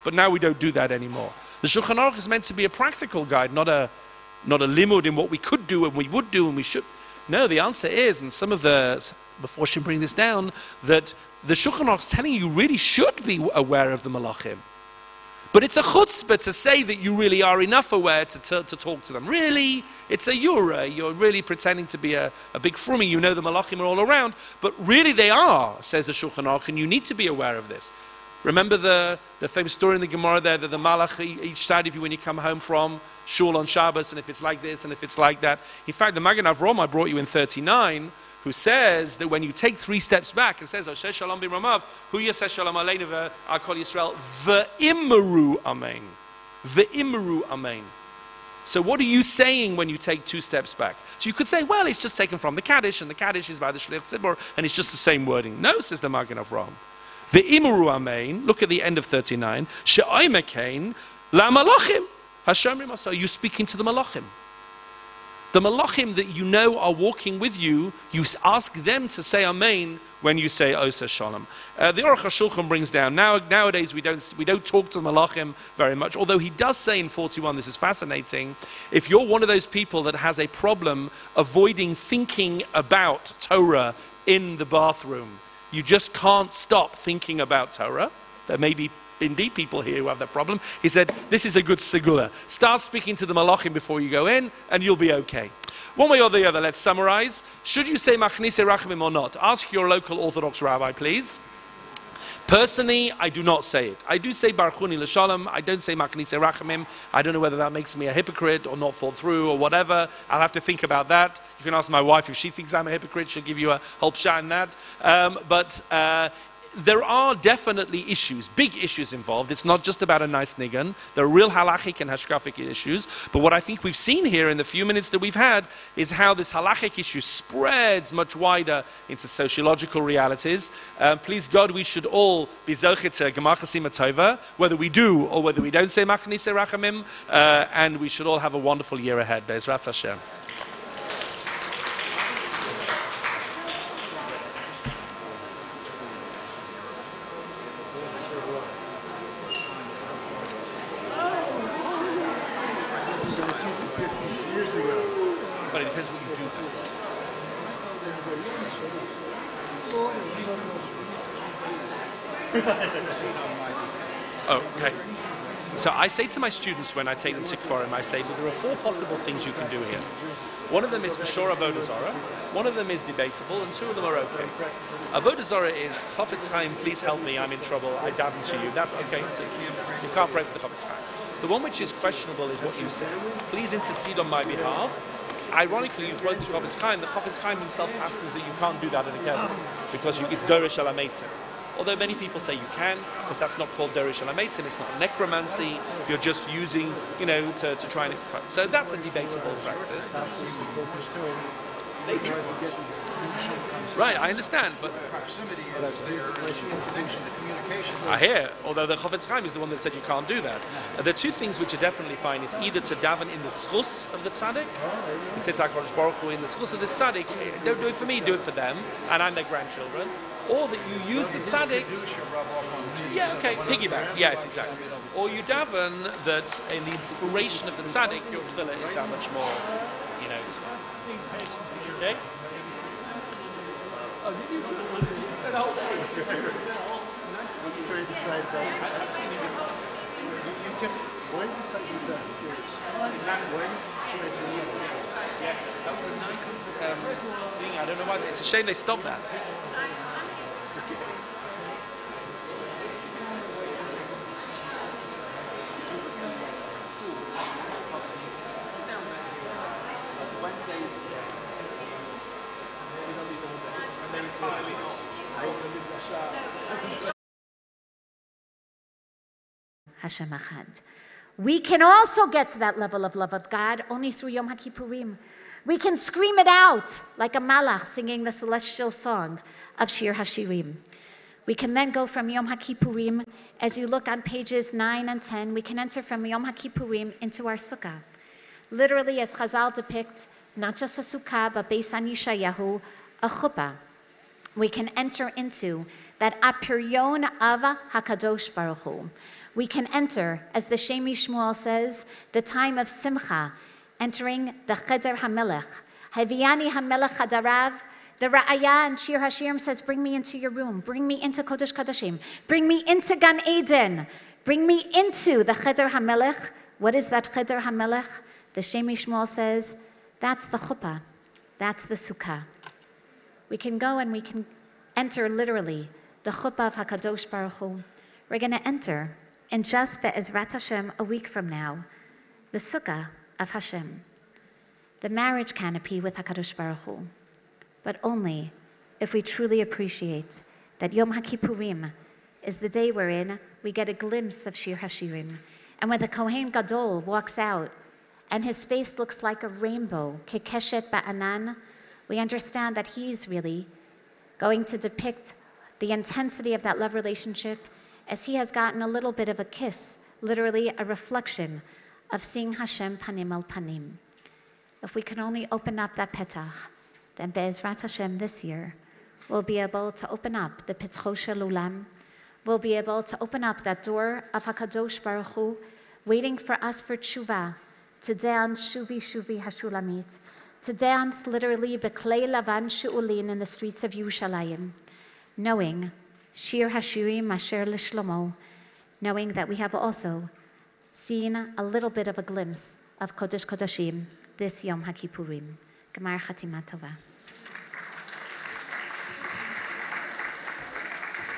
but now we don't do that anymore. The Shulchan Aruch is meant to be a practical guide, not a limud in what we could do and we would do and we should. No, the answer is, and some of the, before she bring this down, that the Shulchan Aruch is telling you really should be aware of the malachim. But it's a chutzpah to say that you really are enough aware to talk to them. Really, it's a yura. You're really pretending to be a big frummy. You know the malachim are all around, but really they are, says the Shulchan Aruch, and you need to be aware of this. Remember the famous story in the Gemara there that the malach each side of you when you come home from shul on Shabbos, and if it's like this and if it's like that. In fact, the Magen Avraham I brought you in 39, who says that when you take 3 steps back, it says, Oseh Shalom b'Ramav, Hu Yaseh Shalom Aleinu v'Al Kol Yisrael v'Imru Amen. V'Imru Amen. So what are you saying when you take 2 steps back? So you could say, well, it's just taken from the Kaddish, and the Kaddish is by the Shliach Tzibor, and it's just the same wording. No, says the Magen Avraham. V'Imru Amen, look at the end of 39, She'oimekain la malachim, Hashomrim Asa, you're speaking to the malachim. The malachim that you know are walking with you, you ask them to say Amen when you say Oseh Shalom. The Aruch HaShulchan brings down, nowadays we don't talk to the malachim very much, although he does say in 41, this is fascinating, if you're one of those people that has a problem avoiding thinking about Torah in the bathroom, you just can't stop thinking about Torah. There may be indeed people here who have that problem. He said, this is a good segula. Start speaking to the malachim before you go in, and you'll be okay. One way or the other, let's summarize. Should you say machnise rachamim or not? Ask your local Orthodox rabbi, please. Personally, I do not say it. I do say Barchuni l'shalom. I don't say Machnise Rachamim. I don't know whether that makes me a hypocrite or not thought through or whatever. I'll have to think about that. You can ask my wife if she thinks I'm a hypocrite. She'll give you a whole shot in that. But there are definitely issues, big issues involved. It's not just about a nice nigun. There are real halachic and hashkafic issues. But what I think we've seen here in the few minutes that we've had is how this halachic issue spreads much wider into sociological realities. Please God, we should all be zochet to gemar chasima tova, whether we do or whether we don't say machnise rachamim, and we should all have a wonderful year ahead. Be'ezrat Hashem. But it depends what you do. Oh, okay. So I say to my students when I take them to Kfarim, I say, well, there are 4 possible things you can do here. One of them is for sure Avodah Zarah, one of them is debatable, and 2 of them are okay. Avodah Zarah is, Chafetz Chaim, please help me, I'm in trouble, I daven to you. That's okay, so you can't pray for the Chafetz Chaim. The one which is questionable is what you say. Please intercede on my behalf. Ironically, you quote the Chafetz Chaim. The Chafetz Chaim himself asks that you can't do that in a kever because it's Dorish Al HaMeisim. Although many people say you can, because that's not called Dorish Al HaMeisim, it's not necromancy, you're just using, to try and... So that's a debatable practice. Right, I understand, but... proximity is there, connection to communication. I hear, although the Chafetz Chaim is the one that said you can't do that. The 2 things which are definitely fine is either to daven in the schus of the tzaddik. He said to HaKadosh Baruch Hu, in the schus of the tzaddik, don't do it for me, do it for them, and I'm their grandchildren. Or that you use the tzaddik... Yeah, okay, piggyback, yes, exactly. Or you daven that in the inspiration of the tzaddik, your tefillah is that much more, Okay? Oh, did you said the whole day? You can when yes, that was a nice thing. I don't know why. It's a shame they stopped that. Hashem Echad. We can also get to that level of love of God only through Yom HaKippurim. We can scream it out like a malach singing the celestial song of Shir HaShirim. We can then go from Yom HaKippurim, as you look on pages 9 and 10, we can enter from Yom HaKippurim into our sukkah. Literally, as Chazal depict, not just a sukkah, but based on Yeshayahu, a chuppah. We can enter into that apiryon of HaKadosh Baruch Hu. we can enter, as the Shemi Shmuel says, the time of Simcha, entering the Cheder HaMelech. Haviani HaMelech Hadarav. The Ra'aya and Shir Hashirim says, bring me into your room. Bring me into Kodesh Kodashim. Bring me into Gan Eden. Bring me into the Cheder HaMelech. What is that Cheder HaMelech? The Shemi Shmuel says, that's the chuppah. That's the sukkah. We can go and we can enter literally the chuppah of HaKadosh Baruch Hu. We're going to enter in just Be'ezrat Hashem a week from now, the sukkah of Hashem, the marriage canopy with HaKadosh Baruch Hu. But only if we truly appreciate that Yom HaKippurim is the day wherein we get a glimpse of Shir HaShirim. And when the Kohen Gadol walks out and his face looks like a rainbow, Kekeshet Ba'anan, we understand that he's really going to depict the intensity of that love relationship as he has gotten a little bit of a kiss, literally a reflection of seeing Hashem panim al panim. If we can only open up that petach, then Be'ezrat Hashem this year, we'll be able to open up the Petcho Shel Ulam. We'll be able to open up that door of HaKadosh Baruch Hu, waiting for us for tshuva, to dance Shuvi Shuvi Hashulamit, to dance literally Beklei Lavan Shu'ulin in the streets of Yerushalayim, knowing Shir HaShirim Asher L'Shlomo, knowing that we have also seen a little bit of a glimpse of Kodesh Kodashim this Yom HaKippurim. Gemar Chatima Tova.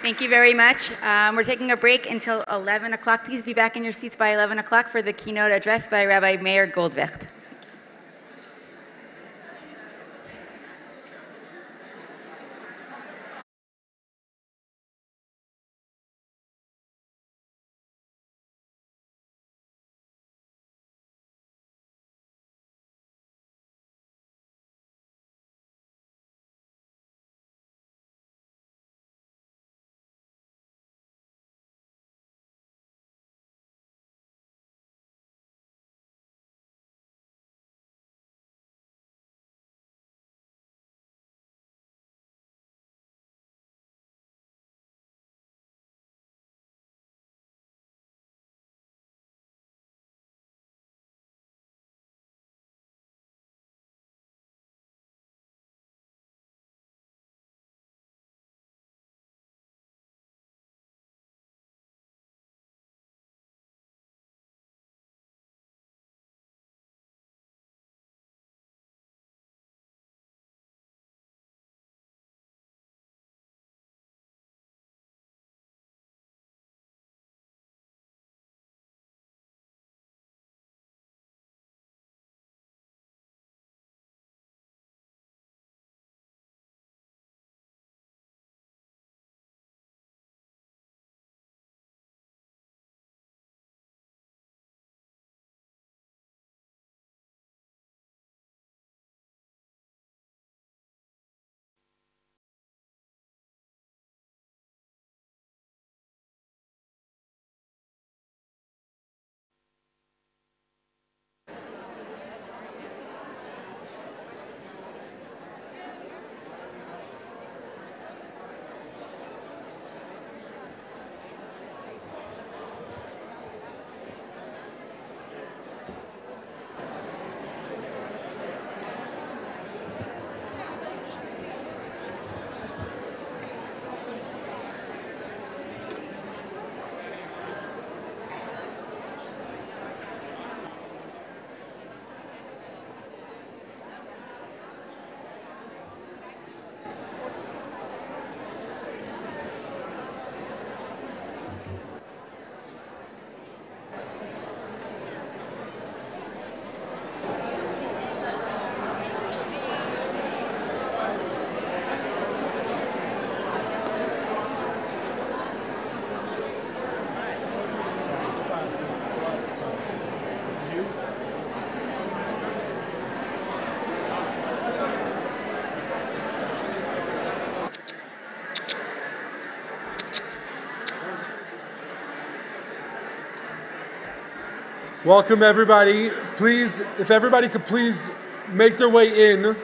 Thank you very much. We're taking a break until 11 o'clock. Please be back in your seats by 11 o'clock for the keynote address by Rabbi Meir Goldvecht. Welcome, everybody. Please, if everybody could please make their way in,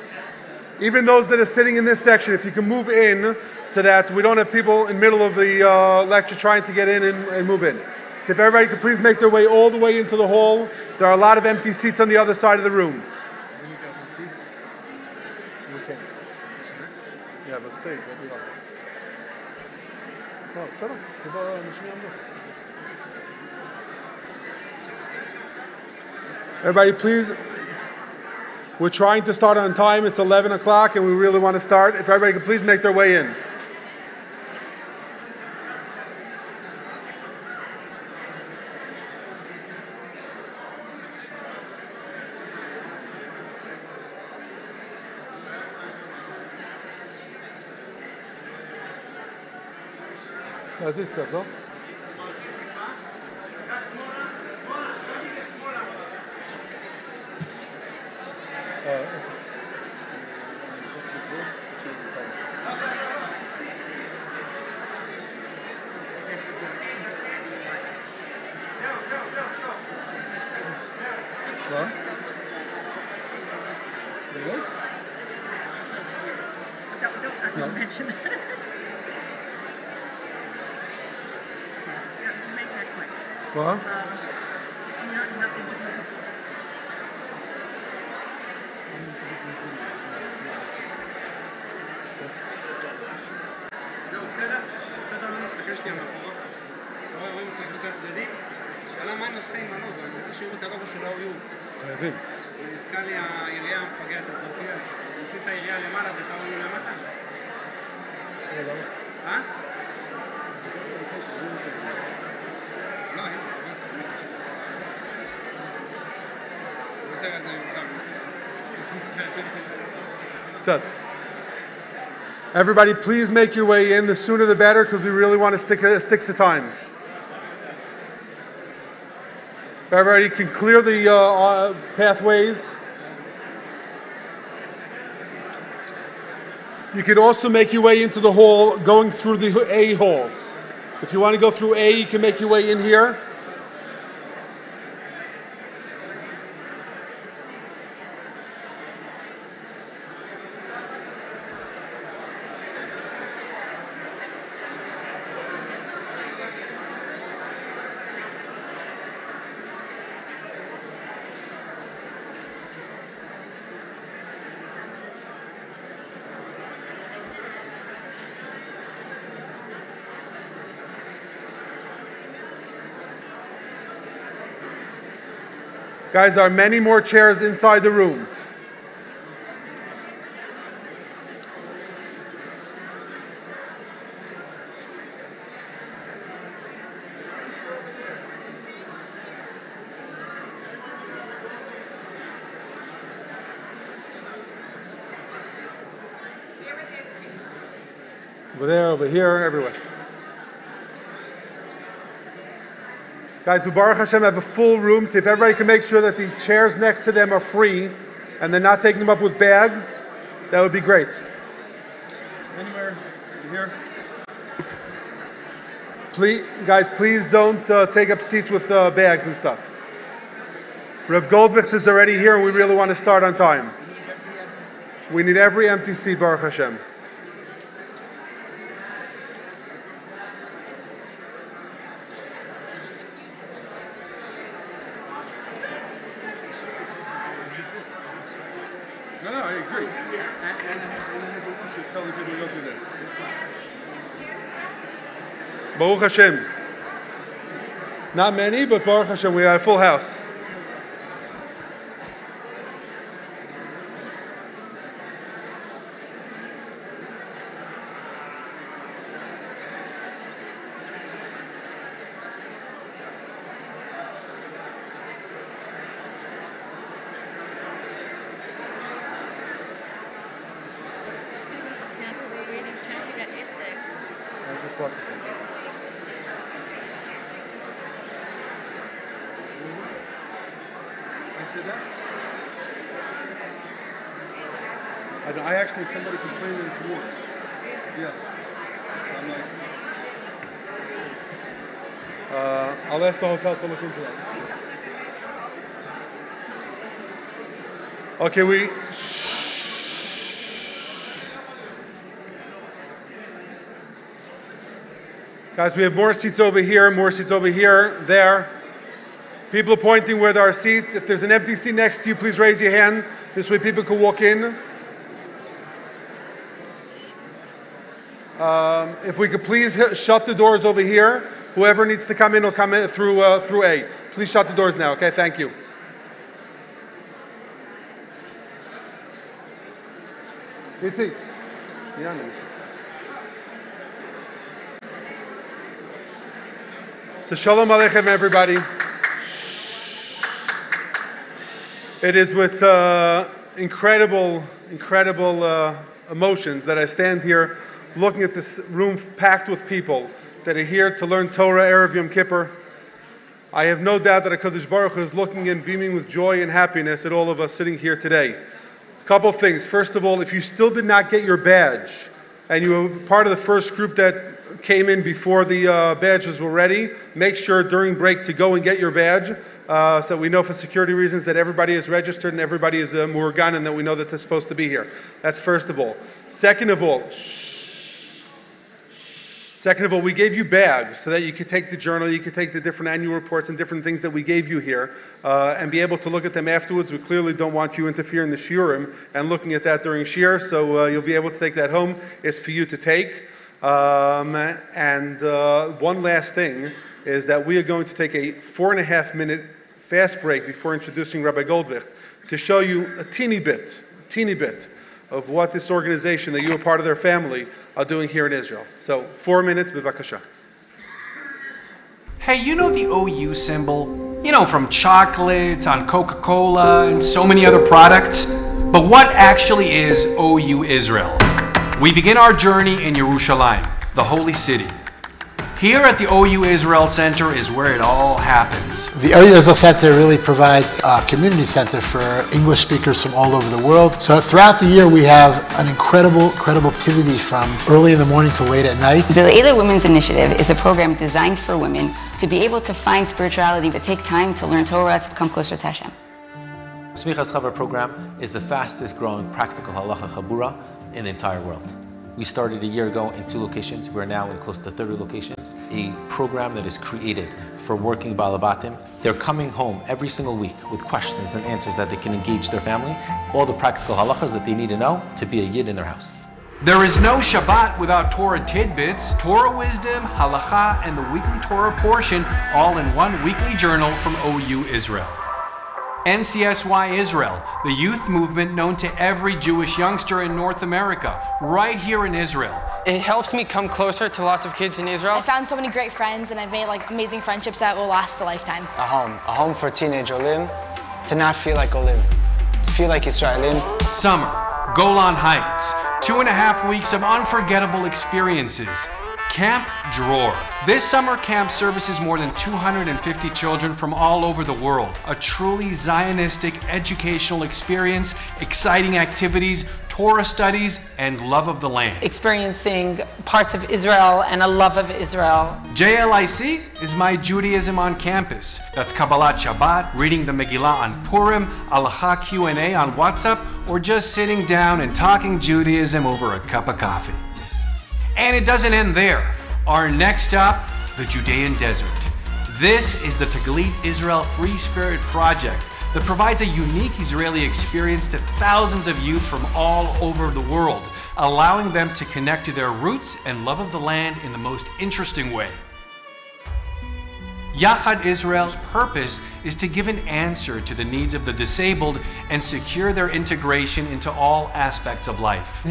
even those that are sitting in this section, if you can move in so that we don't have people in the middle of the lecture trying to get in and move in. So if everybody could please make their way all the way into the hall. There are a lot of empty seats on the other side of the room. Yeah, but stay. Everybody, please. We're trying to start on time. It's 11 o'clock, and we really want to start. If everybody could please make their way in. Das ist das, no? Don't mention that. Make that quick. What? Nothing to do. בסדר? בסדר, אני מסתכל שנייה מאחורה. אתה רואה, רואים אותך בשתי הצדדים? שאלה מה אני עושה עם מנוף, אני רוצה שיראו את הלוגו של האויו. חייבים. נתקע לי העירייה המפגרת הזאת, אז נשים את העירייה למעלה ואת האויו למטה. אה? לא, אין, יותר אז אני מוכר. קצת. Everybody, please make your way in. The sooner the better, because we really want to stick to times. If everybody can clear the pathways. You can also make your way into the hall going through the A halls. If you want to go through A, you can make your way in here. Guys, there are many more chairs inside the room. Over there, over here, everywhere. Guys, we Baruch Hashem have a full room, so if everybody can make sure that the chairs next to them are free and they're not taking them up with bags, that would be great. Anywhere here? Please, guys, please don't take up seats with bags and stuff. Rev Goldvicht is already here and we really want to start on time. We need every empty seat, Baruch Hashem. No, I agree. And she's telling people to go through this. Baruch Hashem. Not many, but Baruch Hashem, we got a full house. I actually had somebody complaining this morning. Yeah. So I'm like, I'll ask the hotel to look into that. Okay, Guys, we have more seats over here, there. People are pointing where there are seats. If there's an empty seat next to you, please raise your hand. This way people can walk in. If we could please shut the doors over here. Whoever needs to come in will come in through A. Please shut the doors now, okay? Thank you. Itzi. So shalom aleichem, everybody. It is with incredible emotions that I stand here looking at this room packed with people that are here to learn Torah Erev Yom Kippur. I have no doubt that HaKadosh Baruch Hu is looking and beaming with joy and happiness at all of us sitting here today. A couple of things. First of all, if you still did not get your badge and you were part of the first group that came in before the badges were ready, make sure during break to go and get your badge so we know for security reasons that everybody is registered and everybody is mu'organ and that we know that they're supposed to be here. That's first of all. Second of all, we gave you bags so that you could take the journal, you could take the different annual reports and different things that we gave you here and be able to look at them afterwards. We clearly don't want you interfering in the shiurim and looking at that during shiur, so you'll be able to take that home. It's for you to take. One last thing is that we are going to take a 4.5-minute fast break before introducing Rabbi Goldwicht to show you a teeny bit of what this organization, that you are part of their family, are doing here in Israel. So 4 minutes, bivakasha. Hey, you know the OU symbol? You know, from chocolates on Coca-Cola and so many other products? But what actually is OU Israel? We begin our journey in Yerushalayim, the holy city. Here at the OU Israel Center is where it all happens. The OU Israel Center really provides a community center for English speakers from all over the world. So throughout the year we have an incredible activity from early in the morning to late at night. The Leila Women's Initiative is a program designed for women to be able to find spirituality, to take time to learn Torah, to become closer to Hashem. Smichas Chava program is the fastest growing practical halacha chabura in the entire world. We started a year ago in 2 locations. We're now in close to 30 locations. A program that is created for working balabatim. They're coming home every single week with questions and answers that they can engage their family, all the practical halachas that they need to know to be a yid in their house. There is no Shabbat without Torah tidbits, Torah wisdom, halacha, and the weekly Torah portion, all in one weekly journal from OU Israel. NCSY Israel, the youth movement known to every Jewish youngster in North America, right here in Israel. It helps me come closer to lots of kids in Israel. I found so many great friends and I've made amazing friendships that will last a lifetime. A home for teenage Olim, to not feel like Olim, to feel like Israelim. Summer, Golan Heights, 2.5 weeks of unforgettable experiences. Camp Dror. This summer camp services more than 250 children from all over the world. A truly Zionistic educational experience, exciting activities, Torah studies, and love of the land. Experiencing parts of Israel and a love of Israel. JLIC is My Judaism on Campus. That's Kabbalat Shabbat, reading the Megillah on Purim, Halacha Q&A on WhatsApp, or just sitting down and talking Judaism over a cup of coffee. And it doesn't end there. Our next stop, the Judean Desert. This is the Taglit Israel Free Spirit Project that provides a unique Israeli experience to thousands of youth from all over the world, allowing them to connect to their roots and love of the land in the most interesting way. Yachad Israel's purpose is to give an answer to the needs of the disabled and secure their integration into all aspects of life.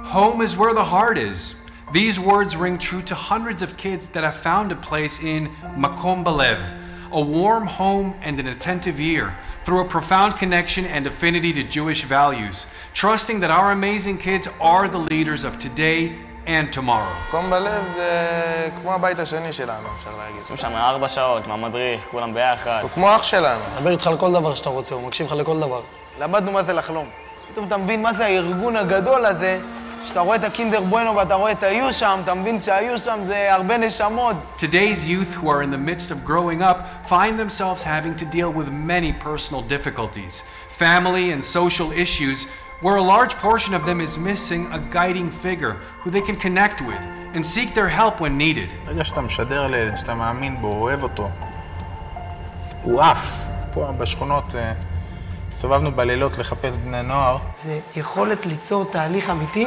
Home is where the heart is. These words ring true to hundreds of kids that have found a place in Makom Balev, a warm home and an attentive ear, through a profound connection and affinity to Jewish values, trusting that our amazing kids are the leaders of today and tomorrow. מקום בלב זה כמו הבית השני שלנו, אפשר להגיד. יש שם 4 שעות, מהמדריך, כולם ביחד. הוא כמו אח שלנו. מדבר איתך על כל דבר שאתה רוצה, הוא מקשיב לך לכל דבר. למדנו מה זה לחלום. פתאום אתה מבין מה זה הארגון הגדול הזה, שאתה רואה את הקינדר בואנו ואתה רואה את היו שם, אתה מבין שהיו שם זה הרבה נשמות. Today's youth who are in the midst of growing up find themselves having to deal with many personal difficulties, family and social issues, where a large portion of them is missing a guiding figure who they can connect with and seek their help when needed. ברגע שאתה משדר לילד, שאתה מאמין בו, אוהב אותו, הוא עף. פה בשכונות הסתובבנו בלילות לחפש בני נוער. זה יכולת ליצור תהליך אמיתי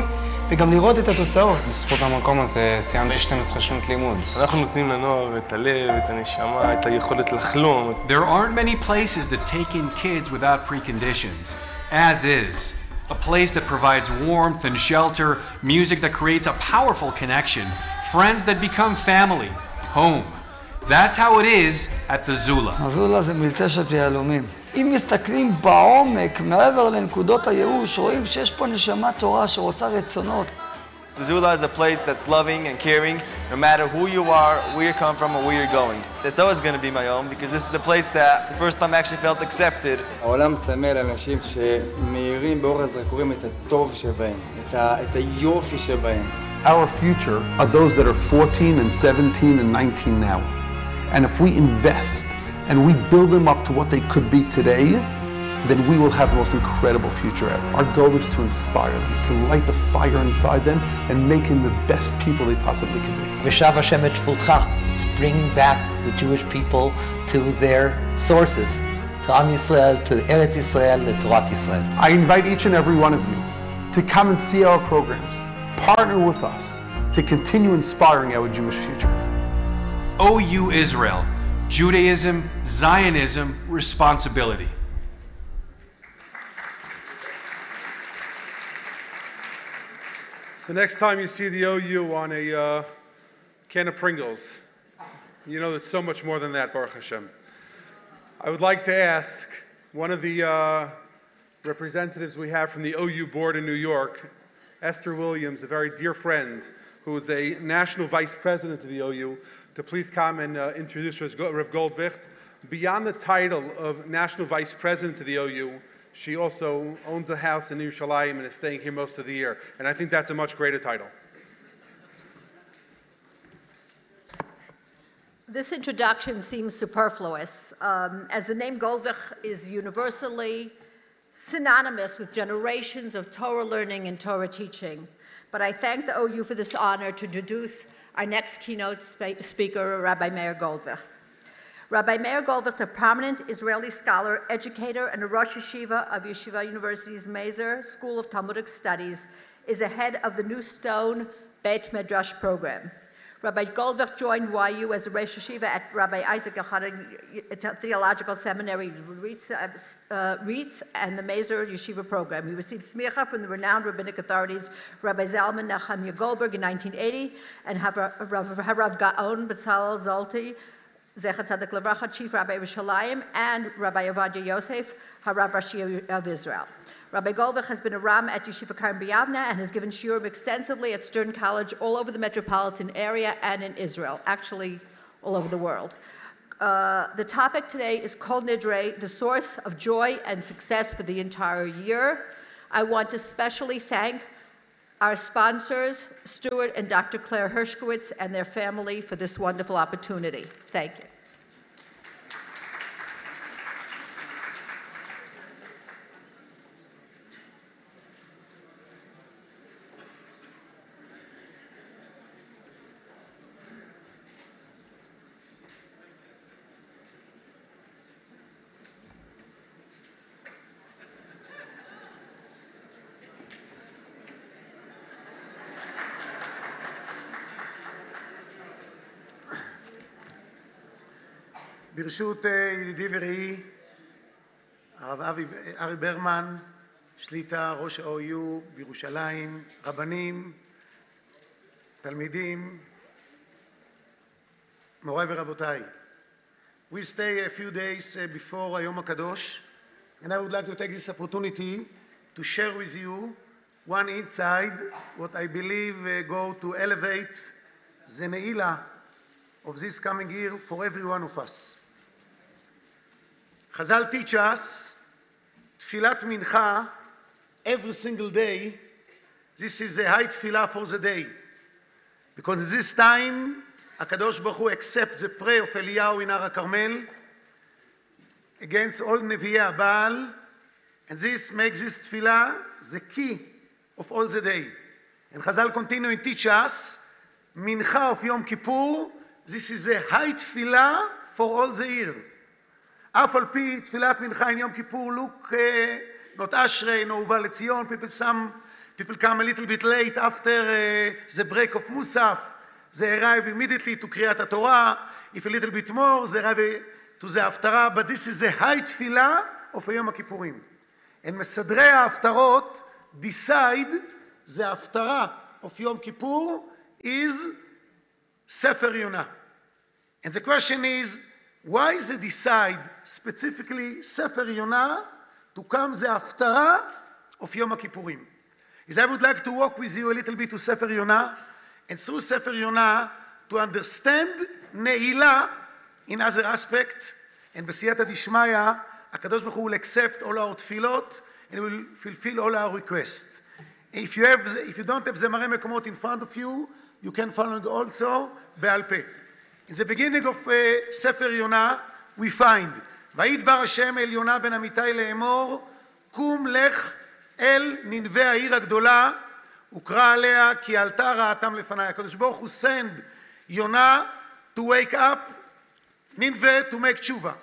וגם לראות את התוצאות. בזכות המקום הזה סיימתי 12 שנות לימוד. אנחנו נותנים לנוער את הלב, את הנשמה, את היכולת לחלום. There aren't many places that take in kids without preconditions, as is. A place that provides warmth and shelter, music that creates a powerful connection, friends that become family, home. That's how it is at the Zula. הזולה זה מלצשת יהלומים. אם מסתכלים בעומק, מעבר לנקודות הייאוש, רואים שיש פה נשמה תורה שרוצה רצונות. The Zula is a place that's loving and caring, no matter who you are, where you come from, or where you're going. It's always going to be my home, because this is the place that the first time I actually felt accepted. העולם צמא לאנשים שמאירים באור הזרקורים את הטוב שבהם, את היופי שבהם. Our future are those that are 14 and 17 and 19 now. And if we invest and we build them up to what they could be today, then we will have the most incredible future ever. Our goal is to inspire them, to light the fire inside them and make them the best people they possibly can be. V'shav Hashem et shvulcha. It's bringing back the Jewish people to their sources, to Am Yisrael, to Eretz Yisrael, to Torah Yisrael. I invite each and every one of you to come and see our programs, partner with us to continue inspiring our Jewish future. OU Israel, Judaism, Zionism, responsibility. So next time you see the OU on a can of Pringles, you know there's so much more than that, Baruch Hashem. I would like to ask one of the representatives we have from the OU board in New York, Esther Williams, a very dear friend, who is a national vice president of the OU, to please come and introduce Rav Goldvicht. Beyond the title of national vice president of the OU, she also owns a house in Yerushalayim and is staying here most of the year. And I think that's a much greater title. This introduction seems superfluous, as the name Goldvicht is universally synonymous with generations of Torah learning and Torah teaching. But I thank the OU for this honor to introduce our next keynote speaker, Rabbi Meir Goldvicht. Rabbi Meir Goldvicht, a prominent Israeli scholar, educator, and a Rosh Yeshiva of Yeshiva University's Mazer School of Talmudic Studies, is the head of the New Stone Beit Midrash program. Rabbi Goldvicht joined YU as a Rosh Yeshiva at Rabbi Isaac Echad Theological Seminary, Reitz, and the Mazer Yeshiva program. He received smicha from the renowned rabbinic authorities Rabbi Zalman Nechemia Goldberg in 1980 and Harav Gaon Betzalel Zolti, Zecher Tzaddik Levracha, Chief Rabbi Yerushalayim, and Rabbi Ovadia Yosef, Harav Rashi of Israel. Rabbi Goldvicht has been a Ram at Yeshiva Karm B'Yavneh and has given shiurim extensively at Stern College all over the metropolitan area and in Israel, actually all over the world. The topic today is Kol Nidre, the source of joy and success for the entire year. I want to specially thank our sponsors, Stuart and Dr. Claire Hershkowitz and their family for this wonderful opportunity. Thank you. ברשות ידידי ורעי, הרב ארי ברמן, שליטה ראש ה-OU בירושלים, רבנים, תלמידים, מוריי ורבותיי. We stay a few days before היום הקדוש, and I would like to take this opportunity to share with you one insight, what I believe go to elevate the ne'ilah of this coming year for every one of us. Chazal teach us tfilat mincha every single day. This is a high tfilah for the day, because this time HaKadosh Baruch Hu accepts the prayer of Eliyahu in Har HaKarmel against all Nevi'ei Baal, and this makes this tfilah the key of all the day. And Chazal continue and teach us, Mincha of Yom Kippur, this is a high tefillah for all the year. אף על פי תפילת מנחה in Yom Kippur, look, not Ashrei, no Uva Letzion, people come a little bit late after the break of Musaf, they arrive immediately to Kriyat Torah, if a little bit more, they arrive to the Haftarah, but this is the high tefillah of Yom Kippurim. And מסדרי ההפטרות decide the Haftarah of Yom Kippur is Sefer Yonah. And the question is, why they decide specifically Sefer Yonah to come the Haftarah of Yom Kippurim? Is I would like to walk with you a little bit to Sefer Yonah, and through Sefer Yonah to understand Ne'ilah in other aspects, and בסייעתא דשמיא, הקדוש ברוך הוא will accept all our תפילות, and will fulfill all our requests. If you don't have זמרי מקומות in front of you, you can follow also בעל פה. In the beginning of Sefer Yonah, we find, וידבר השם אל יונה בן אמיתי לאמור, קום לך אל ננבה העיר הגדולה, וקרא עליה כי עלתה רעתם לפני. הקדוש ברוך הוא send Yonah to wake up Nineveh to make tshuva.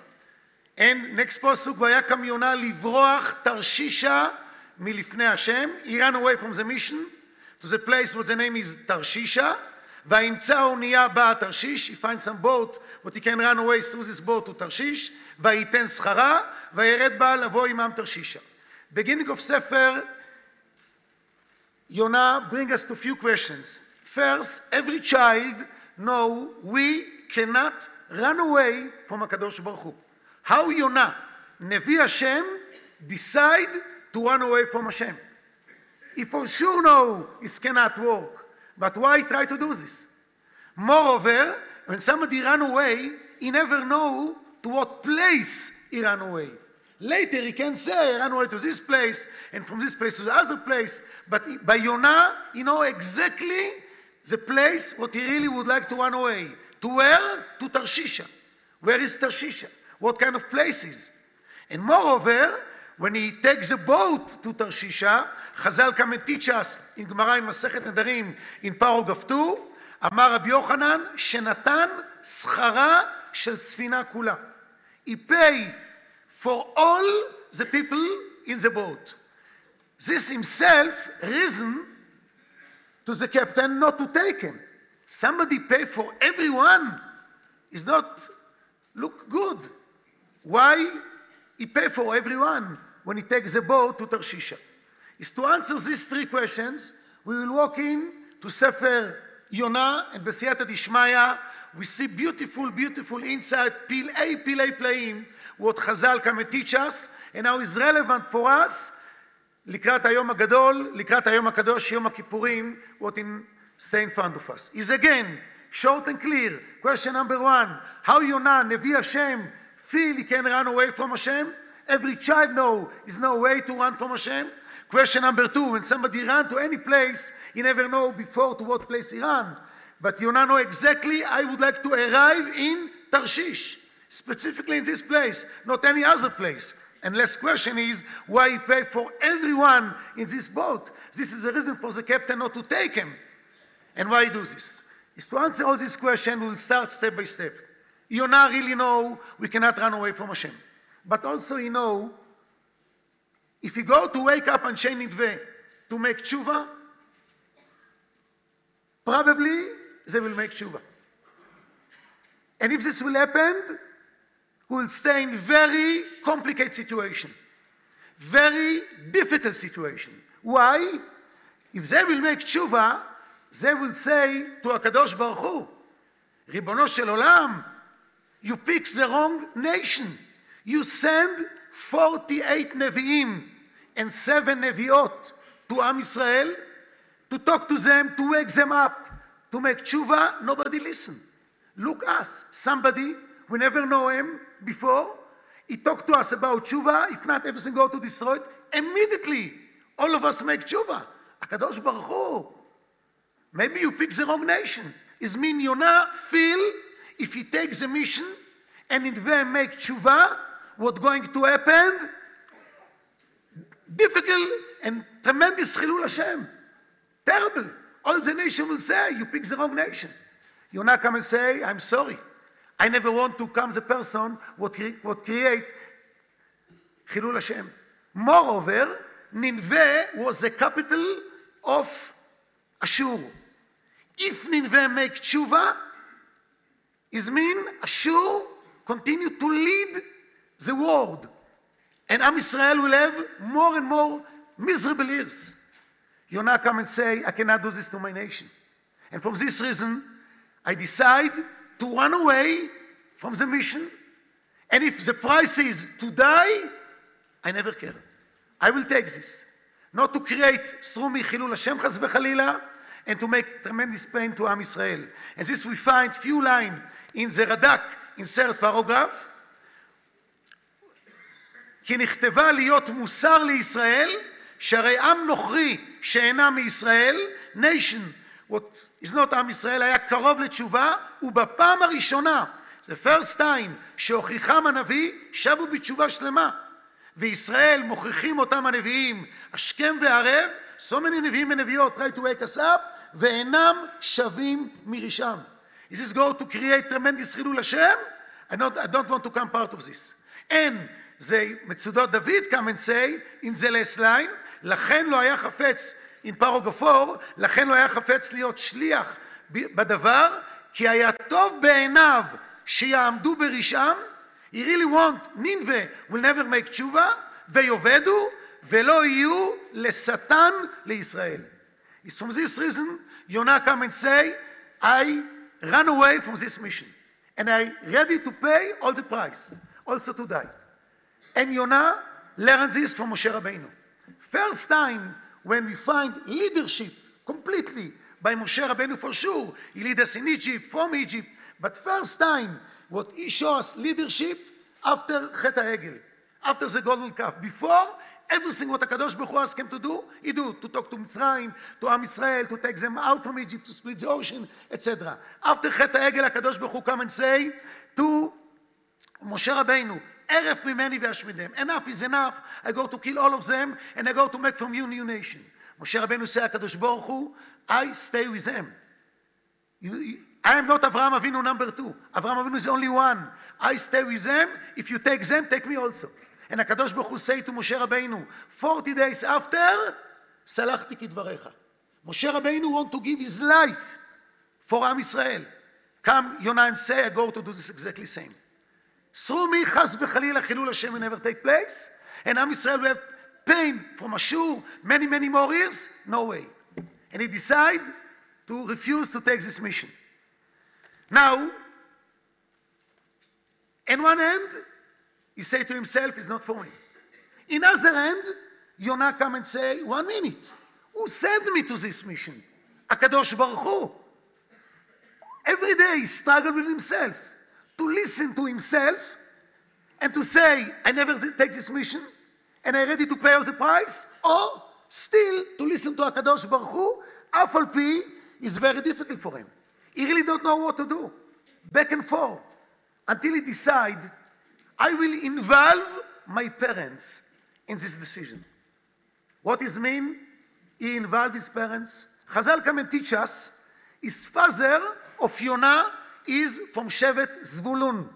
And next posuk, ויקם יונה לברוח תרשישה מלפני השם. He ran away from the mission to the place where the name is Tarshisha. וימצא אונייה באה תרשיש. He finds some boat, but he can run away through this boat to תרשיש. וייתן שכרה, וירד בה לבוא עמם תרשישה. Beginning of Sefer Yonah bring us to a few questions. First, every child know we cannot run away from HaKadosh Baruch Hu. How Yonah, Nevi Hashem, decide to run away from Hashem? He for sure know this cannot work, but why try to do this? Moreover, when somebody run away, he never know to what place he ran away. Later he can say, I ran away to this place, and from this place to the other place, but by Yonah, he know exactly the place what he really would like to run away. To where? To Tarshisha. Where is Tarshisha? What kind of places? And moreover, when he takes a boat to Tarshisha, Chazal come and teach us in Gemara in Masechet Nedarim in paragraph 2, אמר רבי יוחנן שנתן שכרה של ספינה כולה. He paid for all the people in the boat. This himself reason to the captain not to take him. Somebody pay for everyone is not look good. Why he pay for everyone when he takes the boat to Tarshisha? Is to answer these three questions, we will walk in to Sefer Yonah, and בסייעתא דשמיא we see beautiful, beautiful insight, פלאי פלאים, what Chazal come and teach us, and now is relevant for us, לקראת היום הגדול, לקראת היום הקדוש, יום הכיפורים, what stay in front of us. Is again, short and clear. Question number one, how Yonah, Nevi Hashem, feel he can run away from Hashem? Every child know is no way to run from Hashem. Question number two, when somebody run to any place, he never know before to what place he ran. But Yonah know exactly, I would like to arrive in Tarshish, specifically in this place, not any other place. And last question is, why he pay for everyone in this boat? This is the reason for the captain not to take him. And why he do this? Is to answer all these questions, we will start step by step. Yonah really know we cannot run away from Hashem. But also he know, if you go to wake up and change Nineveh to make tshuva, probably they will make tshuva. And if this will happen, we will stay in very complicated situation. Very difficult situation. Why? If they will make tshuva, they will say to HaKadosh Baruch Hu, Ribono shel Olam, you pick the wrong nation. You send 48 Nevi'im and 7 Nevi'ot to Am Yisrael to talk to them, to wake them up, to make tshuva. Nobody listen. Look us, somebody, we never know him before. He talked to us about tshuva. If not, everything go to destroy it. Immediately, all of us make tshuva. HaKadosh Baruch Hu, maybe you pick the wrong nation. It means Yonah feel if he takes the mission and in them make tshuva, what's going to happen? Difficult and tremendous Chilul Hashem. Terrible. All the nation will say, you picked the wrong nation. Yonah come and say, I'm sorry. I never want to come the person what create Chilul Hashem. Moreover, Nineveh was the capital of Ashur. If Nineveh make tshuva, it means Ashur continue to lead the world. And Am Yisrael will have more and more miserable years. Yonah come and say, I cannot do this to my nation. And from this reason, I decide to run away from the mission. And if the price is to die, I never care. I will take this. Not to create through me Chilul Hashem chas v'chalila, and to make tremendous pain to Am Yisrael. And this we find few lines in the Radak, in third paragraph. כי נכתבה להיות מוסר לישראל, שהרי עם נוכרי שאינה מישראל, nation, what is not עם ישראל, היה קרוב לתשובה, ובפעם הראשונה, the first time, שהוכיחם הנביא, שבו בתשובה שלמה. וישראל מוכיחים אותם הנביאים, השכם והערב, so many נביאים ונביאות, try to wake us up, ואינם שווים מרשם. Is this going to create tremendous חילול השם? I don't want to come part of this. And the מצודות דוד come and say, in the last line, לכן לא היה חפץ, in paragraph 4, לכן לא היה חפץ להיות שליח בדבר, כי היה טוב בעיניו שיעמדו ברשעם. He really want, Nineveh will never make tshuva, ויובדו, ולא יהיו לשטן לישראל. It's from this reason, Yonah come and say, I run away from this mission. And I ready to pay all the price, also to die. And Yonah learned this from Moshe Rabbeinu. First time when we find leadership completely by Moshe Rabbeinu for sure. He lead us in Egypt, from Egypt. But first time what he shows us leadership after Chet HaEgel, after the golden calf. Before, everything what HaKadosh Baruch Hu asked him to do, he do. To talk to Mitzrayim, to Am Yisrael, to take them out from Egypt, to split the ocean, etc. After Chet HaEgel, HaKadosh Baruch Hu come and say to Moshe Rabbeinu, Eref mimeni ve'ashmidem. Enough is enough. I go to kill all of them, and I go to make from you a new nation. Moshe Rabbeinu say, HaKadosh Baruch Hu, I stay with them. I am not Avraham Avinu number 2. Avraham Avinu is only one. I stay with them. If you take them, take me also. And HaKadosh Baruch Hu say to Moshe Rabbeinu, 40 days after, Salachti kidvarecha. Moshe Rabbeinu want to give his life for Am Yisrael. Come, Yonah, and say, I go to do this exactly same. Through me, chas v'chalila, Chilul Hashem will never take place. And Am Yisrael will have pain from Ashur, many, many more years. No way. And he decide to refuse to take this mission. Now, in one hand, he say to himself, it's not for me. In other hand, Yonah come and say, 1 minute, who sent me to this mission? HaKadosh Baruch Hu. Every day he struggled with himself, to listen to himself, and to say, I never take this mission, and I'm ready to pay all the price, or still to listen to HaKadosh Baruch Hu, Af al Pi is very difficult for him. He really don't know what to do. Back and forth. Until he decide, I will involve my parents in this decision. What does it mean? He involved his parents. Chazal come and teach us, his father of Yonah is from Shevet Zvulun.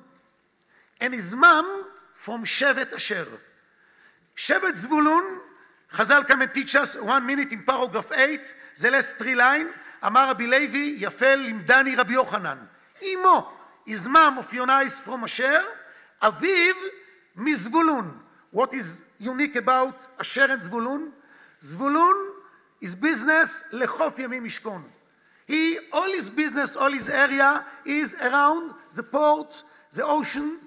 And his mom from Shevet Asher. Shevet Zvulun, Chazal come and teach us 1 minute in paragraph 8, the last 3 lines, אמר רבי לוי, יפה לימדני רבי יוחנן. אמו, his mom of Yonah is from Asher, אביו מזבולון. What is unique about Asher and Zvulun? Zvulun is business לחוף ימים משכון. All his business, all his area is around the port, the ocean,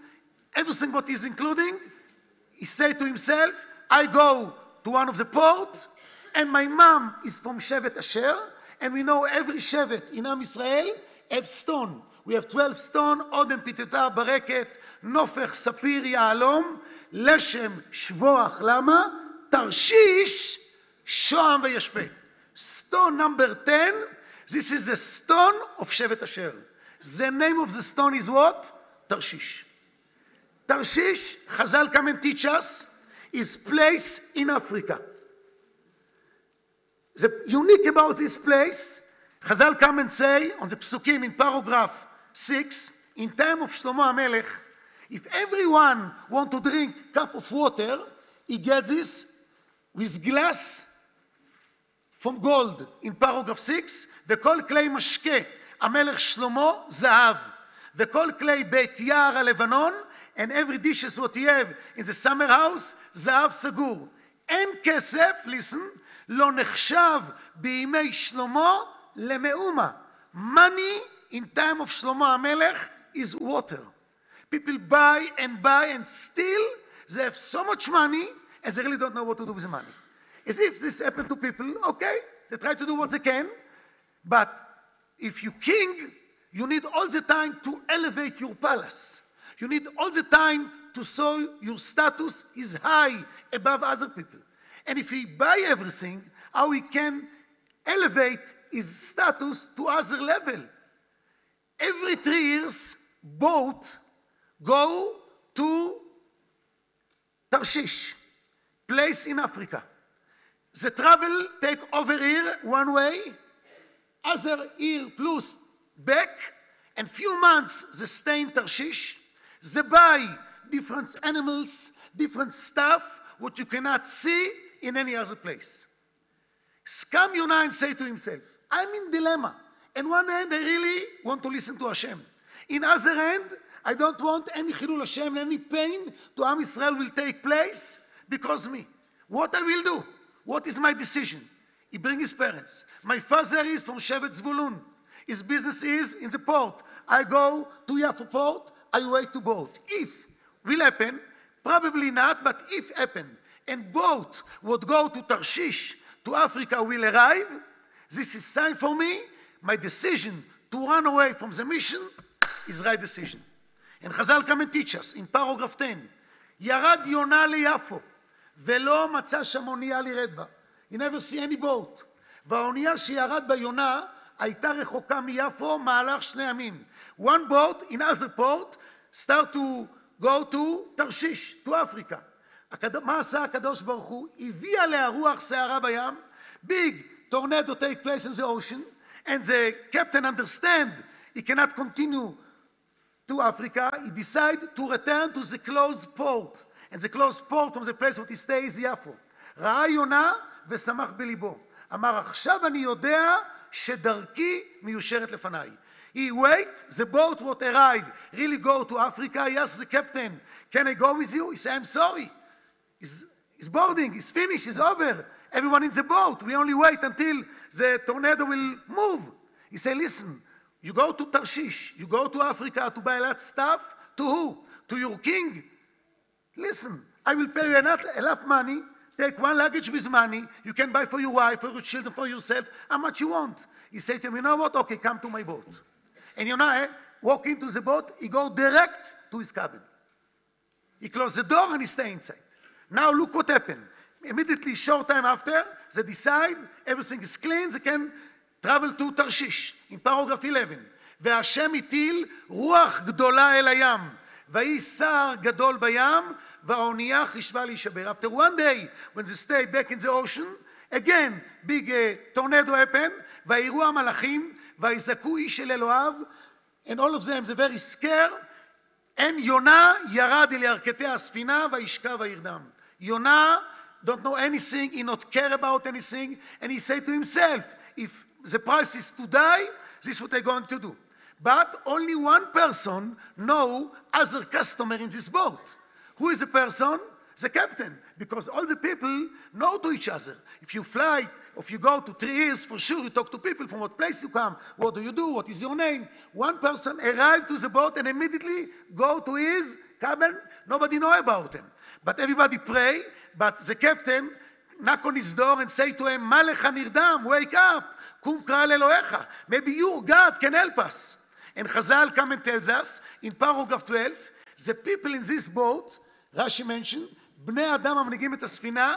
everything what he's including. He said to himself, I go to one of the port, and my mom is from Shevet Asher, and we know every Shevet in Am Yisrael have stone. We have 12 stone, Odem, Piteta, Bareket, Nofech, Sapir, Ya'alom, Leshem, Shvoach, Lama, Tarshish, Shoam, Vayashpeh. Stone number 10, this is the stone of Shevet Asher. The name of the stone is what? Tarshish. Tarshish, Chazal come and teach us, is placed in Africa. The unique about this place, Chazal come and say on the Psukim in paragraph 6, in time of Shlomo HaMelech, if everyone want to drink a cup of water, he gets this with glass from gold. In paragraph 6, וכל כלי משקה המלך שלמה זהב, וכל כלי בית יער הלבנון, and every dishes what you have in the summer house, זהב סגור. אין כסף, listen, לא נחשב בימי שלמה למאומה. Money in time of שלמה המלך is water. People buy and still they have so much money and they really don't know what to do with the money. As if this happened to people, okay, they try to do what they can, but if you're king, you need all the time to elevate your palace. You need all the time to show your status is high above other people. And if he buy everything, how he can elevate his status to other level. Every 3 years, boat go to Tarshish, place in Africa. The travel take over here one way, other year plus back, and few months they stay in Tarshish. They buy different animals, different stuff, what you cannot see in any other place. Come Yonah and say to himself, I'm in dilemma. In one hand, I really want to listen to Hashem. In other hand, I don't want any Chilul Hashem, any pain to Am Yisrael will take place because me. What I will do? What is my decision? He brings his parents. My father is from Shevet Zvulun. His business is in the port. I go to Yafo port, I wait to boat. If will happen, probably not, but if happen, and boat would go to Tarshish, to Africa will arrive, this is sign for me, my decision to run away from the mission is right decision. And Chazal come and teach us in paragraph 10, ירד יונה ליפו, ולא מצא שם אונייה לרד בה. He never see any boat. והאונייה שירד בה יונה, הייתה רחוקה מיפו מהלך 2 ימים. One boat in other port start to go to Tarshish, to Africa. מה עשה הקדוש ברוך הוא? הביא עליה רוח סערה בים, big tornado take place in the ocean, and the captain understand he cannot continue to Africa. He decided to return to the closed port, and the closed port from the place where he stays is יפו. ראה יונה ושמח בליבו. אמר עכשיו אני יודע שדרכי מיושרת לפניי. He wait, the boat would arrive, really go to Africa. He asked the captain, can I go with you? He said, I'm sorry. It's boarding, it's finished, it's over. Everyone in the boat, we only wait until the tornado will move. He said, listen, you go to Tarshish, you go to Africa to buy that stuff, to who? To your king? Listen, I will pay you enough money, take 1 luggage with money, you can buy for your wife, for your children, for yourself, how much you want. He said to him, you know what, okay, come to my boat. And you know, walk into the boat, he go direct to his cabin. He closed the door and he stay inside. Now look what happened. Immediately, short time after, they decide everything is clean, they can travel to Tarshish. In paragraph 11, והשם הטיל רוח גדולה אל הים, ויהי סער גדול בים, והאונייה חישבה להישבר. After 1 day, when they stay back in the ocean, again, big tornado happened, ויראו המלאכים, ויזעקו איש אל אלוהיו, and all of them, they very scared, and יונה ירד אל ירכתי הספינה, וישכב וירדם. יונה don't know anything, he not care about anything, and he say to himself, if the price is to die, this is what they're going to do. But only one person know other customer in this boat. Who is the person? The captain, because all the people know to each other. If you fly, if you go to 3 years, for sure you talk to people from what place you come, what do you do, what is your name. One person arrived to the boat and immediately go to his cabin, nobody know about him. But everybody pray, but the captain knock on his door and say to him, מה לך נרדם, wake up, קום קרא לאלוהיך, maybe your God can help us. And Chazal come and tells us, in paragraph 12, the people in this boat, Rashi mentioned, בני אדם המנהיגים את הספינה,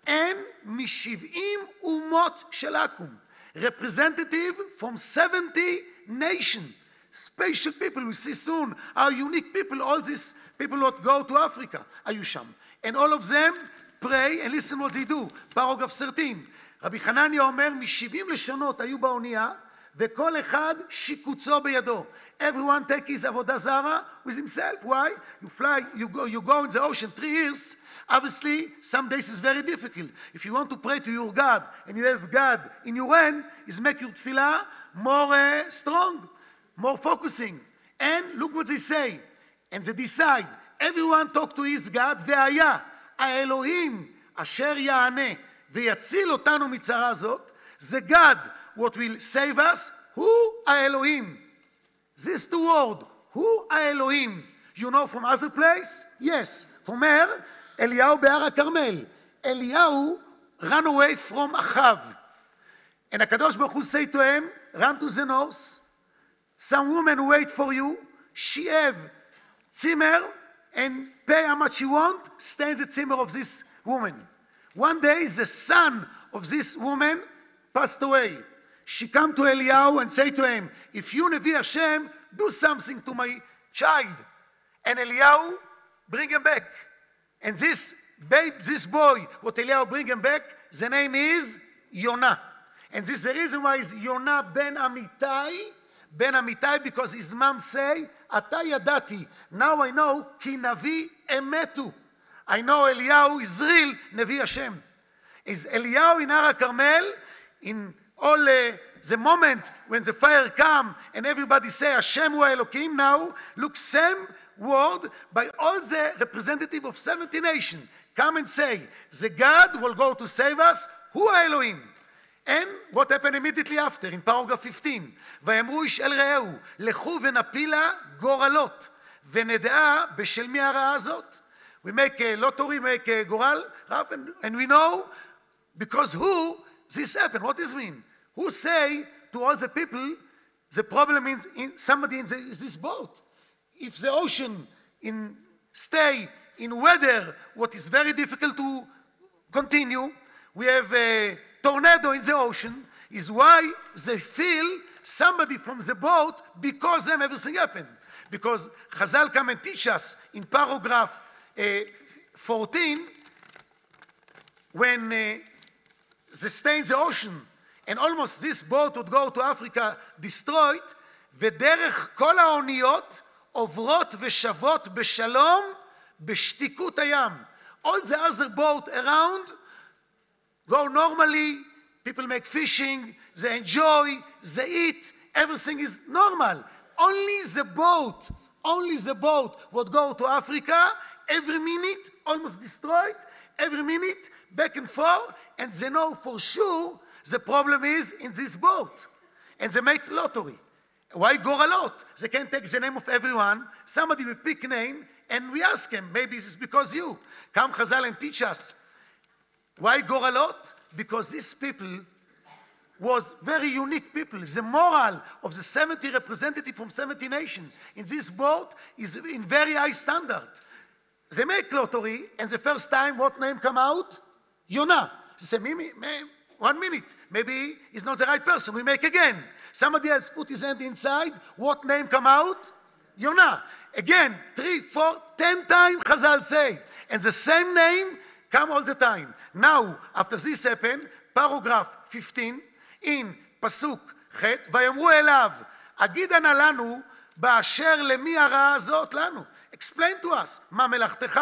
הם מ70 אומות של עכו"ם. Representative from 70 nations. Special people, we see soon, our unique people, all these people that go to Africa, היו שם. And all of them pray and listen what they do. Paragraph 13. רבי חנניה אומר, מ-70 לשונות היו באונייה, וכל אחד שיקוצו בידו. Everyone take his avodah zara with himself. Why? You fly, you go in the ocean 3 years. Obviously, some days is very difficult. If you want to pray to your God, and you have God in your hand, is make your tefillah more strong, more focusing. And look what they say. And they decide, everyone talk to his God, והיה האלוהים אשר יענה ויציל אותנו מצרה זאת, זה God, what will save us, הוא האלוהים. This the word, הוא האלוהים. You know from other place? Yes. From where? Eliyahu בהר הכרמל. Eliyahu ran away from Achav. And HaKadosh Baruch Hu say to him, run to the north. Some woman wait for you. She have zimmer and pay how much you want. Stay in the zimmer of this woman. One day the son of this woman passed away. She come to Eliyahu and say to him, if you Nevi Hashem, do something to my child. And Eliyahu bring him back. And this boy, what Eliyahu bring him back, the name is Yonah. And this is the reason why is Yonah ben Amittai, because his mom say, Ata yadati. Now I know, ki navi emetu. I know Eliyahu is real Nevi Hashem. Is Eliyahu in Har HaKarmel, in all the moment when the fire come and everybody say Hashem hu Elokim, now look same word by all the representative of 70 nations come and say the God will go to save us, hu Elohim. And what happened immediately after in paragraph 15? ויאמרו איש אל רעהו, לכו ונפילה גורלות, ונדעה בשל מי הרעה הזאת. We make a lottery, make a goral, and we know because who this happened. What does this mean? Who say to all the people, the problem is somebody in this boat. If the ocean stay in weather, what is very difficult to continue, we have a tornado in the ocean, is why they feel somebody from the boat because them everything happened. Because Chazal come and teach us in paragraph 14, when they stay in the ocean, and almost this boat would go to Africa destroyed, ודרך כל האוניות עוברות ושוות בשלום בשתיקות הים. All the other boat around go normally, people make fishing, they enjoy, they eat, everything is normal. Only the boat would go to Africa every minute, almost destroyed, every minute, back and forth, and they know for sure the problem is in this boat. And they make lottery. Why Goralot? They can't take the name of everyone. Somebody will pick a name, and we ask him, maybe this is because you. Come Chazal and teach us. Why Goralot? Because these people was very unique people. The moral of the 70 representatives from 70 nations in this boat is in very high standard. They make lottery, and the first time, what name come out? Yonah. They say, 1 minute, maybe he's not the right person. We make again. Somebody else put his hand inside. What name come out? Yonah. Again, 3, 4, 10 times Chazal say. And the same name come all the time. Now, after this happened, paragraph 15, in פסוק ח' ויאמרו אליו, אגידה נא לנו באשר למי הרעה הזאת לנו. Explain to us, מה מלאכתך,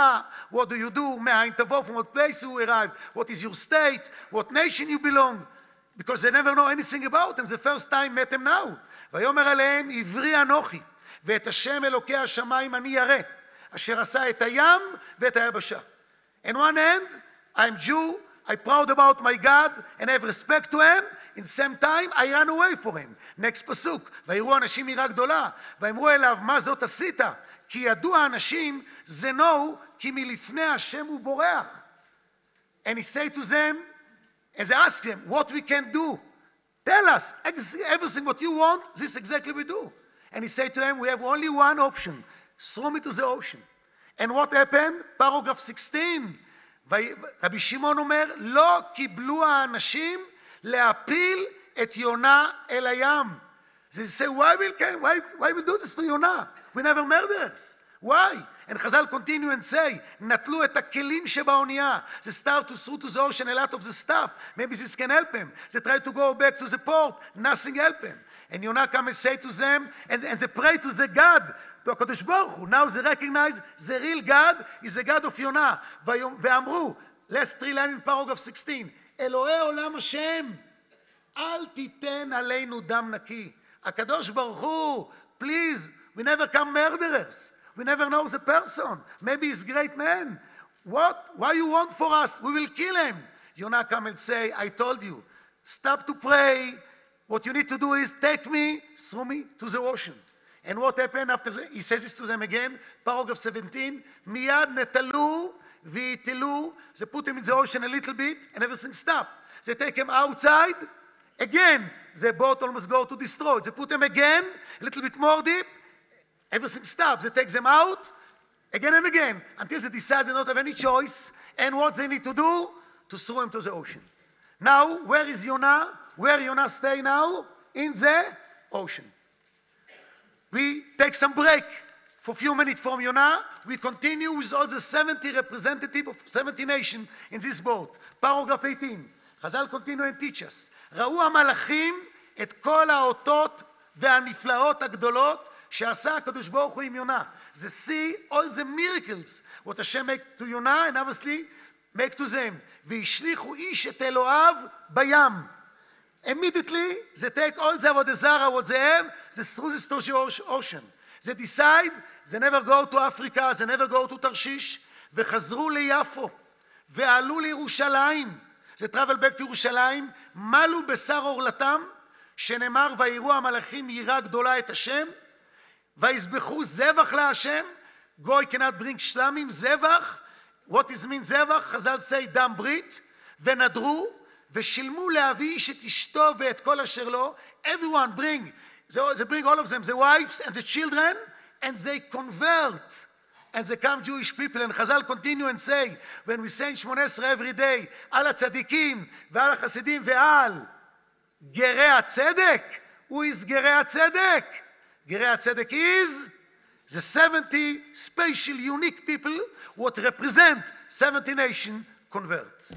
what do you do, מאין תבוא, from what place you arrive, what is your state, what nation you belong, because they never know anything about them, the first time met them now. ויאמר עליהם, עברי אנוכי, ואת השם אלוקי השמיים אני ירא, אשר עשה את הים ואת היבשה. In one hand, I'm Jew, I'm proud about my God, and I have respect to him, in the same time, I ran away from him. Next פסוק, ויראו אנשים יראה גדולה, ואמרו אליו, מה זאת עשית? כי ידוע האנשים, זה know, כי מלפני השם הוא בורח. And he say to them, and they ask him, what we can do? Tell us, everything what you want, this exactly we do. And he say to them, we have only one option, throw me to the ocean. And what happened? paragraph 16, רבי שמעון אומר, לא קיבלו האנשים להפיל את יונה אל הים. They say, why we do this to Yonah? We never murderers. Why? And Chazal continue and say, נטלו את הכלים שבאונייה. They start to throw to the ocean a lot of the stuff. Maybe this can help them. They try to go back to the port. Nothing help them. And Yonah come and say to them, and they pray to the God, to HaKadosh Baruch Hu. Now they recognize the real God is the God of Yonah. ואמרו, last 3 lines in paragraph 16, אלוהי עולם השם, אל תיתן עלינו דם נקי. HaKadosh Baruch Hu, please, we never come murderers. We never know the person. Maybe he's a great man. What? Why you want for us? We will kill him. Yonah come and say, I told you, stop to pray. What you need to do is take me, throw me to the ocean. And what happened after that? He says this to them again, paragraph 17, miyad netalu v'itilu. They put him in the ocean a little bit and everything stopped. They take him outside. Again, the boat almost go to destroy. They put him again, a little bit more deep. Everything stops. They take them out again and again until they decide they don't have any choice. And what they need to do? To throw him to the ocean. Now, where is Yonah? Where Yonah stay now? In the ocean. We take some break for a few minutes from Yonah. We continue with all the 70 representatives of 70 nations in this boat. Paragraph 18. Chazal continue and teach us. ראו המלאכים את כל האותות והנפלאות הגדולות שעשה הקדוש ברוך הוא עם יונה. They see all the miracles what Hashem make to Yonah and obviously make to them. והשליחו איש את אלוהיו בים. Immediately they take all the avodah zarah what they have, they throw this to the ocean. They decide they never go to Africa, they never go to Tarshish, וחזרו ליפו, ועלו לירושלים. They travel back to ירושלים, מלו בשר עורלתם, שנאמר ויראו המלאכים יראה גדולה את השם, ויזבחו זבח להשם. Goy cannot bring shlamim, zevach. What is mean zevach? Chazal say דם ברית, ונדרו, ושילמו לאבי איש את אשתו ואת כל אשר לו. Everyone bring, they bring all of them, the wives and the children, and they convert. And they come Jewish people, and Chazal continue and say, when we say Shmoneh Esrei every day, על הצדיקים ועל החסידים ועל גרי הצדק, who is גרי הצדק? גרי הצדק is the 70 special unique people what represent 70 nations convert.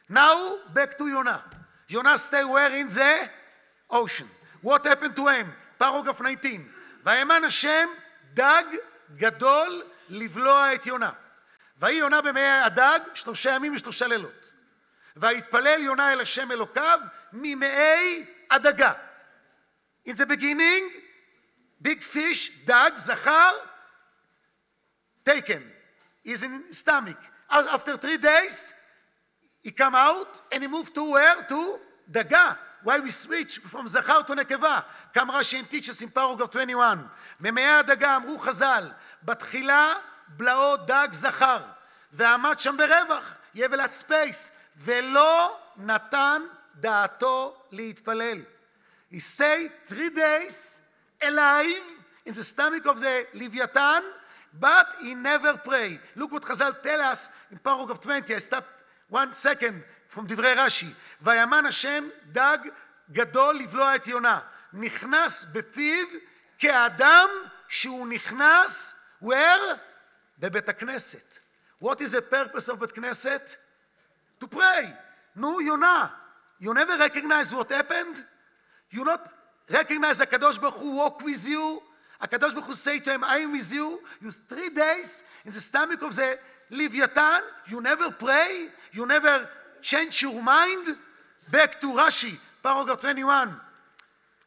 Now back to Yonah. Yonah stay where? In the ocean. What happened to him? Paragraph 19. ויאמן השם דג גדול לבלוע את יונה. ויהי יונה במי הדג 3 ימים ו3 לילות. ויתפלל יונה אל השם אלוקיו ממעי הדגה. In the beginning, big fish, dag, zachar, taken. He's in his stomach. After 3 days, he come out and he moved to where? To daga. Why we switch from zachar to nekeva? Come Rashi and teach us in paragraph 21. ממעי הדגה אמרו חז"ל, בתחילה בלעו דג זכר, ועמד שם ברווח, יבלת ספייס, ולא נתן דעתו להתפלל. He stayed 3 days alive in the stomach of the Leviathan, but he never prayed. Look what Chazal tell us in paragraph 20. I stop 1 second from דברי רש"י. ויאמן השם דג גדול לבלוע את יונה. נכנס בפיו כאדם שהוא נכנס, where? בבית הכנסת. What is the purpose of בית כנסת? To pray. No, Yonah. You never recognize what happened? You not recognize HaKadosh Baruch Hu walk with you? HaKadosh Baruch Hu say to him, I am with you. You 3 days in the stomach of the Leviathan. You never pray. You never change your mind. Back to Rashi, paragraph 21.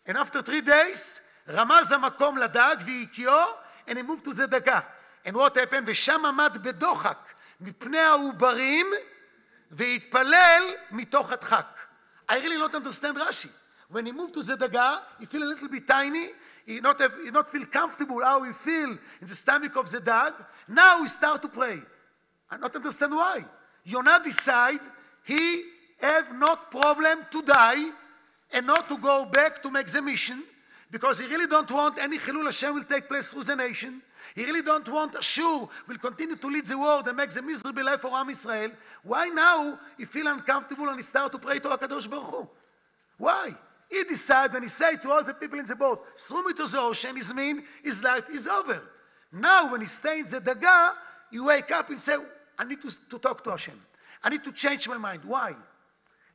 And after 3 days, רמז המקום לדג והקיאו, and he moved to the דגה. And what happened? ושם עמד בדוחק מפני העוברים והתפלל מתוך הדחק. I really don't understand Rashi. When he moved to the daga, he feel a little bit tiny. He not feel comfortable how he feel in the stomach of the dog. Now he start to pray. I don't understand why. Yonah decide he have not problem to die and not to go back to make the mission because he really don't want any Chilul Hashem will take place through the nation. He really don't want Ashur will continue to lead the world and make the miserable life for Am Israel. Why now he feel uncomfortable and he start to pray to HaKadosh Baruch Hu? Why? He decide when he say to all the people in the boat, throw me to the ocean, his life is over. Now, when he stays in the daga, you wake up and say, I need to talk to Hashem. I need to change my mind. Why?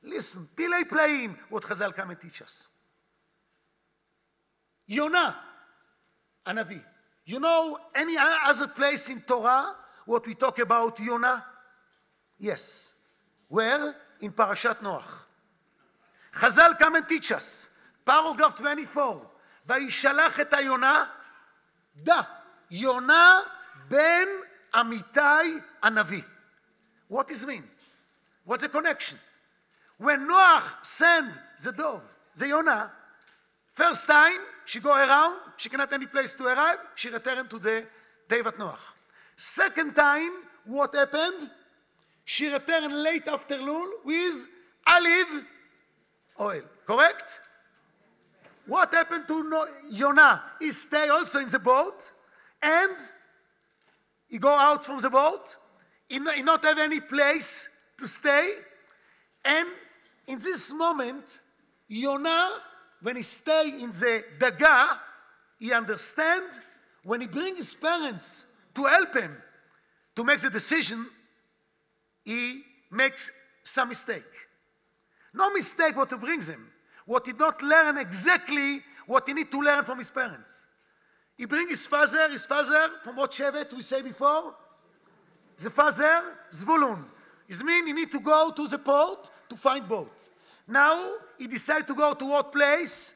Listen, Pilei Playim, what Chazal come and teach us. Yonah, a Navi. You know any other place in Torah what we talk about Yonah? Yes. Where? In Parashat Noach. Chazal come and teach us. Paragraph 24. וישלח את היונה, da, Yonah ben Amitai Anavi. What does it mean? What's the connection? When Noach sent the dove, the Yonah, first time she go around, she cannot any place to arrive, she returned to the Tevat Noach. Second time, what happened? She returned late afternoon with olive oil. Correct? What happened to Yonah? He stay also in the boat, and he go out from the boat. He not have any place to stay. And in this moment, Yonah, when he stay in the daga, he understand when he bring his parents to help him to make the decision, he makes some mistake. No mistake what he brings him. What he not learn exactly what he need to learn from his parents. He bring his father from what shevet we say before? The father, Zvulun. It means he need to go to the port to find boat. Now he decide to go to what place?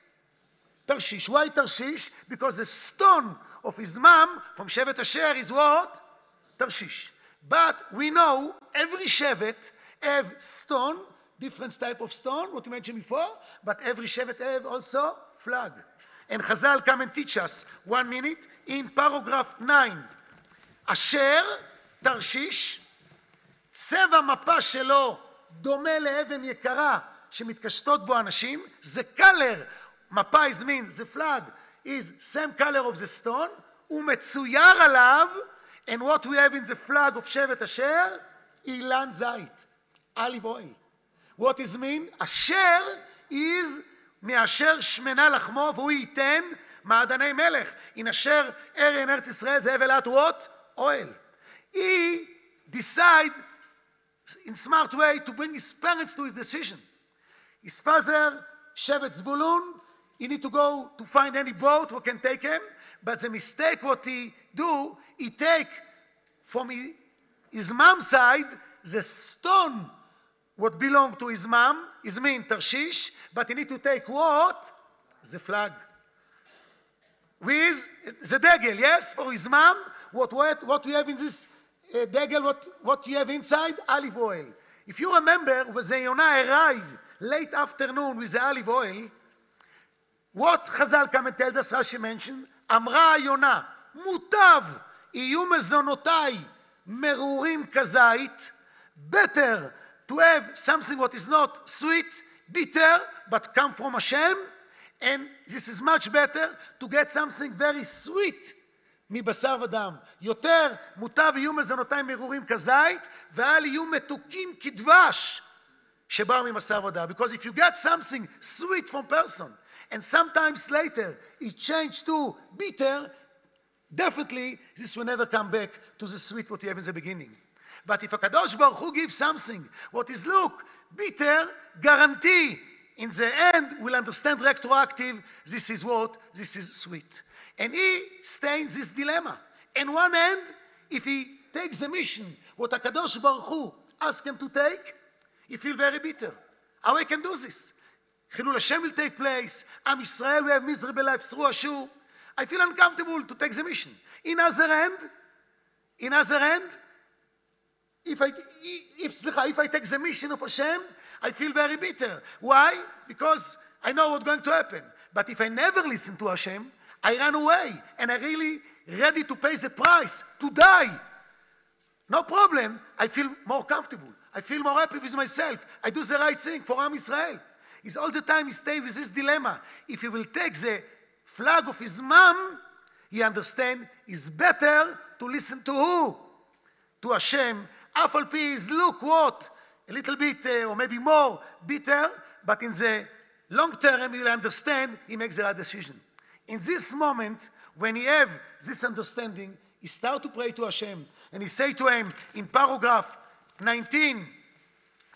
Tarshish. Why Tarshish? Because the stone of his mom from Shevet Asher is what? Tarshish. But we know every Shevet have stone, different type of stone, what you mentioned before, but every Shevet have also flag. And Chazal come and teach us 1 minute in paragraph 9. Asher, Tarshish, צבע מפה שלו דומה לאבן יקרה שמתקשטות בו אנשים, זה color, מפה is mean, the flag is same color of the stone, ומצויר עליו, and what we have in the flag of שבט אשר, אילן זית, olive oil. What is mean? אשר is מאשר שמנה לחמו, והוא ייתן מעדני מלך. in אשר ארץ ארץ ישראל זה הבלת what? oil. He decide in smart way to bring his parents to his decision. His father, Shevet Zvulun, he need to go to find any boat who can take him, but the mistake what he do, he take from his mom's side the stone what belong to his mom, is mean Tarshish, but he need to take what? The flag. With the degel, yes, for his mom, what we have in this degel, what you have inside? Olive oil. If you remember, when the Yonah arrived late afternoon with the olive oil, what Chazal come and tells us, Rashi mentioned, אמרה יונה, מוטב יהיו מזונותיי מרורים כזית, better to have something what is not sweet, bitter, but come from Hashem, and this is much better to get something very sweet מבשר ודם. יותר מוטב יהיו מזונותיי מרורים כזית, ואל יהיו מתוקים כדבש שבאו מבשר ודם. Because if you get something sweet from person, and sometimes later it changed to bitter, definitely this will never come back to the sweet what you have in the beginning. But if HaKadosh Baruch Hu gives something what is, look, bitter, guarantee, in the end we'll understand retroactive, this is what? This is sweet. And he stays in this dilemma. On one hand, if he takes the mission, what HaKadosh Baruch Hu asks him to take, he feels very bitter. How I can do this? Chilul Hashem will take place. Am Yisrael will have misery life through Ashur. I feel uncomfortable to take the mission. In other hand, if I take the mission of Hashem, I feel very bitter. Why? Because I know what's going to happen. But if I never listen to Hashem, I run away, and I'm really ready to pay the price, to die. No problem. I feel more comfortable. I feel more happy with myself. I do the right thing for Am Yisrael. He's all the time he stays with this dilemma. If he will take the flag of his mom, he understands it's better to listen to who? To Hashem. Af al pi is, look what? A little bit, or maybe more, bitter, but in the long term, he will understand, he makes the right decision. In this moment, when he have this understanding, he start to pray to Hashem, and he say to him in paragraph 19,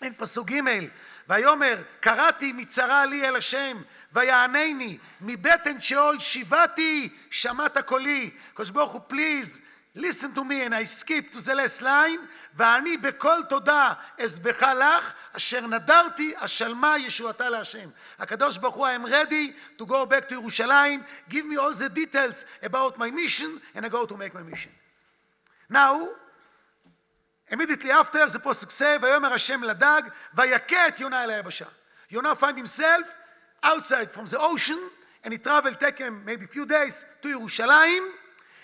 in פסוק ג', ויאמר, קראתי מצרה לי אל השם, ויענני, מבטן שאול שיבתי, שמעת קולי. הקדוש ברוך הוא, please, listen to me, and I skip to the last line, ואני בכל תודה אסבך לך, אשר נדרתי, השלמה ישועתה להשם. הקדוש ברוך הוא, I am ready to go back to Yerushalayim, give me all the details about my mission, and I go to make my mission. Now, immediately after, the posuk say, ויאמר השם לדג, ויכה את יונה אל היבשה. Yonah find himself outside from the ocean, and he traveled, take him maybe a few days to Yerushalayim,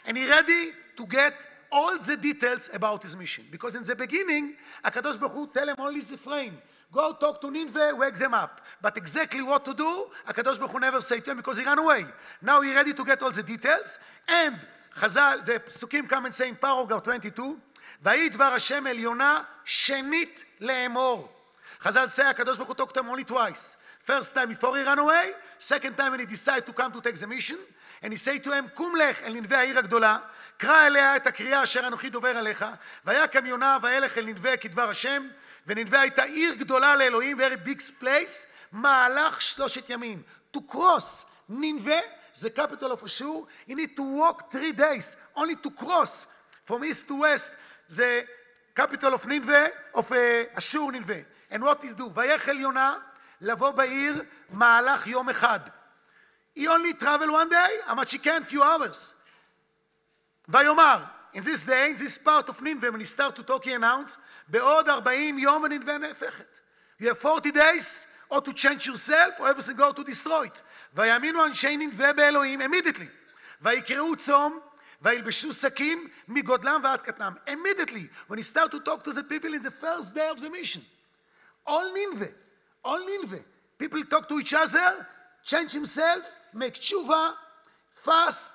and he ready to get all the details about his mission. Because in the beginning, HaKadosh Baruch Hu tell him only the frame. Go talk to Nineveh, wake them up. But exactly what to do, HaKadosh Baruch Hu never say to him because he ran away. Now he ready to get all the details, and Chazal, the Psukim come and say in paragraph 22, ויהי דבר השם אל יונה שנית לאמור. Chazal say HaKadosh Baruch Hu talked to him only twice. First time before he ran away, second time when he decided to come to take the mission, and he say to him, קום לך אל ננבה העיר הגדולה, קרא אליה את הקריאה אשר אנוכי דובר עליך, ויקם יונה וילך אל ננבה כדבר השם, וננבה הייתה עיר גדולה לאלוהים, very big place, מהלך 3 ימים. To cross Nineveh, the capital of Ashur, you need to walk 3 days, only to cross from east to west, the capital of Nineveh, of Ashur Nineveh. And what he do? ויחל יונה לבוא בעיר מהלך יום אחד. He only travel 1 day, how much he can, few hours. ויאמר, in this day, in this part of Nineveh, when he start to talk, he announced, בעוד 40 יום וננבה נהפכת. You have 40 days, or to change yourself, or everything go to destroy it. ויאמינו אנשי ננבה באלוהים, immediately. ויקראו צום, וילבשו שקים מגודלם ועד קטנם. Immediately, when he start to talk to the people in the first day of the mission. All Nineveh, people talk to each other, change himself, make tshuva, fast.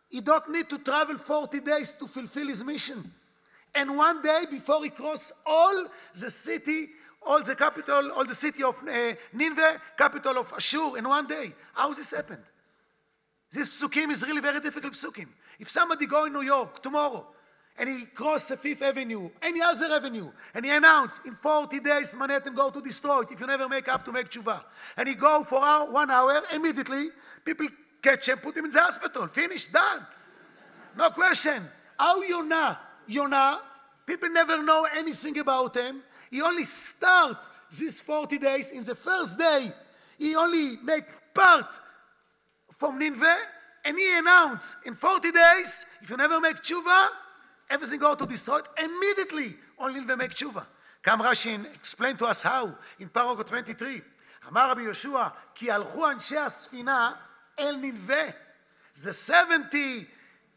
He don't need to travel 40 days to fulfill his mission. And 1 day before he cross all the city, all the capital, all the city of Nineveh, capital of Ashur, in 1 day. How this happened? This psukim is really very difficult psukim. If somebody go in New York tomorrow, and he cross the 5th Avenue, any other avenue, and he announce, in 40 days, Manhattan go to destroy it, if you never make up to make tshuva. And he go for 1 hour, immediately, people catch him, put him in the hospital, finished, done. No question. How Yonah, people never know anything about him. He only start these 40 days. In the first day, he only make part from Nineveh, and he announced, in 40 days, if you never make tshuva, everything go to destroy it. Immediately, only Nineveh make tshuva. Come Rashi and explain to us how, in paragraph 23. אמר רבי יהושע, כי הלכו אנשי הספינה אל נינווה. The 70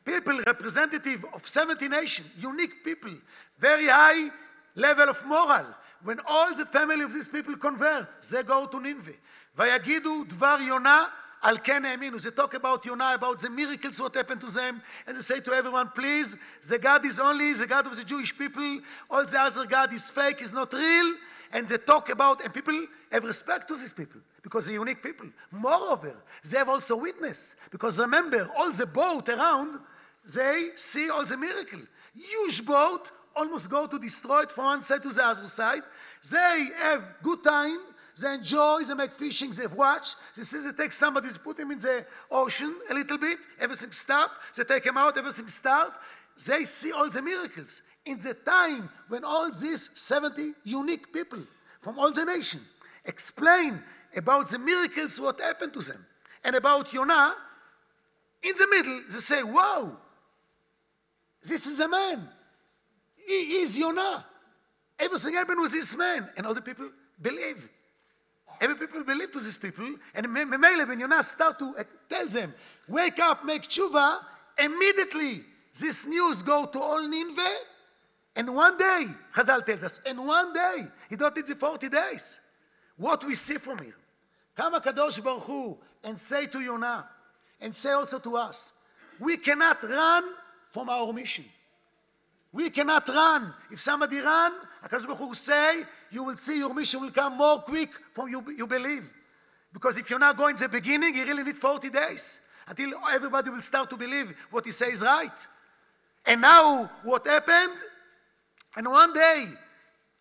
people, representative of 70 nations, unique people, very high level of moral. When all the family of these people convert, they go to Nineveh. ויגידו דבר יונה על כן האמינו. They talk about Yonah, about the miracles what happened to them, and they say to everyone, please, the God is only the God of the Jewish people. All the other God is fake, is not real. And they talk about, and people have respect to these people because they're unique people. Moreover, they have also witness, because remember, all the boat around, they see all the miracle. Huge boat, almost go to destroy it from one side to the other side. They have good time, they enjoy, they make fishing, they watch. They see they take somebody, they put him in the ocean a little bit, everything stop. They take him out, everything start. They see all the miracles. In the time when all these 70 unique people from all the nation explain about the miracles, what happened to them, and about Yonah, in the middle, they say, wow, this is a man. He is Yonah. Everything happened with this man. And all the people believe. Every people believe to these people. And Memele, when Yonah start to tell them, wake up, make tshuva, immediately this news go to all Nineveh. And 1 day, Chazal tells us, in 1 day, he don't need the 40 days. What we see from here. Come HaKadosh Baruch Hu and say to Yonah, and say also to us, we cannot run from our mission. We cannot run. If somebody run, HaKadosh Baruch Hu will say, you will see your mission will come more quick from you believe. Because if you're not going to the beginning, you really need 40 days until everybody will start to believe what he says right. And now, what happened? And one day,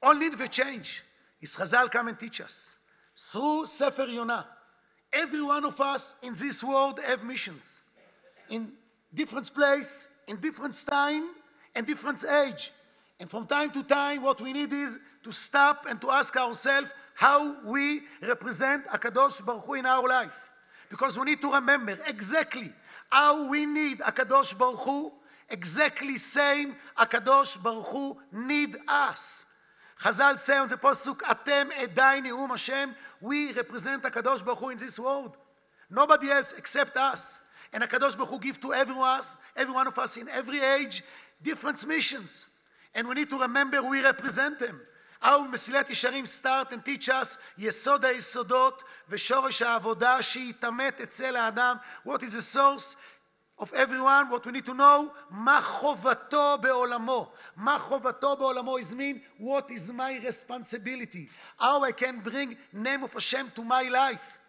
all need for change is Chazal come and teach us. Through Sefer Yonah, every one of us in this world have missions. In different place, in different time, and different age. And from time to time, what we need is to stop and to ask ourselves how we represent HaKadosh Baruch Hu in our life. Because we need to remember exactly how we need HaKadosh Baruch Hu, exactly same HaKadosh Baruch Hu need us. Chazal say on the Pasuk, Atem Edai Neum Hashem, we represent HaKadosh Baruch Hu in this world. Nobody else except us. And HaKadosh Baruch Hu give to every one of us in every age, different missions. And we need to remember we represent them. How Mesilat Yesharim start and teach us יסוד היסודות ושורש העבודה שיתאמת אצל האדם. What is the source of everyone? What we need to know? מה חובתו בעולמו. מה חובתו בעולמו is mean what is my responsibility. How I can bring name of Hashem to my life.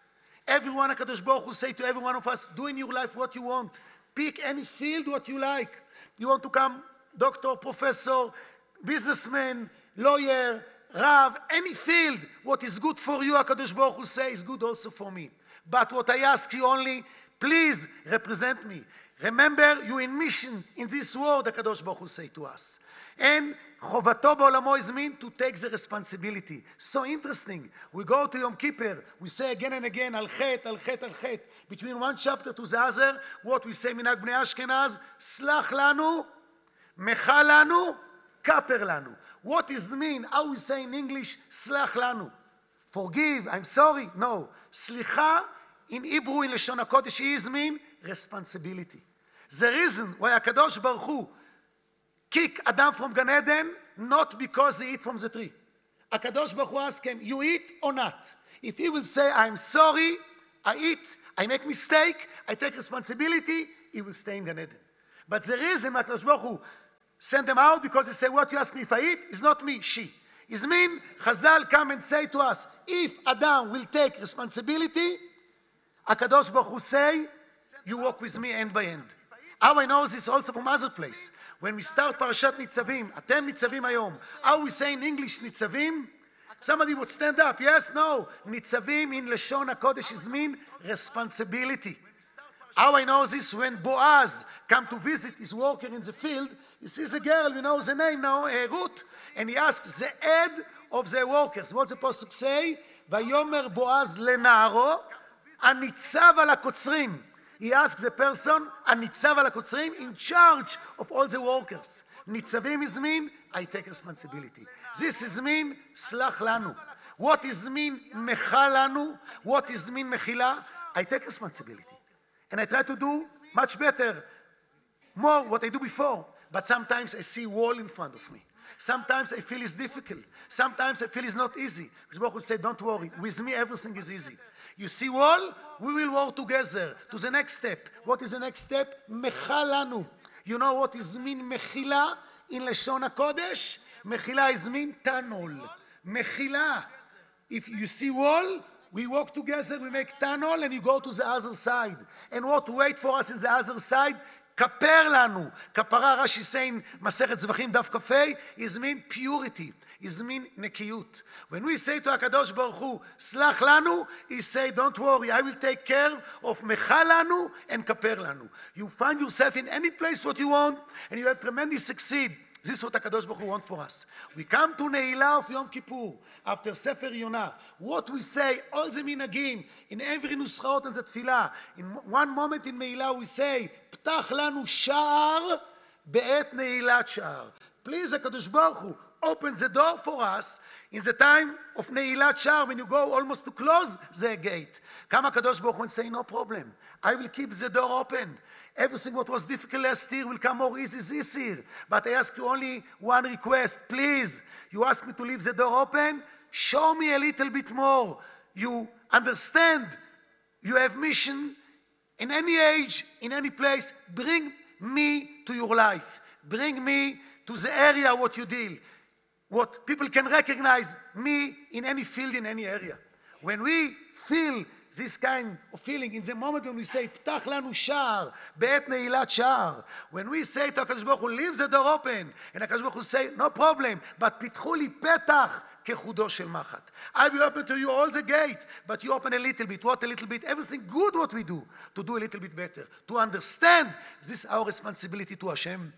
Everyone HaKadosh Baruch Hu say to every one of us, do in your life what you want. Pick any field what you like. You want to come doctor, professor, businessman, lawyer, Rav, any field, what is good for you, HaKadosh Baruch Hu say, is good also for me. But what I ask you only, please represent me. Remember, you in mission in this world, HaKadosh Baruch Hu say to us. And chovato ba'olamo is mean to take the responsibility. So interesting. We go to Yom Kippur, we say again and again, al chet, al chet, al chet. Between one chapter to the other, what we say minag bnei Ashkenaz, slach lanu, mecha lanu, kaper lanu. What is mean? How we say in English, slach lanu? Forgive, I'm sorry. No. Slicha in Hebrew, in Lashon HaKodesh, is mean responsibility. The reason why HaKadosh Baruch Hu kick Adam from Gan Eden, not because he eat from the tree. HaKadosh Baruch Hu ask him, you eat or not? If he will say, I'm sorry, I eat, I make mistake, I take responsibility, he will stay in Gan Eden. But the reason HaKadosh Baruch Hu send them out because they say, what you ask me if I eat is not me, she. It means Chazal come and say to us, if Adam will take responsibility, HaKadosh Baruch Hu say, you walk with me hand by hand. How I know this also from other place. When we start Parashat Nitzavim, Atem Nitzavim Hayom, how we say in English Nitzavim? Somebody would stand up, yes, no. Nitzavim in Lashon HaKodesh is mean responsibility. How I know this? When Boaz come to visit his worker in the field, he sees a girl, we know the name now, Ruth, and he asks the head of the workers. What's the Pasuk say? Vayomer Boaz lenaro, anitzav al hakotzrim. He asks the person, anitzav al hakotzrim, in charge of all the workers. Nitzavim is mean, I take responsibility. This is mean, slach lanu. What is mean, mecha lanu? What is mean, mechila? I take responsibility. And I try to do much better, more what I do before. But sometimes I see a wall in front of me. Sometimes I feel it's difficult. Sometimes I feel it's not easy. Because Baruch Hu said, don't worry. With me, everything is easy. You see wall? We will work together to the next step. What is the next step? Mechalanu. You know what is mean mechila in Lashon HaKodesh? Mechila is mean tanol. Mechila. If you see wall, we walk together, we make tunnel, and you go to the other side. And what wait for us in the other side? Kaper lanu. Kapara, Rashi saying, Masechet Zvachim Daf Kafei, is mean purity. Is mean nekiyut. When we say to HaKadosh Baruch Hu, slach lanu, he say, don't worry, I will take care of mecha lanu and kaper lanu. You find yourself in any place what you want, and you have tremendous succeed. This is what HaKadosh Baruch Hu wants for us. We come to Ne'ilah of Yom Kippur, after Sefer Yonah. What we say, all the minagim, in every nuschaot and the tefillah, in one moment in Ne'ilah we say, Ptach lanu sha'ar be'et ne'ilat sha'ar. Please, HaKadosh Baruch Hu, open the door for us in the time of Ne'ilat sha'ar, when you go almost to close the gate. Come HaKadosh Baruch Hu and say, no problem. I will keep the door open. Everything what was difficult last year will come more easy this year. But I ask you only one request. Please, you ask me to leave the door open. Show me a little bit more. You understand you have mission in any age, in any place. Bring me to your life. Bring me to the area what you deal. What people can recognize me in any field, in any area. When we feel this kind of feeling in the moment when we say, פתח לנו שער, בעת נעילת שער. When we say to HaKadosh Baruch Hu, leave the door open, and HaKadosh Baruch Hu say, no problem, but פיתחו לי פתח כחודו של מחט. I will open to you all the gate, but you open a little bit. What a little bit? Everything good what we do, to do a little bit better. To understand this is our responsibility to Hashem,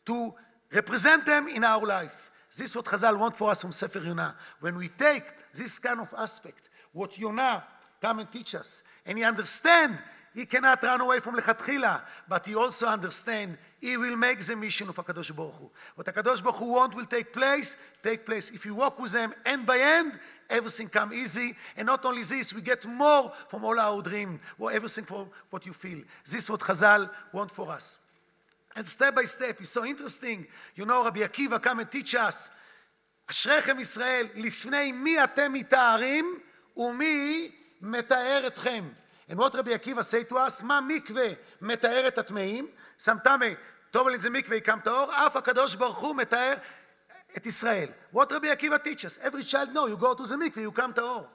to represent them in our life. This is what Chazal want for us from Sefer Yonah. When we take this kind of aspect, what Yonah come and teach us, and he understand, he cannot run away from Lechatchila, but he also understand, he will make the mission of HaKadosh Baruch Hu. What HaKadosh Baruch Hu want will take place. If you walk with them end by end, everything come easy, and not only this, we get more from all our dream, or everything from what you feel. This is what Chazal want for us. And step by step, it's so interesting. You know, Rabbi Akiva come and teach us, אשריכם ישראל, לפני מי אתם מתארים ומי מתאר אתכם. And what Rabbi Akiva say to us, מה מקווה מתאר את הטמאים? שם טמא, טובל in the מקווה יקם טהור, אף הקדוש ברוך הוא מתאר את ישראל. What Rabbi Akiva teach us? Every child know, you go to the mikveh, you come tahor.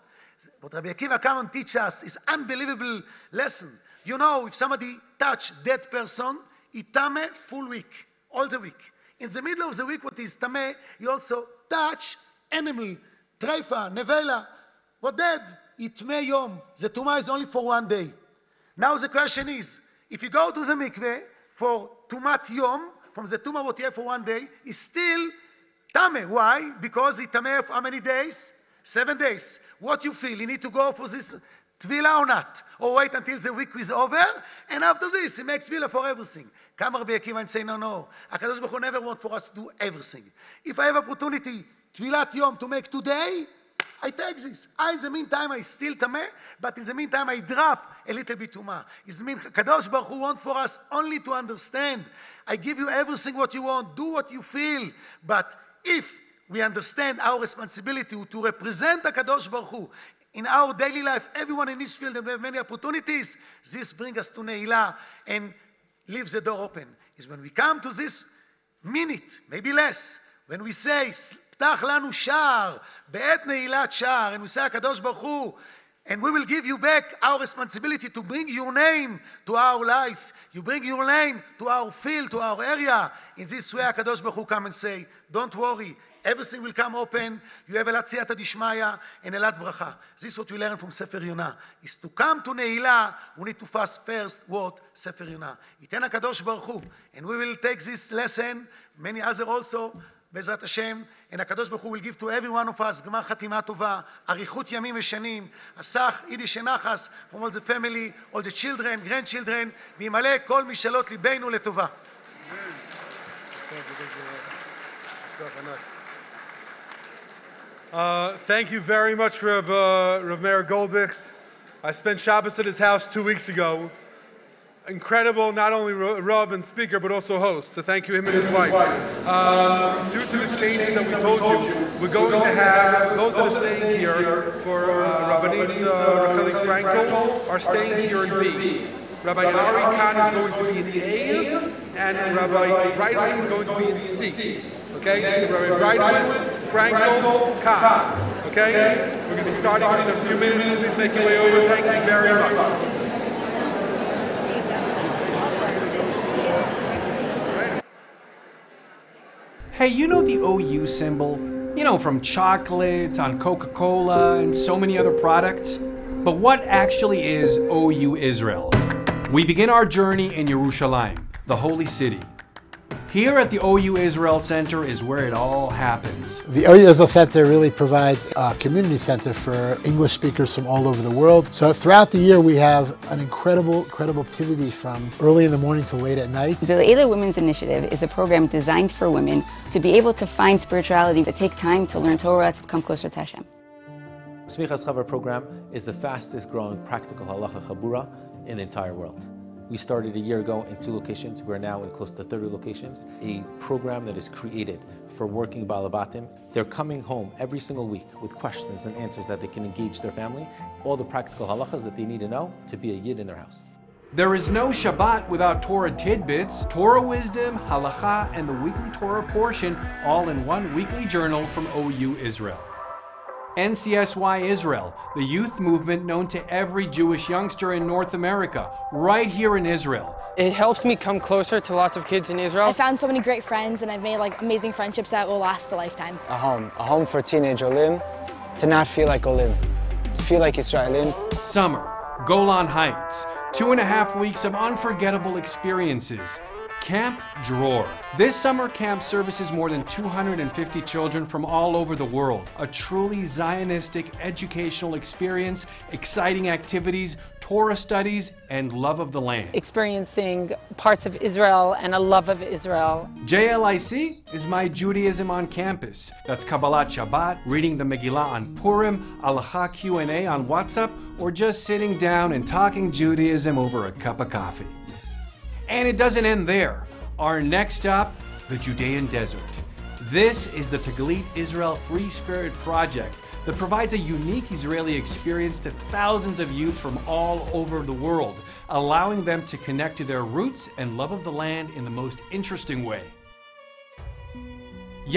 What Rabbi Akiva come and teach us is unbelievable lesson. You know, if somebody touch dead person, he tame full week, all the week. In the middle of the week, what is tame, you also touch animal, treifa, nevela, what dead, itme yom. The tumah is only for 1 day. Now the question is, if you go to the mikveh for tumat yom, from the tumah what you have for 1 day, is still tame. Why? Because it tame for how many days? 7 days. What you feel? You need to go for this tefillah or not? Or wait until the week is over, and after this, you make tefillah for everything. Come Rabbi Akiva and say, no. HaKadosh Baruch Hu never want for us to do everything. If I have opportunity, tefillat yom to make today, I take this. In the meantime, I still tameh, but in the meantime, I drop a little bit tumah. It means Kadosh Baruch Hu want for us only to understand. I give you everything what you want, do what you feel. But if we understand our responsibility to represent HaKadosh Baruch Hu in our daily life, everyone in this field, and we have many opportunities, this brings us to Ne'ilah and leaves the door open. Is when we come to this minute, maybe less, when we say, פתח לנו שער, בעת נעילת שער, and we say, הקדוש ברוך הוא, and we will give you back our responsibility to bring your name to our life. You bring your name to our field, to our area. In this way, הקדוש ברוך הוא come and say, don't worry, everything will come open. You have elat siyata dishmaya and elat bracha. This is what we learn from Sefer Yonah. Is to come to Ne'ilah, we need to fast first what? Sefer Yonah. Iten HaKadosh Baruch Hu. And we will take this lesson, many other also, Bezrat Hashem, and HaKadosh Baruch Hu will give to every one of us Gmar Chatima Tova, Arichut Yamim Veshanim, Asach, Yiddish Nachas, from all the family, all the children, grandchildren, V'yimaleh kol mishalot libeinu letova. Thank you very much, Rav Meir Goldvicht. I spent Shabbos at his house 2 weeks ago. Incredible, not only Rav and speaker, but also host. So thank you, him and his wife. Due to the changes that we told you, we're going to have those that are staying here for Rabbanit Rachel Frankel are staying here in B. Rabbi Ari Khan is going to be in A, and Rabbi Breitwitz is going to be in C. Okay, so Rabbi Breitwitz, Frankel, Khan. Okay, we're going to be starting in a few minutes. Please make your way over. Thank you very much. Hey, you know the OU symbol? You know, from chocolates on Coca-Cola and so many other products? But what actually is OU Israel? We begin our journey in Yerushalayim, the holy city. Here at the OU Israel Center is where it all happens. The OU Israel Center really provides a community center for English speakers from all over the world. So throughout the year we have an incredible activity from early in the morning to late at night. The Leila Women's Initiative is a program designed for women to be able to find spirituality, to take time to learn Torah, to come closer to Hashem. Smichas Chava program is the fastest growing practical halacha chabura in the entire world. We started a year ago in 2 locations. We're now in close to 30 locations. A program that is created for working balabatim. They're coming home every single week with questions and answers that they can engage their family, all the practical halachas that they need to know to be a yid in their house. There is no Shabbat without Torah tidbits, Torah wisdom, halacha, and the weekly Torah portion, all in one weekly journal from OU Israel. NCSY Israel, the youth movement known to every Jewish youngster in North America, right here in Israel. It helps me come closer to lots of kids in Israel. I found so many great friends and I've made like amazing friendships that will last a lifetime. A home for teenage Olim, to not feel like Olim, to feel like Israelim. Summer, Golan Heights, 2.5 weeks of unforgettable experiences. Camp Dror. This summer camp services more than 250 children from all over the world. A truly Zionistic educational experience, exciting activities, Torah studies, and love of the land. Experiencing parts of Israel and a love of Israel. JLIC is My Judaism on Campus. That's Kabbalat Shabbat, reading the Megillah on Purim, Halacha Q&A on WhatsApp, or just sitting down and talking Judaism over a cup of coffee. And it doesn't end there. Our next stop, the Judean Desert. This is the Taglit Israel Free Spirit Project that provides a unique Israeli experience to thousands of youth from all over the world, allowing them to connect to their roots and love of the land in the most interesting way.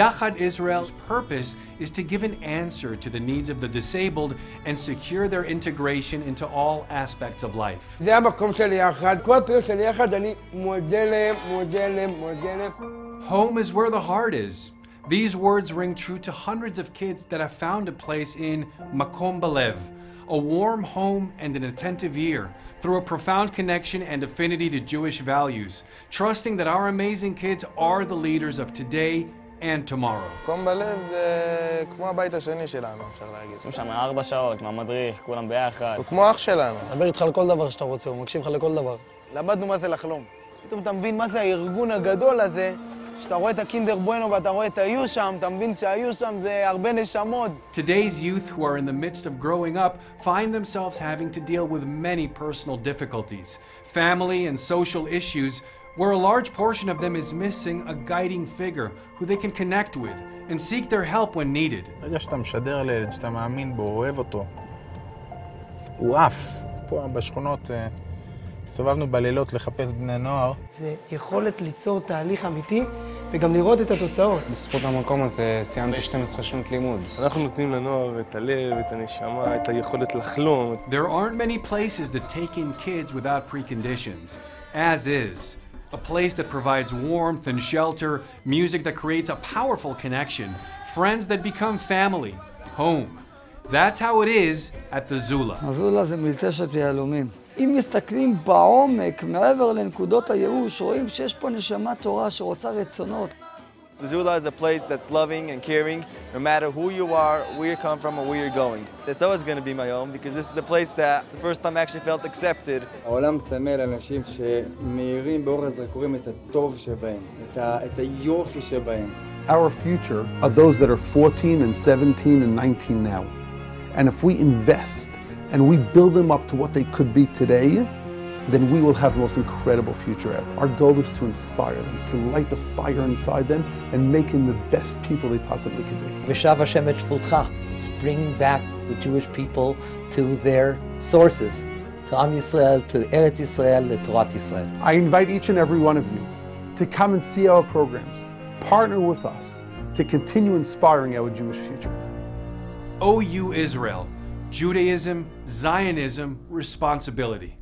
Yachad Israel's purpose is to give an answer to the needs of the disabled and secure their integration into all aspects of life. זה המקום של יחד. כל הפעילות של יחד, אני מודה להם, מודה להם, מודה להם. Home is where the heart is. These words ring true to hundreds of kids that have found a place in Makom Balev, a warm home and an attentive ear, through a profound connection and affinity to Jewish values, trusting that our amazing kids are the leaders of today and tomorrow. מקום בלב זה כמו הבית השני שלנו, אפשר להגיד. יושבים שם 4 שעות, עם המדריך, כולם ביחד. הוא כמו אח שלנו. מדבר איתך על כל דבר שאתה רוצה, הוא מקשיב לך לכל דבר. למדנו מה זה לחלום. פתאום אתה מבין מה זה הארגון הגדול הזה, שאתה רואה את הקינדר בואנו ואתה רואה את היו שם, אתה מבין שהיו שם זה הרבה נשמות. Today's youth who are in the midst of growing up find themselves having to deal with many personal difficulties, family and social issues, where a large portion of them is missing a guiding figure who they can connect with and seek their help when needed. ברגע שאתה משדר לילד, שאתה מאמין בו, אוהב אותו, הוא עף. פה בשכונות הסתובבנו בלילות לחפש בני נוער. זה יכולת ליצור תהליך אמיתי וגם לראות את התוצאות. בזכות המקום הזה סיימתי 12 שנות לימוד. אנחנו נותנים לנוער את הלב, את הנשמה, את היכולת לחלום. There aren't many places that take in kids without preconditions, as is. A place that provides warmth and shelter, music that creates a powerful connection, friends that become family, home. That's how it is at the Zula. הזולה זה מלצשת יהלומים. אם מסתכלים בעומק, מעבר לנקודות הייאוש, רואים שיש פה נשמה תורה שרוצה רצונות. The Zula is a place that's loving and caring, no matter who you are, where you come from, or where you're going. It's always going to be my home because this is the place that the first time I actually felt accepted. העולם צמא לאנשים שמאירים באור הזרקורים את הטוב שבהם, את היופי שבהם. Our future are those that are 14 and 17 and 19 now. And if we invest and we build them up to what they could be today, then we will have the most incredible future ever. Our goal is to inspire them, to light the fire inside them and make them the best people they possibly could be. V'shav Hashem et shvutcha. Let's bring back the Jewish people to their sources, to Am Yisrael, to Eretz Yisrael, to Torah Yisrael. I invite each and every one of you to come and see our programs, partner with us to continue inspiring our Jewish future. OU Israel, Judaism, Zionism, responsibility.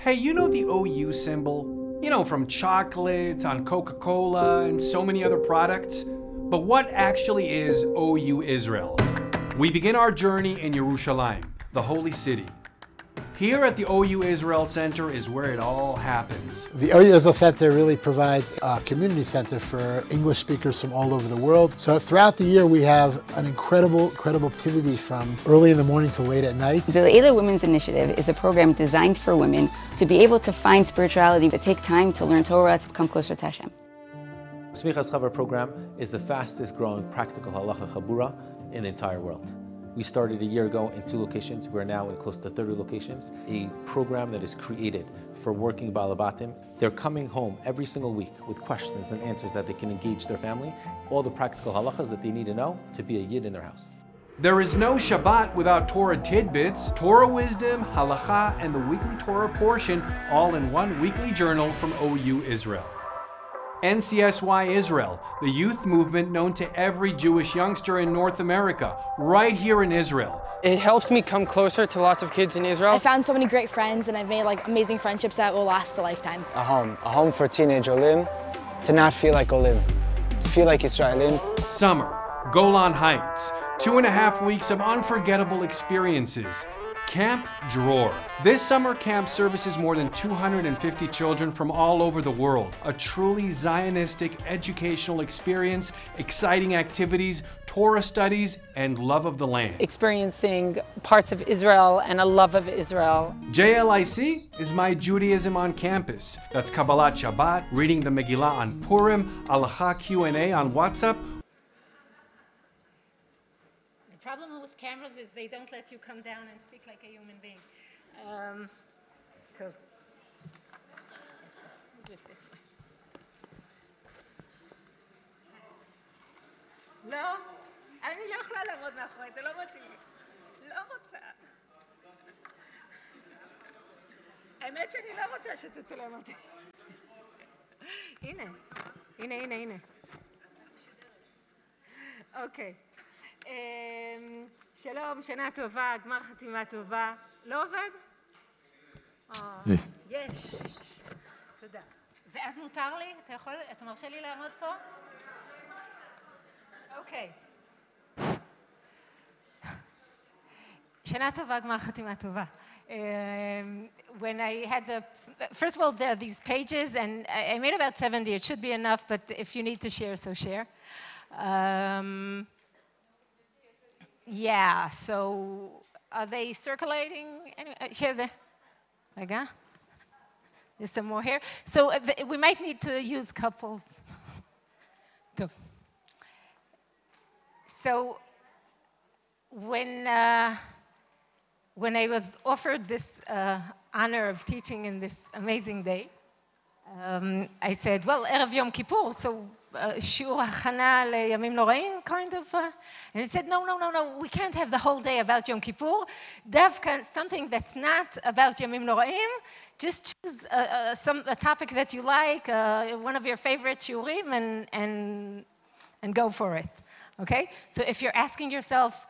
Hey, you know the OU symbol? You know, from chocolates on Coca-Cola and so many other products? But what actually is OU Israel? We begin our journey in Yerushalayim, the holy city. Here at the OU Israel Center is where it all happens. The OU Israel Center really provides a community center for English speakers from all over the world. So throughout the year we have an incredible activity from early in the morning to late at night. The Leila Women's Initiative is a program designed for women to be able to find spirituality, to take time to learn Torah, to become closer to Hashem. Smichas Chaver program is the fastest growing practical halacha chabura in the entire world. We started a year ago in 2 locations. We're now in close to 30 locations. A program that is created for working balabatim. They're coming home every single week with questions and answers that they can engage their family, all the practical halachas that they need to know to be a yid in their house. There is no Shabbat without Torah tidbits, Torah wisdom, halacha, and the weekly Torah portion, all in one weekly journal from OU Israel. NCSY Israel, the youth movement known to every Jewish youngster in North America, right here in Israel. It helps me come closer to lots of kids in Israel. I found so many great friends and I've made amazing friendships that will last a lifetime. A home for teenage Olim, to not feel like Olim, to feel like Israelim. Summer, Golan Heights, 2.5 weeks of unforgettable experiences. Camp Dror. This summer camp services more than 250 children from all over the world. A truly Zionistic educational experience, exciting activities, Torah studies, and love of the land. Experiencing parts of Israel and a love of Israel. JLIC is My Judaism on Campus. That's Kabbalat Shabbat, reading the Megillah on Purim, Halacha Q&A on WhatsApp. The problem with cameras is they don't let you come down and speak like a human being. Cool. Do it this way. לא, אני לא יכולה לעמוד מאחורי, זה לא מתאים לי. לא רוצה. האמת שאני לא רוצה שתצלם אותי. הנה. אוקיי. שלום, שנה טובה, גמר חתימה טובה. לא עובד? יש. תודה. ואז מותר לי? אתה מרשה לי לעמוד פה? אוקיי. שנה טובה, גמר חתימה טובה. When I had first of all, there are these pages, and I made about 70. It should be enough, but if you need to share, so share. Yeah, so are they circulating? Here, there. רגע. There's some more here. So we might need to use couples. So when I was offered this honor of teaching in this amazing day, I said, well, Erev Yom Kippur, so שיעור הכנה לימים נוראים, kind of. And he said, no, we can't have the whole day about Yom Kippur. דווקא something that's not about ימים נוראים, just choose a topic that you like, one of your favorite שיעורים, and go for it. Okay? So if you're asking yourself,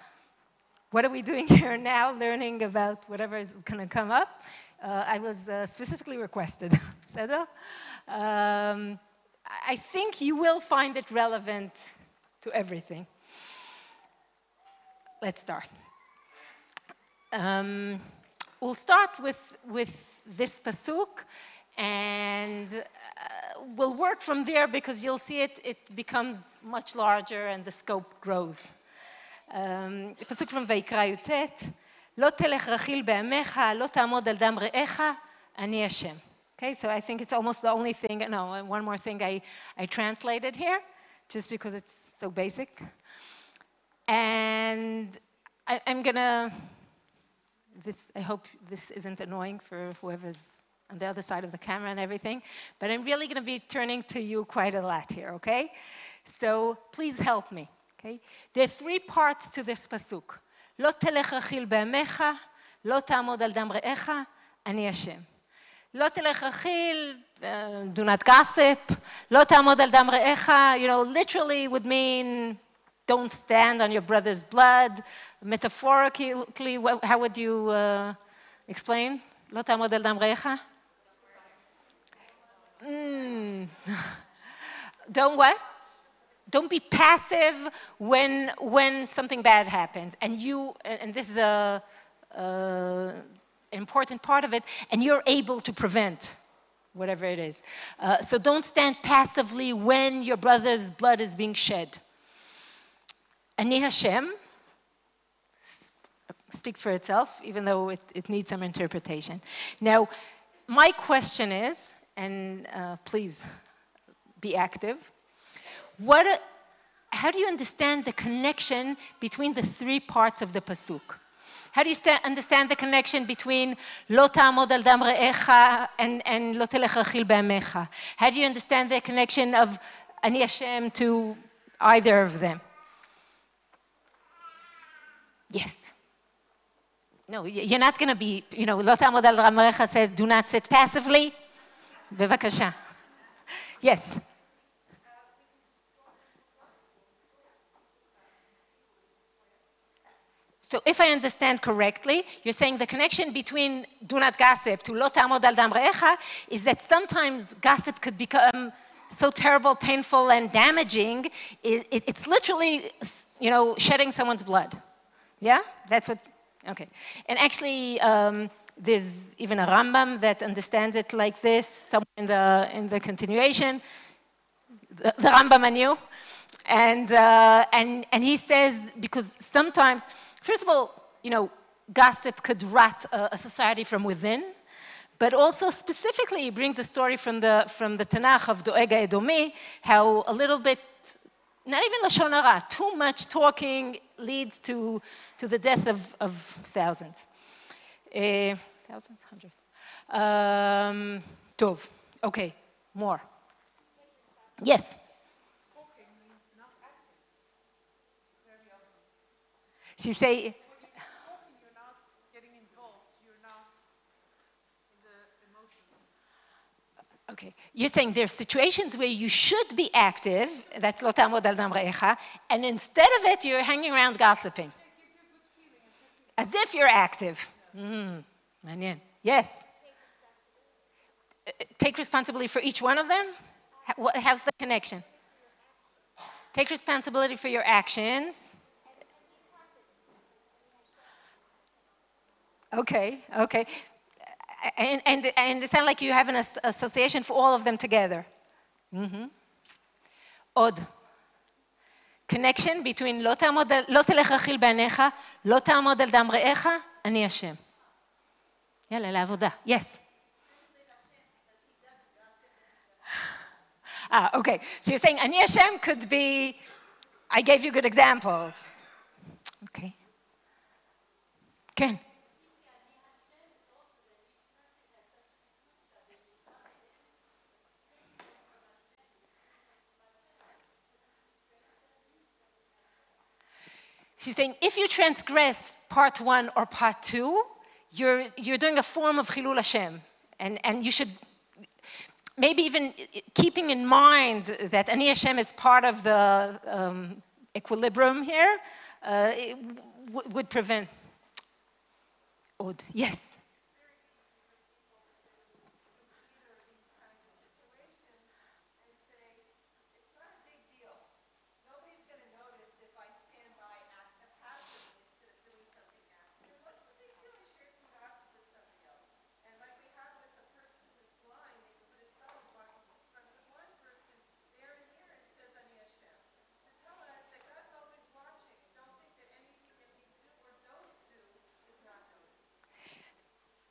what are we doing here now, learning about whatever is going to come up, I was specifically requested. I think you will find it relevant to everything. Let's start. We'll start with this pasuk, and we'll work from there because you'll see it becomes much larger and the scope grows. פסוק from ויקרא י"ט, לא תלך רכיל בעמך, לא תעמוד על דם רעך, אני השם. Okay, so I think it's almost the only thing, no, one more thing I translated here, just because it's so basic. And I'm gonna, I hope this isn't annoying for whoever's on the other side of the camera and everything, but I'm really gonna be turning to you quite a lot here, okay? So please help me. Okay? There are 3 parts to this pasuk. לא תלך רכיל בעמך, לא תעמוד על דם רעך, אני השם. לא תלך רכיל, do not gossip, לא תעמוד על דם רעך, literally would mean don't stand on your brother's blood. Metaphorically, how would you explain? לא תעמוד על דם רעך? Don't what? Don't be passive when something bad happens, and this is a important part of it, and you're able to prevent whatever it is. So don't stand passively when your brother's blood is being shed. Ani Hashem speaks for itself, even though it needs some interpretation. Now, my question is, and please be active, how do you understand the connection between the three parts of the pasuk? How do you understand the connection between lo ta'amod al dam re'echa and lo telech rachil be'amecha? How do you understand the connection of Ani Hashem to either of them? Yes. No, you're not going to be, lo ta'amod al dam re'echa says, do not sit passively. Bevakasha. Yes. So if I understand correctly, you're saying the connection between do not gossip to lo ta'amod al dam re'echa is that sometimes gossip could become so terrible, painful, and damaging. It's literally, shedding someone's blood. Yeah? That's what, okay. And actually, there's even a Rambam that understands it like this, somewhere in the continuation. The Rambam I knew. And he says, because sometimes, first of all, gossip could rot a society from within, but also specifically he brings a story from the Tanakh of Doeg Edomi, how a little bit, not even Lashon Hara, too much talking leads to the death of thousands. Thousands? Hundreds. Tov. Okay, more. Yes. So you say, okay, you're saying there's situations where you should be active, that's lo ta'amod al dam re'echa, and instead of it, you're hanging around gossiping. As if you're active. Manyan. Yes. Take responsibility for each one of them? How's the connection? Take responsibility for your actions. Okay. And I understand like you have an association for all of them together. Od. Connection between lo telech rachil be'anecha, lo ta'amod al dam re'echa, ani Hashem. Yalla, לעבודה. Yes. Okay. So you're saying Ani Hashem could be, I gave you good examples. Okay. Ken. She's saying if you transgress part 1 or part 2, you're doing a form of Chilul Hashem. And you should, maybe even keeping in mind that Ani Hashem is part of the equilibrium here, it would prevent. Od. Yes.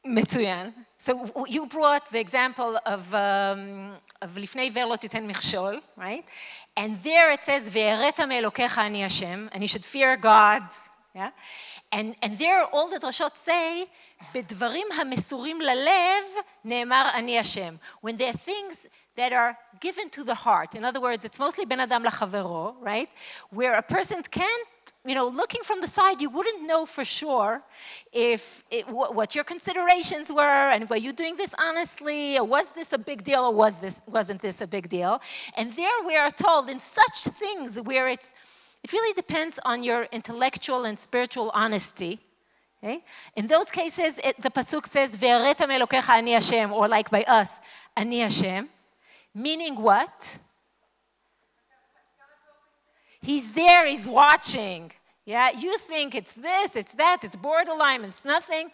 מצוין. So you brought the example of לפני ולא תיתן מכשול, right? And there it says, והראת מאלוקיך אני השם, and you should fear God, yeah? And there all the drashot say, בדברים המסורים ללב נאמר אני השם. When there are things that are given to the heart, in other words, it's mostly בין אדם לחברו, right? Where a person can't, looking from the side, you wouldn't know for sure what your considerations were, and were you doing this honestly, or was this a big deal, or wasn't this a big deal? And there we are told in such things where it really depends on your intellectual and spiritual honesty. Okay? In those cases, the pasuk says, "Ve'areta me'elokecha ani Hashem," or like by us, ani Hashem. Meaning what? He's there, he's watching. Yeah, you think it's this, it's that, it's borderline, it's nothing.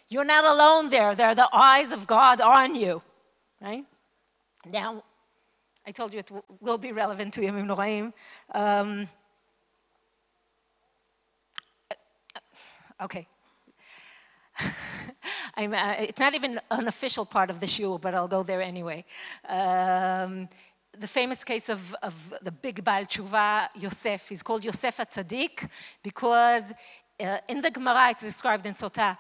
You're not alone there. There are the eyes of God on you, right? Now, I told you it will be relevant to Yemim Noraim. Okay. It's not even an official part of the shiur, but I'll go there anyway. The famous case of the big Baal Tshuva, Yosef. He's called Yosef HaTzadik because in the Gemara it's described in Sotah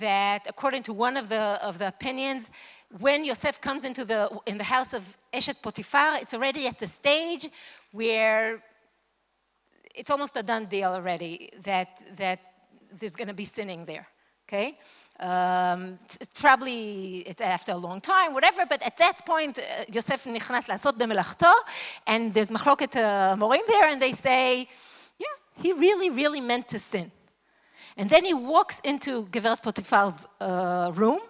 that according to one of the opinions, when Yosef comes in the house of Eshet Potiphar, it's already at the stage where it's almost a done deal already that there's going to be sinning there. Okay? It's after a long time, whatever, but at that point, Yosef nichnas לעשות במלאכתו, and there's machloket morim there, and they say, yeah, he really, really meant to sin. And then he walks into Geveret Potiphar's room,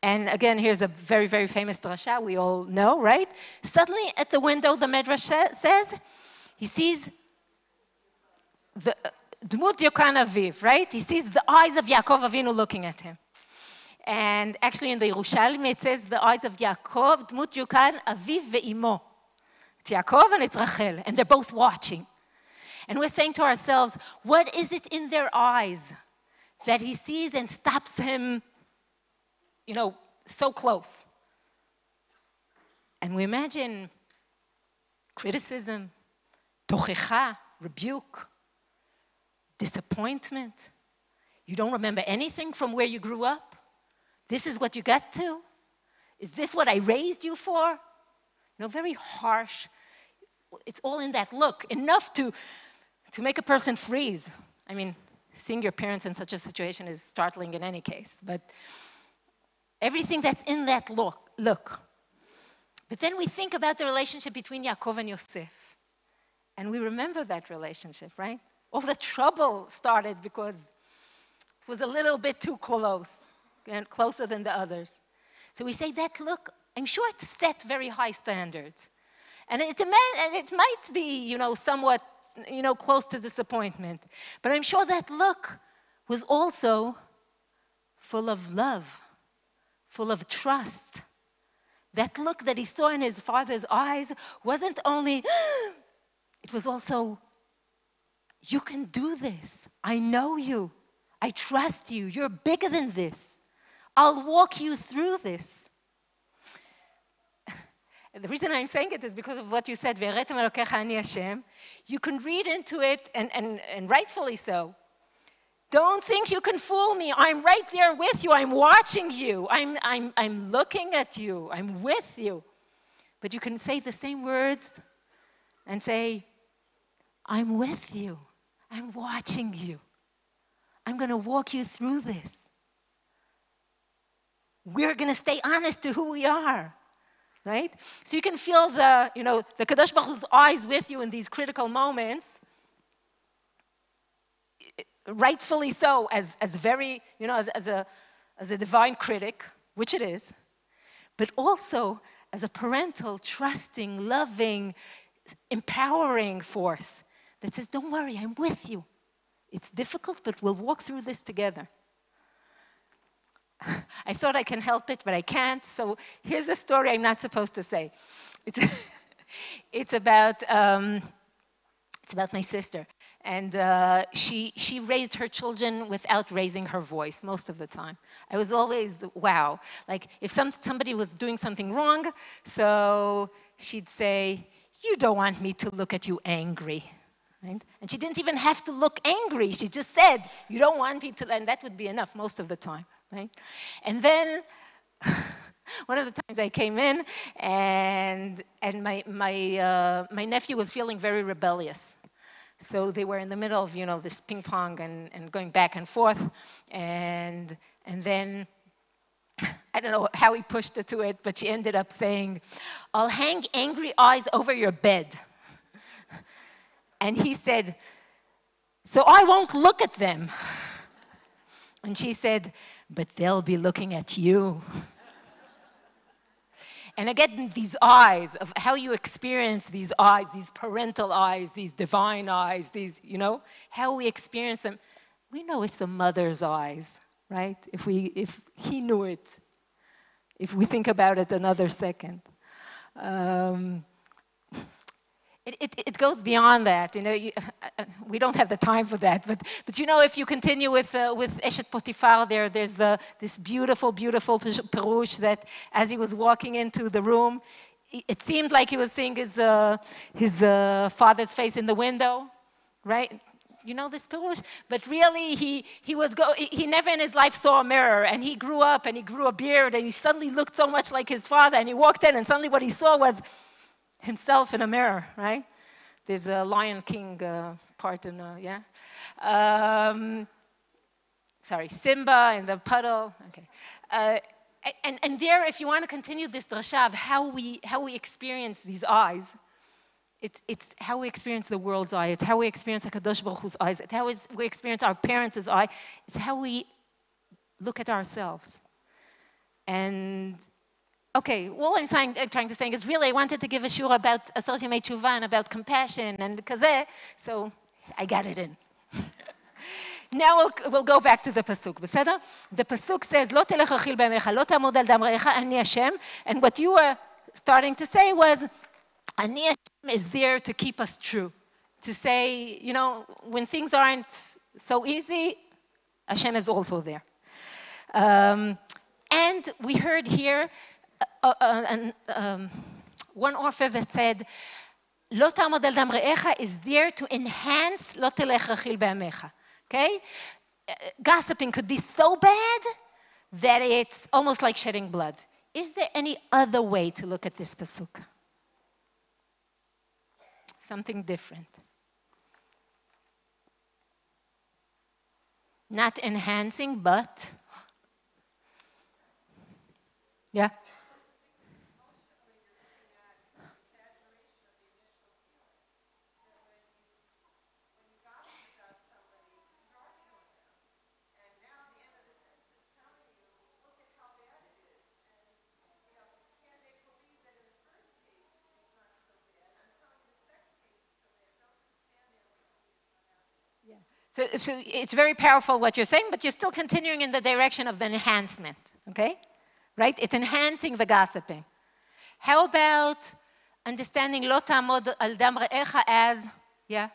and again, here's a very, very famous drasha we all know, right? Suddenly, at the window, the Medrash says, he sees the Dmut Yokan Aviv, right? He sees the eyes of Yaakov Avinu looking at him. And actually in the Yerushalayim it says the eyes of Yaakov, Dmut Yokan Aviv ve'imo. It's Yaakov and it's Rachel, and they're both watching. And we're saying to ourselves, what is it in their eyes that he sees and stops him, so close? And we imagine criticism, tochecha, rebuke, disappointment. You don't remember anything from where you grew up? This is what you got to? Is this what I raised you for? Very harsh. It's all in that look. Enough to make a person freeze. I mean, seeing your parents in such a situation is startling in any case. But everything that's in that look. But then we think about the relationship between Yaakov and Yosef. And we remember that relationship, right? All the trouble started because it was a little bit too close, and closer than the others. So we say that look, I'm sure it set very high standards. And it might be, somewhat, close to disappointment. But I'm sure that look was also full of love, full of trust. That look that he saw in his father's eyes wasn't only, it was also, you can do this. I know you. I trust you. You're bigger than this. I'll walk you through this. And the reason I'm saying it is because of what you said, Ve'eretem Elokecha ani Hashem. You can read into it, and rightfully so. Don't think you can fool me. I'm right there with you. I'm watching you. I'm looking at you. I'm with you. But you can say the same words and say, I'm with you. I'm watching you. I'm going to walk you through this. We're going to stay honest to who we are, right? So you can feel the Kadosh Baruch Hu's eyes with you in these critical moments, rightfully so, as very, as a divine critic, which it is, but also as a parental, trusting, loving, empowering force that says, don't worry, I'm with you. It's difficult, but we'll walk through this together. I thought I can help it, but I can't. So here's a story I'm not supposed to say. It's about my sister. And she raised her children without raising her voice most of the time. I was always, wow. Like if somebody was doing something wrong, so she'd say, you don't want me to look at you angry. Right? And she didn't even have to look angry. She just said, you don't want me to, and that would be enough most of the time. Right? And then one of the times I came in, and my nephew was feeling very rebellious. So they were in the middle of, this ping pong and going back and forth. And then, I don't know how he pushed her to it, but she ended up saying, I'll hang angry eyes over your bed. And he said, so I won't look at them. And she said, but they'll be looking at you. And again, these eyes, of how you experience these eyes, these parental eyes, these divine eyes, these, you know, how we experience them. We know it's the mother's eyes, right? If he knew it, if we think about it another second. It goes beyond that, you know. We don't have the time for that, but you know, if you continue with Eshet Potifar, there's this beautiful perush that as he was walking into the room, it seemed like he was seeing his father's face in the window, right? You know this perush, but really he never in his life saw a mirror, and he grew up and he grew a beard, and he suddenly looked so much like his father, and he walked in, and suddenly what he saw was himself in a mirror, right? There's a Lion King part in, sorry, Simba and the puddle. Okay, and there, if you want to continue this drasha of how we experience these eyes, it's how we experience the world's eye. It's how we experience HaKadosh Baruch Hu's eyes. It's how we experience our parents' eye. It's how we look at ourselves. And okay, all I'm trying to say is really I wanted to give a shiur about Aseret Yemei Tshuva and about compassion and kazeh, so I got it in. Now we'll go back to the pasuk, בסדר? The pasuk says, "Lo telech רכיל בעמך, לא תעמוד על דם רעך, אני השם." And what you were starting to say was, אני השם is there to keep us true. To say, you know, when things aren't so easy, Hashem is also there. And we heard here one author that said, לא תעמוד על דם רעך is there to enhance לא תלך רכיל בעמך. Okay? Gossiping could be so bad that it's almost like shedding blood. Is there any other way to look at this pasuk? Something different. Not enhancing, but yeah. So it's very powerful what you're saying, but you're still continuing in the direction of the enhancement, okay? Right? It's enhancing the gossiping. How about understanding lo ta'amod al dam re'echa as, yeah?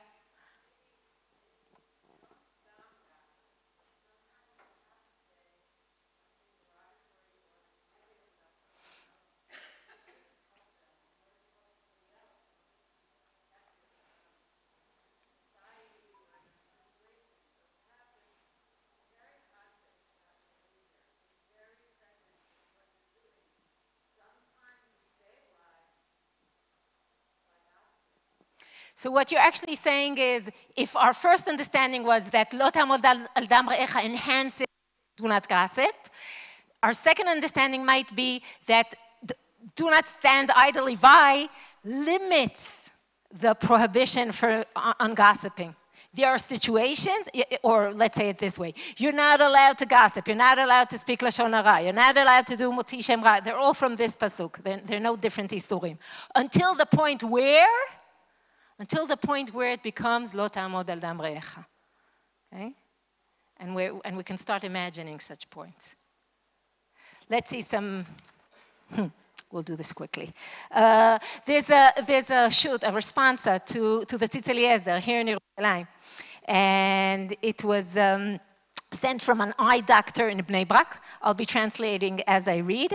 So what you're actually saying is, if our first understanding was that lo ta'amod al dam re'echa enhances do not gossip, our second understanding might be that do not stand idly by limits the prohibition on gossiping. There are situations, or let's say it this way, you're not allowed to gossip, you're not allowed to speak lashon hara, you're not allowed to do motzi shem ra. They're all from this pasuk. They're no different isurim. Until the point where it becomes lo ta'amod al dam re'echa. Okay? And we can start imagining such points. Let's see some, we'll do this quickly. There's a shoot, a responsa to the Tzitz Eliezer here in Yerushalayim. And it was sent from an eye doctor in Bnei Brak. I'll be translating as I read.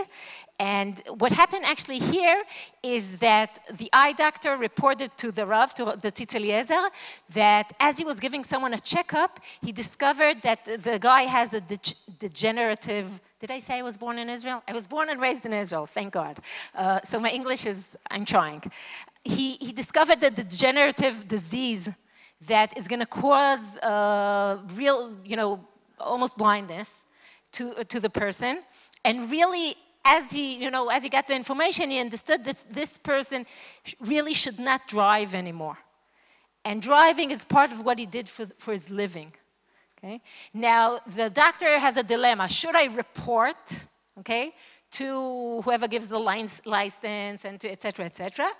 And what happened actually here is that the eye doctor reported to the Rav, to the Tzitz Eliezer, that as he was giving someone a checkup, he discovered that the guy has a degenerative. Did I say I was born in Israel? I was born and raised in Israel, thank God. So my English is, I'm trying. He discovered the degenerative disease that is going to cause real, almost blindness to the person. And really, as he got the information, he understood that this person really should not drive anymore. And driving is part of what he did for his living. Okay? Now, the doctor has a dilemma. Should I report, okay, to whoever gives the license, and to et cetera, et cetera.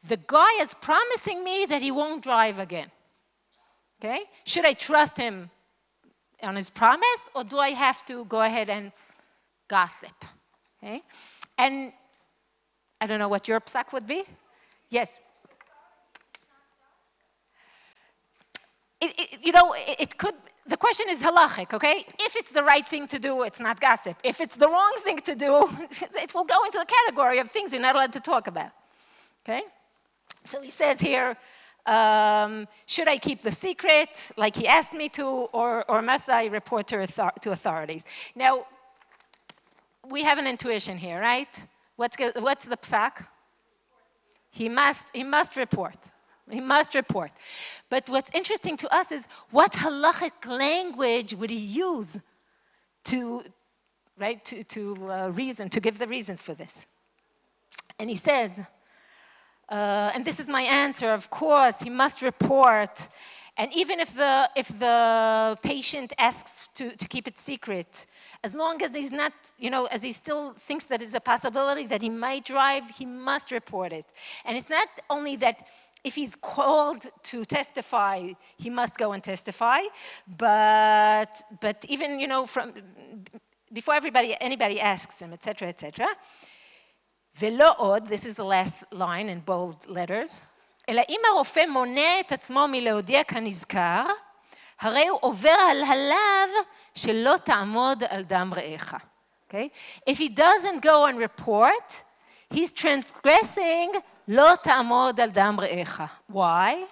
The guy is promising me that he won't drive again. Okay? Should I trust him on his promise, or do I have to go ahead and gossip? Okay? And I don't know what your psak would be. Yes. It could, the question is halachic, okay? If it's the right thing to do, it's not gossip. If it's the wrong thing to do, it will go into the category of things you're not allowed to talk about, okay? So he says here, should I keep the secret, like he asked me to, or must I report to authorities? Now, we have an intuition here, right? What's the psak? He must report. He must report. But what's interesting to us is what halachic language would he use to reason, to give the reasons for this? And he says, and this is my answer, of course, he must report. And even if the patient asks to keep it secret, as long as he's not, as he still thinks that it's a possibility that he might drive, he must report it. And it's not only that if he's called to testify, he must go and testify, but even, from before anybody asks him, etc., etc. Velo od, this is the last line in bold letters, אלא אם הרופא מונע את עצמו מלהודיע כנזכר, הרי הוא עובר עליו שלא תעמוד על דם רעך. Okay? If he doesn't go and report, he's transgressing לא תעמוד על דם רעך. Why?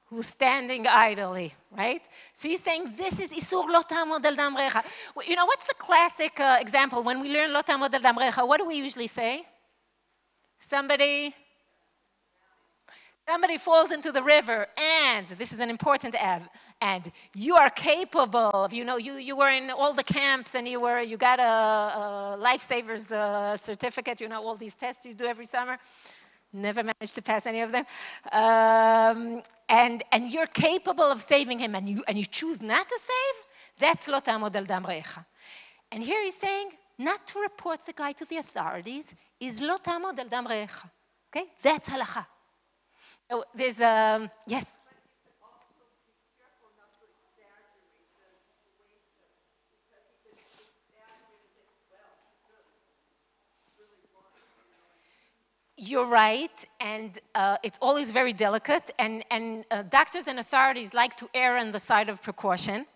Who's standing idly, right? So he's saying this is isur lo ta'amod al dam recha. What's the classic example? When we learn lo ta'amod al dam recha, what do we usually say? Somebody falls into the river, and this is an important and you are capable of, you were in all the camps, and you got a lifesavers certificate, all these tests you do every summer. Never managed to pass any of them. And you're capable of saving him, and you choose not to save, that's lo ta'amod al dam re'echa. And here he's saying, not to report the guy to the authorities is lo ta'amod al dam re'echa. Okay? That's halacha. So there's yes? You're right, and it's always very delicate, and doctors and authorities like to err on the side of precaution,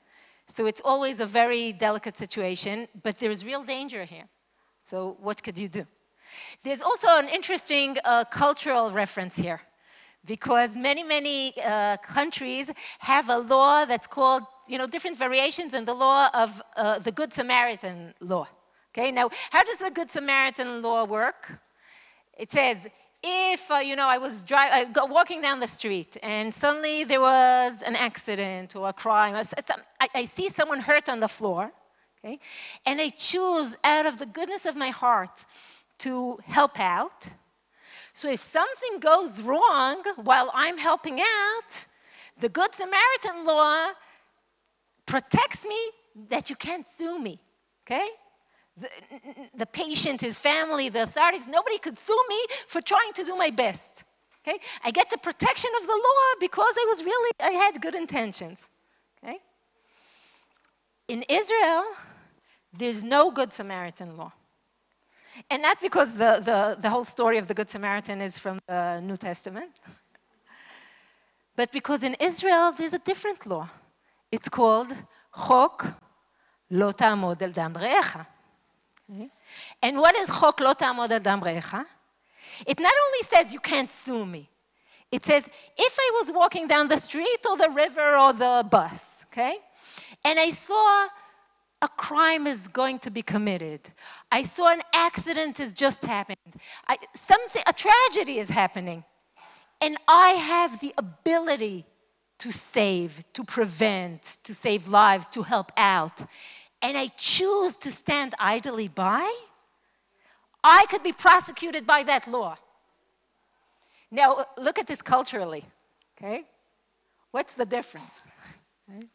so it's always a very delicate situation, but there's real danger here. So what could you do? There's also an interesting cultural reference here, because many countries have a law that's called, different variations in the law of the Good Samaritan law. Okay, now, how does the Good Samaritan law work? It says, if, I was walking down the street and suddenly there was an accident or a crime, I see someone hurt on the floor, okay? And I choose out of the goodness of my heart to help out. So if something goes wrong while I'm helping out, the Good Samaritan law protects me that you can't sue me, okay? The patient, his family, the authorities, nobody could sue me for trying to do my best. Okay? I get the protection of the law because I had good intentions. Okay? In Israel, there's no Good Samaritan law. And not because the whole story of the Good Samaritan is from the New Testament, but because in Israel, there's a different law. It's called Chok Lo Ta'amod Al Dam Re'echa. And what is Chok Lo Ta'amod Al Dam Re'echa? It not only says you can't sue me. It says if I was walking down the street or the river or the bus, okay, and I saw a crime is going to be committed, I saw an accident has just happened, a tragedy is happening, and I have the ability to save, to prevent, to save lives, to help out, and I choose to stand idly by, I could be prosecuted by that law. Now, look at this culturally, okay? What's the difference? Okay?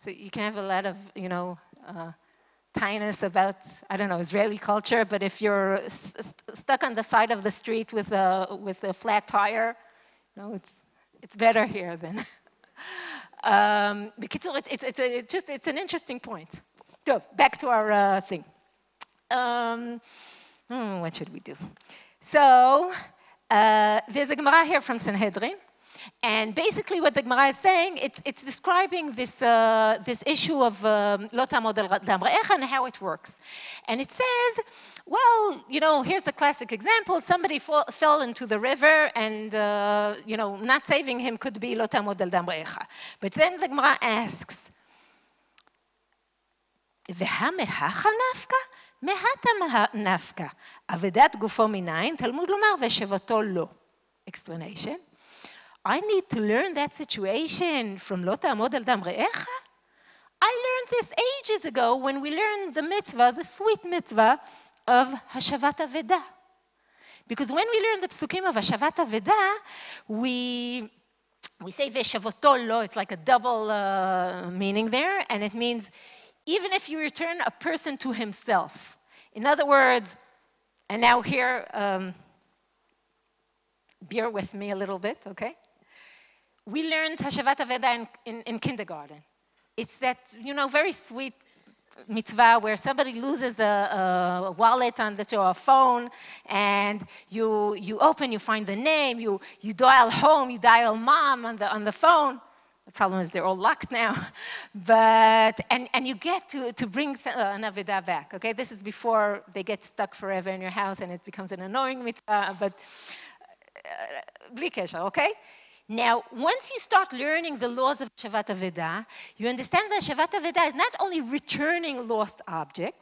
So you can have a lot of, tinus about, I don't know, Israeli culture, but if you're stuck on the side of the street with a flat tire, it's better here than. It's an interesting point. So back to our thing. What should we do? So there's a Gemara here from Sanhedrin. And basically what the Gemara is saying, it's describing this issue of lo ta'amod al dam re'echa and how it works. And it says, well, here's a classic example. Somebody fell into the river and, not saving him could be lo ta'amod al dam re'echa. But then the Gemara asks, והא מהכה נפקא? מהתה נפקא. אבדת גופו מניין, תלמוד לומר, ושבתו לא. Explanation. I need to learn that situation from lo ta'amod al dam re'echa? I learned this ages ago when we learned the mitzvah, the sweet mitzvah of Hashavat Avedah. Because when we learn the psukim of Hashavat Avedah, we say veshavoto lo, it's like a double meaning there, and it means even if you return a person to himself. In other words, and now here, bear with me a little bit, okay? We learned Hashavat Avedah in kindergarten. It's that, very sweet mitzvah where somebody loses a wallet or a phone, and you open, you find the name, you dial home, you dial mom on the phone. The problem is they're all locked now. And you get to bring an Avedah back, okay? This is before they get stuck forever in your house and it becomes an annoying mitzvah, but bli kesher, okay? Now, once you start learning the laws of Hashavat Avedah, you understand that Hashavat Avedah is not only returning lost object,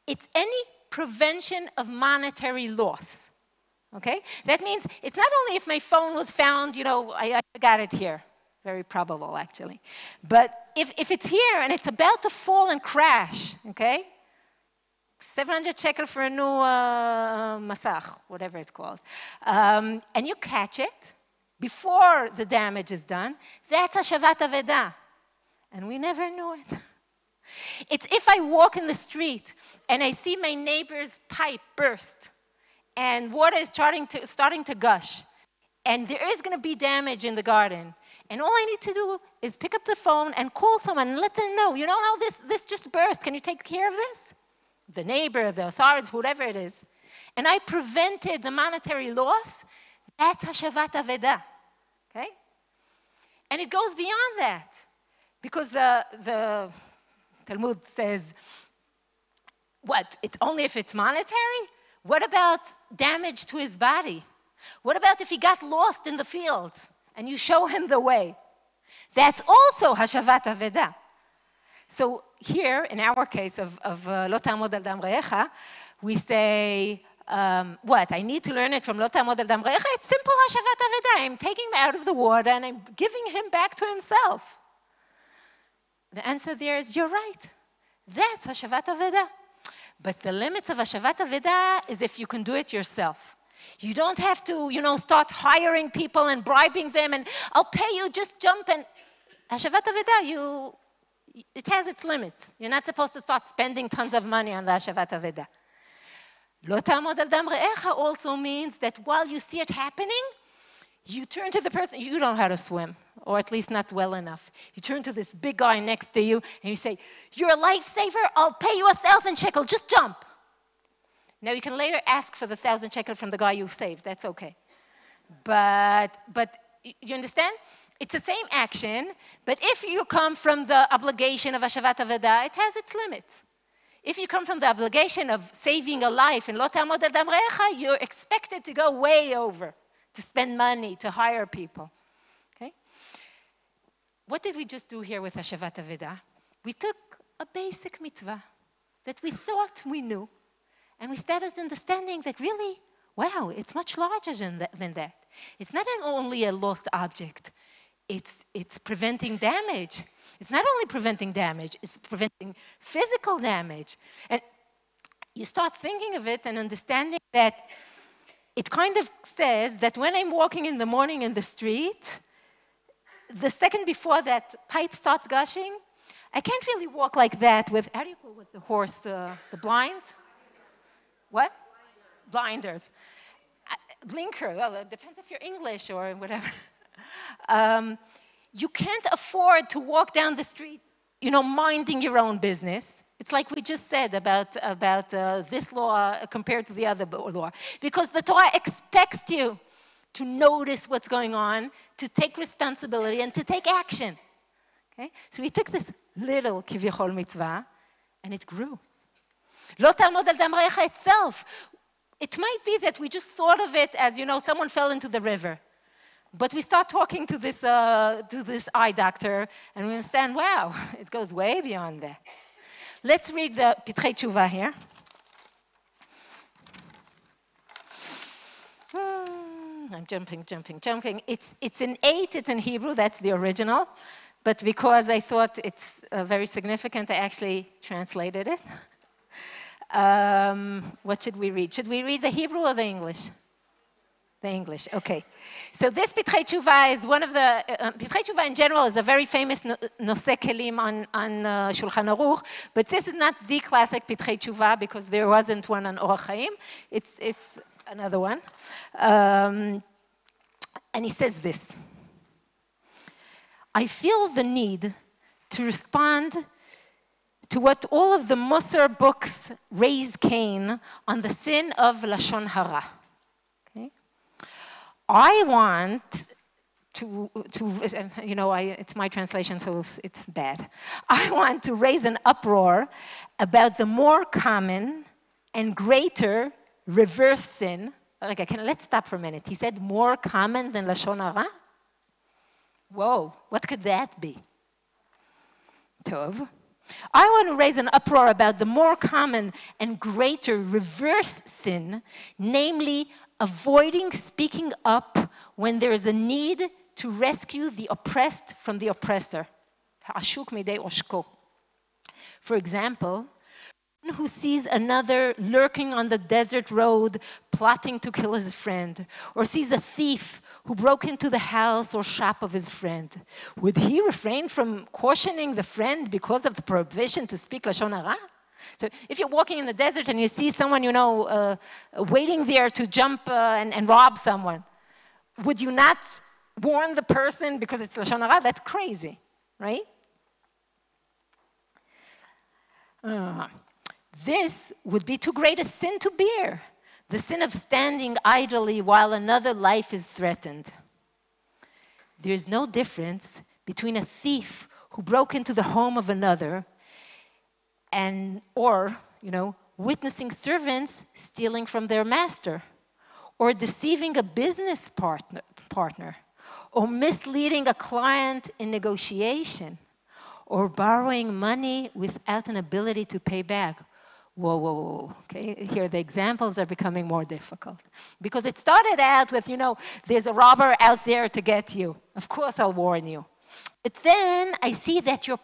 it's any prevention of monetary loss, okay? That means it's not only if my phone was found, I got it here. Very probable, actually. But if it's here and it's about to fall and crash, okay? 700 shekel for a new masach, whatever it's called. And you catch it before the damage is done, that's Hashavat Avedah. And we never knew it. It's if I walk in the street and I see my neighbor's pipe burst and water is starting to gush, and there is going to be damage in the garden, and all I need to do is pick up the phone and call someone and let them know, this just burst. Can you take care of this? The neighbor, the authorities, whoever it is. And I prevented the monetary loss. That's Hashavat Avedah, okay? And it goes beyond that. Because the Talmud says, what, it's only if it's monetary? What about damage to his body? What about if he got lost in the fields and you show him the way? That's also Hashavat Avedah. So here, in our case of Lo Ta'amod Al Dam Re'echa, we say, what? I need to learn it from Lo Ta'amod Al Dam Re'echa? It's simple Hashavat Avedah. I'm taking him out of the water and I'm giving him back to himself. The answer there is, you're right. That's Hashavat Avedah. But the limits of Hashavat Avedah is if you can do it yourself. You don't have to, start hiring people and bribing them and I'll pay you, just jump and... Hashavat Avedah, it has its limits. You're not supposed to start spending tons of money on the Hashavat Avedah. Lo Ta'amod Al Dam Re'echa also means that while you see it happening, you turn to the person, you don't know how to swim, or at least not well enough. You turn to this big guy next to you and you say, you're a lifesaver, I'll pay you 1,000 shekel, just jump. Now you can later ask for the 1,000 shekel from the guy you saved, that's okay. But you understand? It's the same action, but if you come from the obligation of Hashavat Avedah, it has its limits. If you come from the obligation of saving a life in Lo Ta'amod Al Dam Re'echa, you're expected to go way over, to spend money, to hire people. Okay? What did we just do here with Hashavat Avedah? We took a basic mitzvah that we thought we knew, and we started understanding that really, wow, it's much larger than that. It's not only a lost object. It's preventing damage. It's not only preventing damage, it's preventing physical damage. And you start thinking of it and understanding that it kind of says that when I'm walking in the morning in the street, the second before that pipe starts gushing, I can't really walk like that with, how do you call it, the horse, the blinds? What? Blinders. Blinker, well, it depends if you're English or whatever. You can't afford to walk down the street, minding your own business. It's like we just said about this law compared to the other law. Because the Torah expects you to notice what's going on, to take responsibility, and to take action. Okay? So we took this little kiviyachol mitzvah, and it grew. Lo ta'amod al dam re'echa itself. It might be that we just thought of it as, someone fell into the river. But we start talking to this eye doctor, and we understand, wow, it goes way beyond that. Let's read the Pitrei Tshuva here. I'm jumping. It's in 8, it's in Hebrew, that's the original. But because I thought it's very significant, I actually translated it. What should we read? Should we read the Hebrew or the English? The English, okay. So this Pitrei Tshuva is one of the, Pitrei Tshuva in general is a very famous Noseh Kelim on Shulchan Aruch, but this is not the classic Pitrei Tshuva because there wasn't one on Orach Chaim. It's another one. And he says this: I feel the need to respond to what all of the Musar books raise Cain on the sin of Lashon Hara. I want to it's my translation, so it's bad. I want to raise an uproar about the more common and greater reverse sin. Okay, let's stop for a minute. He said more common than Lashon Hara? Whoa, what could that be? Tov. I want to raise an uproar about the more common and greater reverse sin, namely avoiding speaking up when there is a need to rescue the oppressed from the oppressor. For example, one who sees another lurking on the desert road plotting to kill his friend, or sees a thief who broke into the house or shop of his friend, would he refrain from cautioning the friend because of the prohibition to speak Lashon Hara? So if you're walking in the desert and you see someone, waiting there to jump and rob someone, would you not warn the person because it's Lashon Hara? That's crazy, right? This would be too great a sin to bear, the sin of standing idly while another life is threatened. There is no difference between a thief who broke into the home of another or witnessing servants stealing from their master, or deceiving a business partner, or misleading a client in negotiation, or borrowing money without an ability to pay back. Whoa. Okay, here the examples are becoming more difficult. Because it started out with, there's a robber out there to get you. Of course I'll warn you. But then I see that your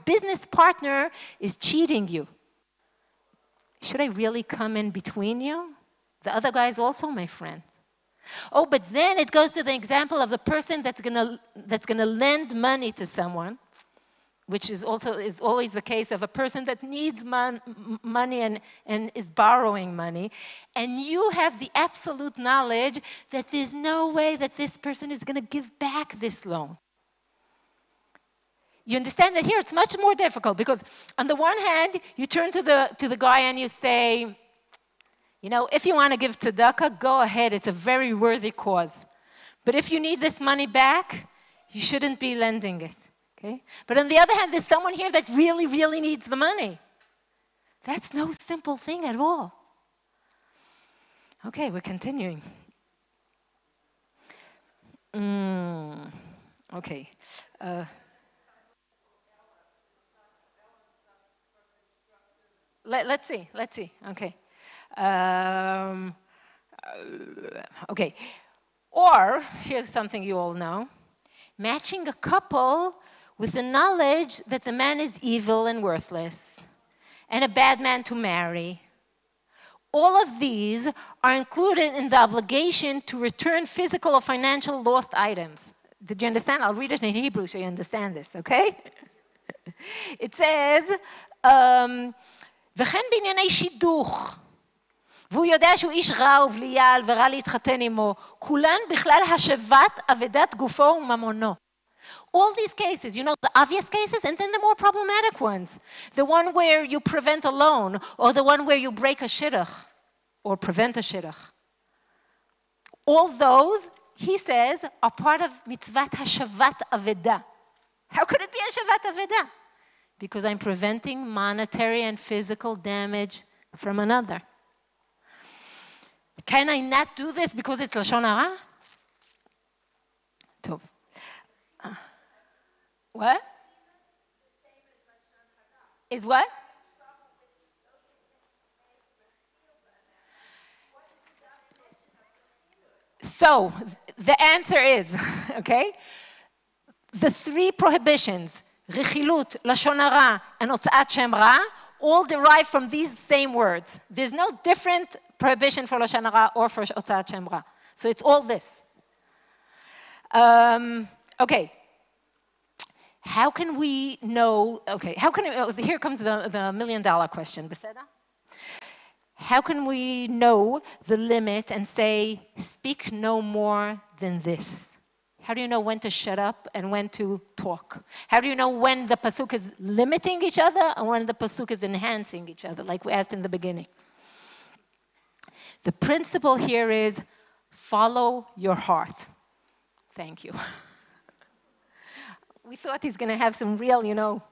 business partner is cheating you. Should I really come in between you? The other guy is also my friend. Oh, but then it goes to the example of the person that's gonna lend money to someone, which is always the case of a person that needs money and is borrowing money, and you have the absolute knowledge that there's no way that this person is gonna give back this loan. You understand that here it's much more difficult because on the one hand, you turn to the guy and you say, if you want to give tzedakah, go ahead, it's a very worthy cause. But if you need this money back, you shouldn't be lending it. Okay? But on the other hand, there's someone here that really, really needs the money. That's no simple thing at all. Okay, we're continuing. Okay. Let's see. Okay. Okay. Or, here's something you all know. Matching a couple with the knowledge that the man is evil and worthless and a bad man to marry. All of these are included in the obligation to return physical or financial lost items. Did you understand? I'll read it in Hebrew so you understand this, okay? It says, וכן בענייני שידוך, והוא יודע שהוא איש רע ובליעל ורע להתחתן עמו, כולן בכלל השבת אבדת גופו וממונו. All these cases, you know, the obvious cases and then the more problematic ones. The one where you prevent a loan, or the one where you break a shidduch, or prevent a shidduch. All those, he says, are part of mitzvat hashavat aveda. How could it be hashavat aveda? Because I'm preventing monetary and physical damage from another. Can I not do this because it's Lashon Hara? Tov. What? Is what? So, the answer is, okay, the three prohibitions, Rechilut, Lashon Hara, and Hotzaat Shem Ra, all derive from these same words. There's no different prohibition for Lashon Hara or for Hotzaat Shem Ra. So it's all this. Okay. How can we know, okay, here comes the million-dollar question, Beseda? How can we know the limit and say, speak no more than this? How do you know when to shut up and when to talk? How do you know when the pasuk is limiting each other and when the pasuk is enhancing each other, like we asked in the beginning? The principle here is follow your heart. Thank you. We thought he's going to have some real, you know.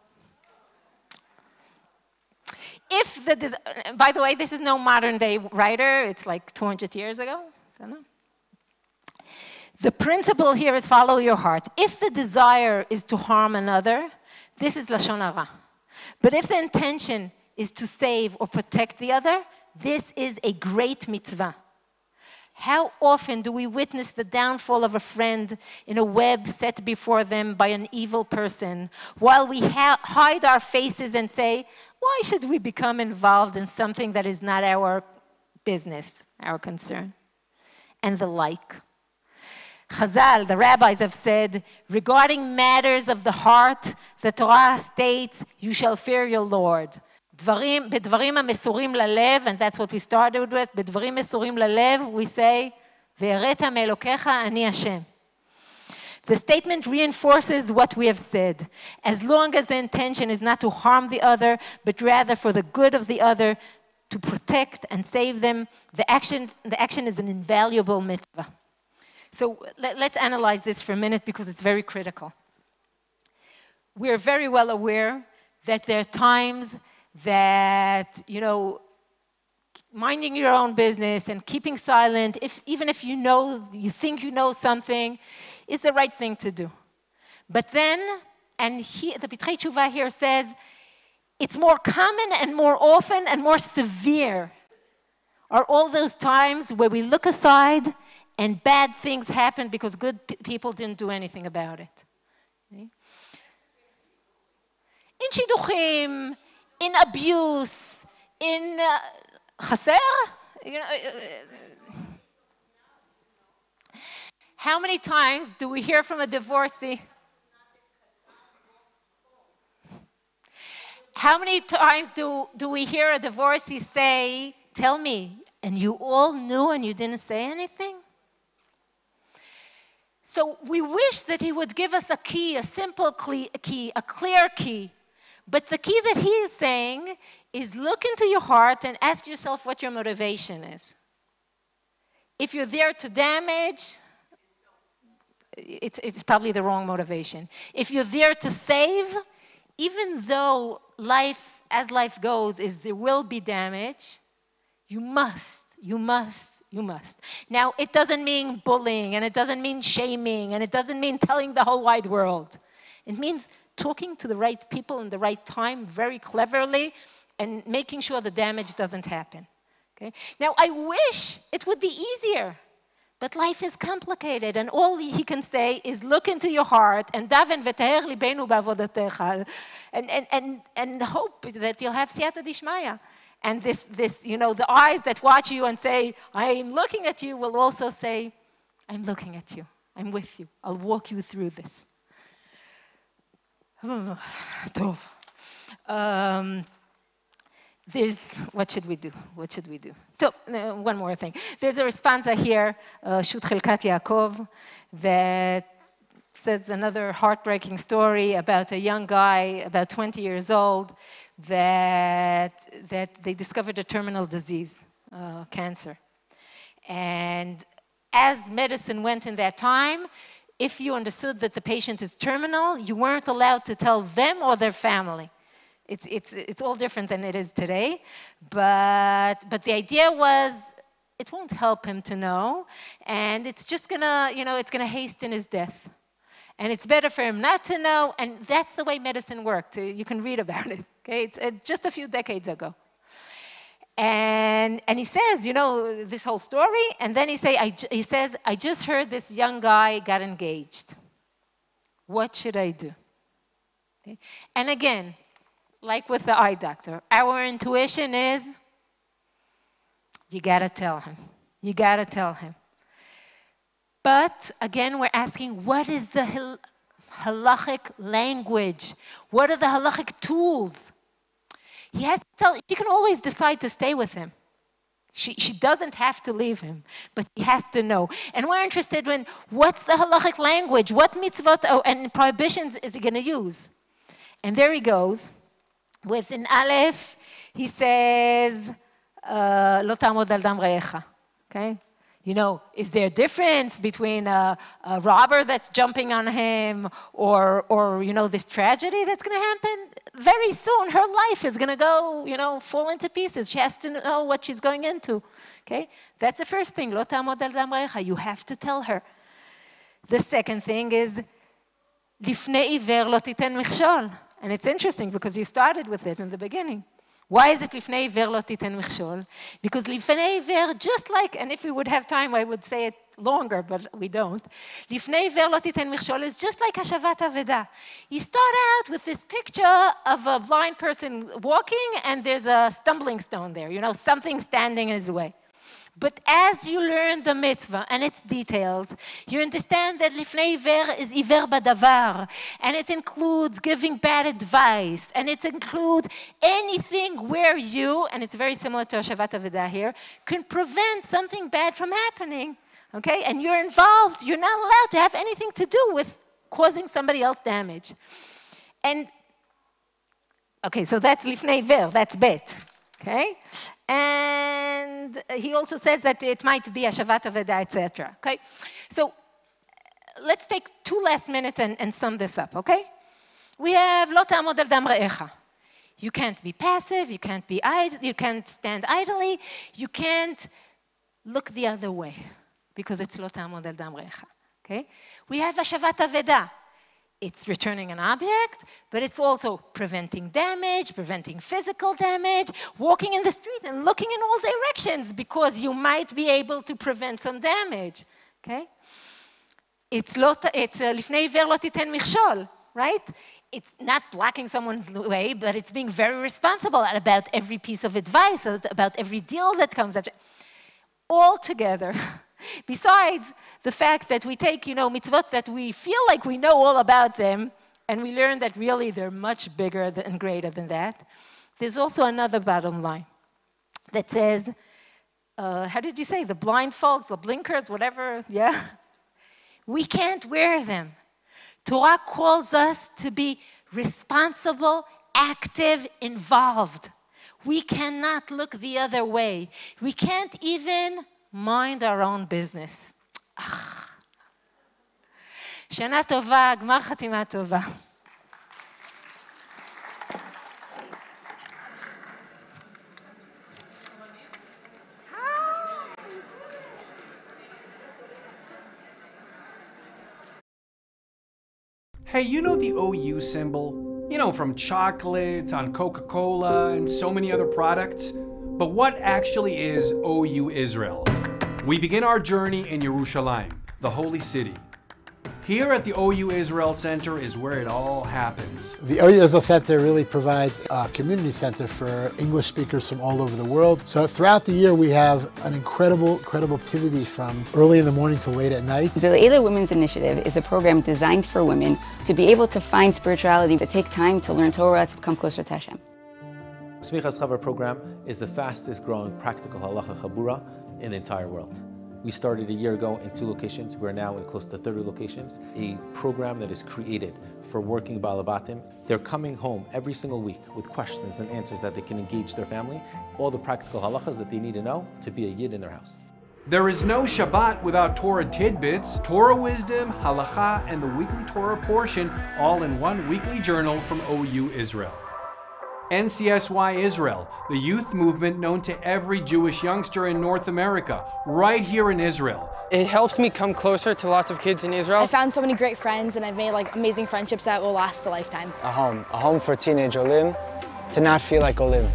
By the way, this is no modern day writer. It's like 200 years ago. So no. The principle here is follow your heart. If the desire is to harm another, this is Lashon Hara. But if the intention is to save or protect the other, this is a great mitzvah. How often do we witness the downfall of a friend in a web set before them by an evil person, while we hide our faces and say, why should we become involved in something that is not our business, our concern, and the like? Chazal, the rabbis have said, regarding matters of the heart, the Torah states, you shall fear your Lord. בדברים המסורים ללב, and that's what we started with, בדברים מסורים ללב, we say, ויראת מאלוקיך אני השם. The statement reinforces what we have said. As long as the intention is not to harm the other, but rather for the good of the other, to protect and save them, the action is an invaluable mitzvah. So let's analyze this for a minute because it's very critical. We're very well aware that there are times that, you know, minding your own business and keeping silent, even if you think you know something, is the right thing to do. But then, and the Pitrei Tshuva here says, it's more common and more often and more severe are all those times where we look aside and bad things happen because good people didn't do anything about it. Okay? In shidduchim, in abuse, in chaser, you know, how many times do we hear from a divorcee? How many times do we hear a divorcee say, tell me, and you all knew and you didn't say anything? So we wish that he would give us a key, a simple key, a clear key. But the key that he is saying is look into your heart and ask yourself what your motivation is. If you're there to damage, it's probably the wrong motivation. If you're there to save, even though life, as life goes, there will be damage, you must. Now, it doesn't mean bullying, and it doesn't mean shaming, and it doesn't mean telling the whole wide world. It means talking to the right people in the right time very cleverly and making sure the damage doesn't happen. Okay? Now, I wish it would be easier, but life is complicated, and all he can say is look into your heart and daven v'teher libenu ba'avodatecha, and hope that you'll have siyata dishmaya. And this, you know, the eyes that watch you and say, I'm looking at you, will also say, I'm looking at you. I'm with you. I'll walk you through this. What should we do? What should we do? One more thing. There's a responsa here, Shut Chelkat Yaakov, that says another heartbreaking story about a young guy, about 20 years old, that they discovered a terminal disease, cancer. And as medicine went in that time, if you understood that the patient is terminal, you weren't allowed to tell them or their family. It's all different than it is today, but the idea was it won't help him to know, and it's just gonna, you know, it's gonna hasten his death. And it's better for him not to know, and that's the way medicine worked. You can read about it, okay? It's just a few decades ago. And he says, you know, this whole story, and then he says, I just heard this young guy got engaged. What should I do? Okay? And again, like with the eye doctor, our intuition is, you gotta tell him. You gotta tell him. But again, we're asking, what is the halachic language? What are the halachic tools? He has to tell, she can always decide to stay with him. She doesn't have to leave him, but he has to know. And we're interested in what's the halachic language? What mitzvot and prohibitions is he going to use? And there he goes. With an aleph, he says, lo ta'amod al dam re'echa. Okay? You know, is there a difference between a robber that's jumping on him or you know, this tragedy that's going to happen? Very soon, her life is going to go, you know, fall into pieces. She has to know what she's going into. Okay? That's the first thing. Lo ta'amod al dam re'echa. You have to tell her. The second thing is, lifnei iver lo titen michshol. And it's interesting because you started with it in the beginning. Why is it lifnei iver lo titen michshol? Because lifnei iver, just like, and if we would have time, I would say it longer, but we don't. Lifnei iver lo titen michshol is just like hashavat aveda. You start out with this picture of a blind person walking, and there's a stumbling stone there, you know, something standing in his way. But as you learn the mitzvah and its details, you understand that lifnei iver is iver badavar, and it includes giving bad advice, and it includes anything where you, and it's very similar to Hashavat Aveda here, can prevent something bad from happening, okay? And you're involved, you're not allowed to have anything to do with causing somebody else damage. And, okay, so that's lifnei iver, that's bet, okay? And he also says that it might be a Hashavat Aveda, etc. Okay, so let's take 2 last minutes and sum this up. Okay, we have lo ta'amod al dam re'echa. You can't be passive. You can't be idle. You can't stand idly. You can't look the other way because it's lo ta'amod al dam re'echa. Okay, we have Hashavat Aveda. It's returning an object, but it's also preventing damage, preventing physical damage, walking in the street and looking in all directions because you might be able to prevent some damage, okay? It's lifnei iver lo titen michshol, right? It's not blocking someone's way, but it's being very responsible about every piece of advice, about every deal that comes out. All together. Besides the fact that we take, you know, mitzvot that we feel like we know all about them, and we learn that really they're much bigger and greater than that, there's also another bottom line that says, how did you say, the blindfolds, the blinkers, whatever, yeah? We can't wear them. Torah calls us to be responsible, active, involved. We cannot look the other way. We can't even mind our own business. שנה טובה, גמר חתימה טובה. Hey, you know the OU symbol? You know, from chocolates on Coca-Cola and so many other products? But what actually is OU Israel? We begin our journey in Yerushalayim, the holy city. Here at the OU Israel Center is where it all happens. The OU Israel Center really provides a community center for English speakers from all over the world. So throughout the year we have an incredible activity from early in the morning to late at night. The Le'ila Women's Initiative is a program designed for women to be able to find spirituality, to take time to learn Torah, to become closer to Hashem. Smichas Chava program is the fastest growing practical halacha chabura in the entire world. We started a year ago in 2 locations. We're now in close to 30 locations. A program that is created for working balabatim. They're coming home every single week with questions and answers that they can engage their family, all the practical halachas that they need to know to be a yid in their house. There is no Shabbat without Torah tidbits, Torah wisdom, halacha, and the weekly Torah portion, all in one weekly journal from OU Israel. NCSY Israel, the youth movement known to every Jewish youngster in North America, right here in Israel. It helps me come closer to lots of kids in Israel. I found so many great friends and I've made amazing friendships that will last a lifetime. A home for teenage Olim, to not feel like Olim,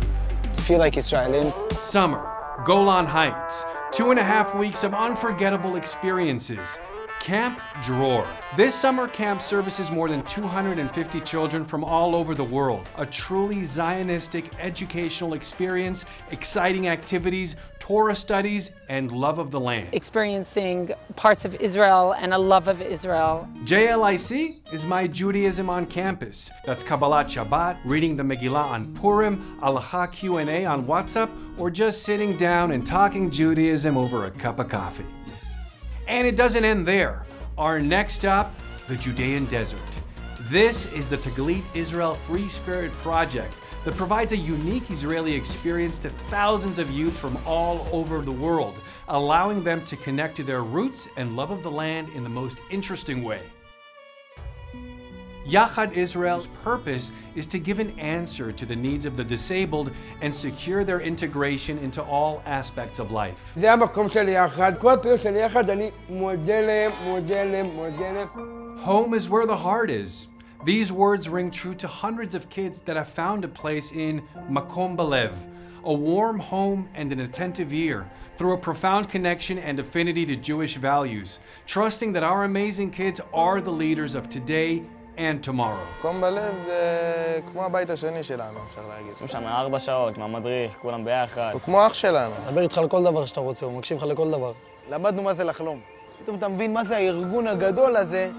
to feel like Israelim. Summer, Golan Heights, 2.5 weeks of unforgettable experiences. Camp Dror. This summer camp services more than 250 children from all over the world. A truly Zionistic educational experience, exciting activities, Torah studies, and love of the land. Experiencing parts of Israel and a love of Israel. JLIC is My Judaism on Campus. That's Kabbalat Shabbat, reading the Megillah on Purim, Halacha Q&A on WhatsApp, or just sitting down and talking Judaism over a cup of coffee. And it doesn't end there. Our next stop, the Judean Desert. This is the Taglit Israel Free Spirit Project that provides a unique Israeli experience to thousands of youth from all over the world, allowing them to connect to their roots and love of the land in the most interesting way. Yachad Israel's purpose is to give an answer to the needs of the disabled and secure their integration into all aspects of life. זה המקום שלי יחד. כל פעילות שלי יחד, אני מודה להם. Home is where the heart is. These words ring true to hundreds of kids that have found a place in Makom Balev, a warm home and an attentive ear, through a profound connection and affinity to Jewish values, trusting that our amazing kids are the leaders of today and tomorrow. מקום בלב זה כמו הבית השני שלנו, אפשר להגיד. יש שם 4 שעות, עם המדריך, כולם ביחד. הוא כמו אח שלנו. מדבר איתך על כל דבר שאתה רוצה, הוא מקשיב לך לכל דבר. למדנו מה זה לחלום. פתאום אתה מבין מה זה הארגון הגדול הזה,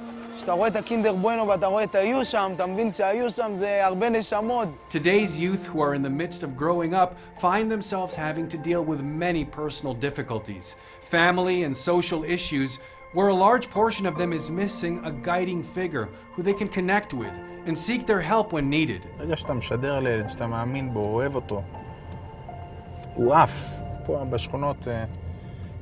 שאתה רואה את הקינדר בואנו ואתה רואה את היו שם, אתה מבין שהיו שם זה הרבה נשמות. Today's youth who are in the midst of growing up find themselves having to deal with many personal difficulties, family and social issues, where a large portion of them is missing a guiding figure who they can connect with and seek their help when needed. ברגע שאתה משדר לילד, שאתה מאמין בו, אוהב אותו, הוא עף. פה בשכונות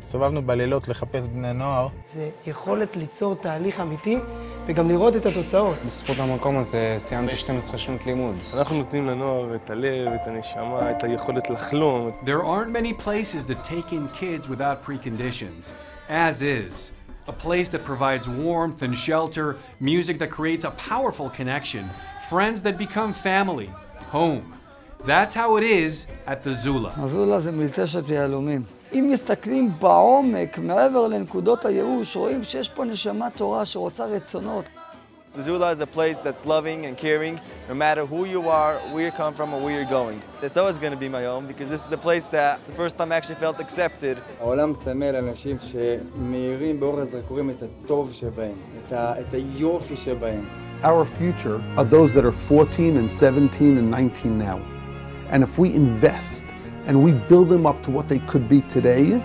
הסתובבנו בלילות לחפש בני נוער. זה יכולת ליצור תהליך אמיתי וגם לראות את התוצאות. בזכות המקום הזה סיימתי 12 שנות לימוד. אנחנו נותנים לנוער את הלב, את הנשמה, את היכולת לחלום. There aren't many places that take in kids without preconditions, as is. A place that provides warmth and shelter, music that creates a powerful connection, friends that become family, home. That's how it is at the Zula. הזולה זה מלצשת יהלומים. אם מסתכלים בעומק, מעבר לנקודות הייאוש, רואים שיש פה נשמה תורה שרוצה רצונות. The Zula is a place that's loving and caring, no matter who you are, where you come from, or where you're going. It's always going to be my home, because this is the place that the first time I actually felt accepted. העולם צמא לאנשים שמאירים באור הזרקורים את הטוב שבהם, את היופי שבהם. Our future are those that are 14 and 17 and 19 now. And if we invest and we build them up to what they could be today,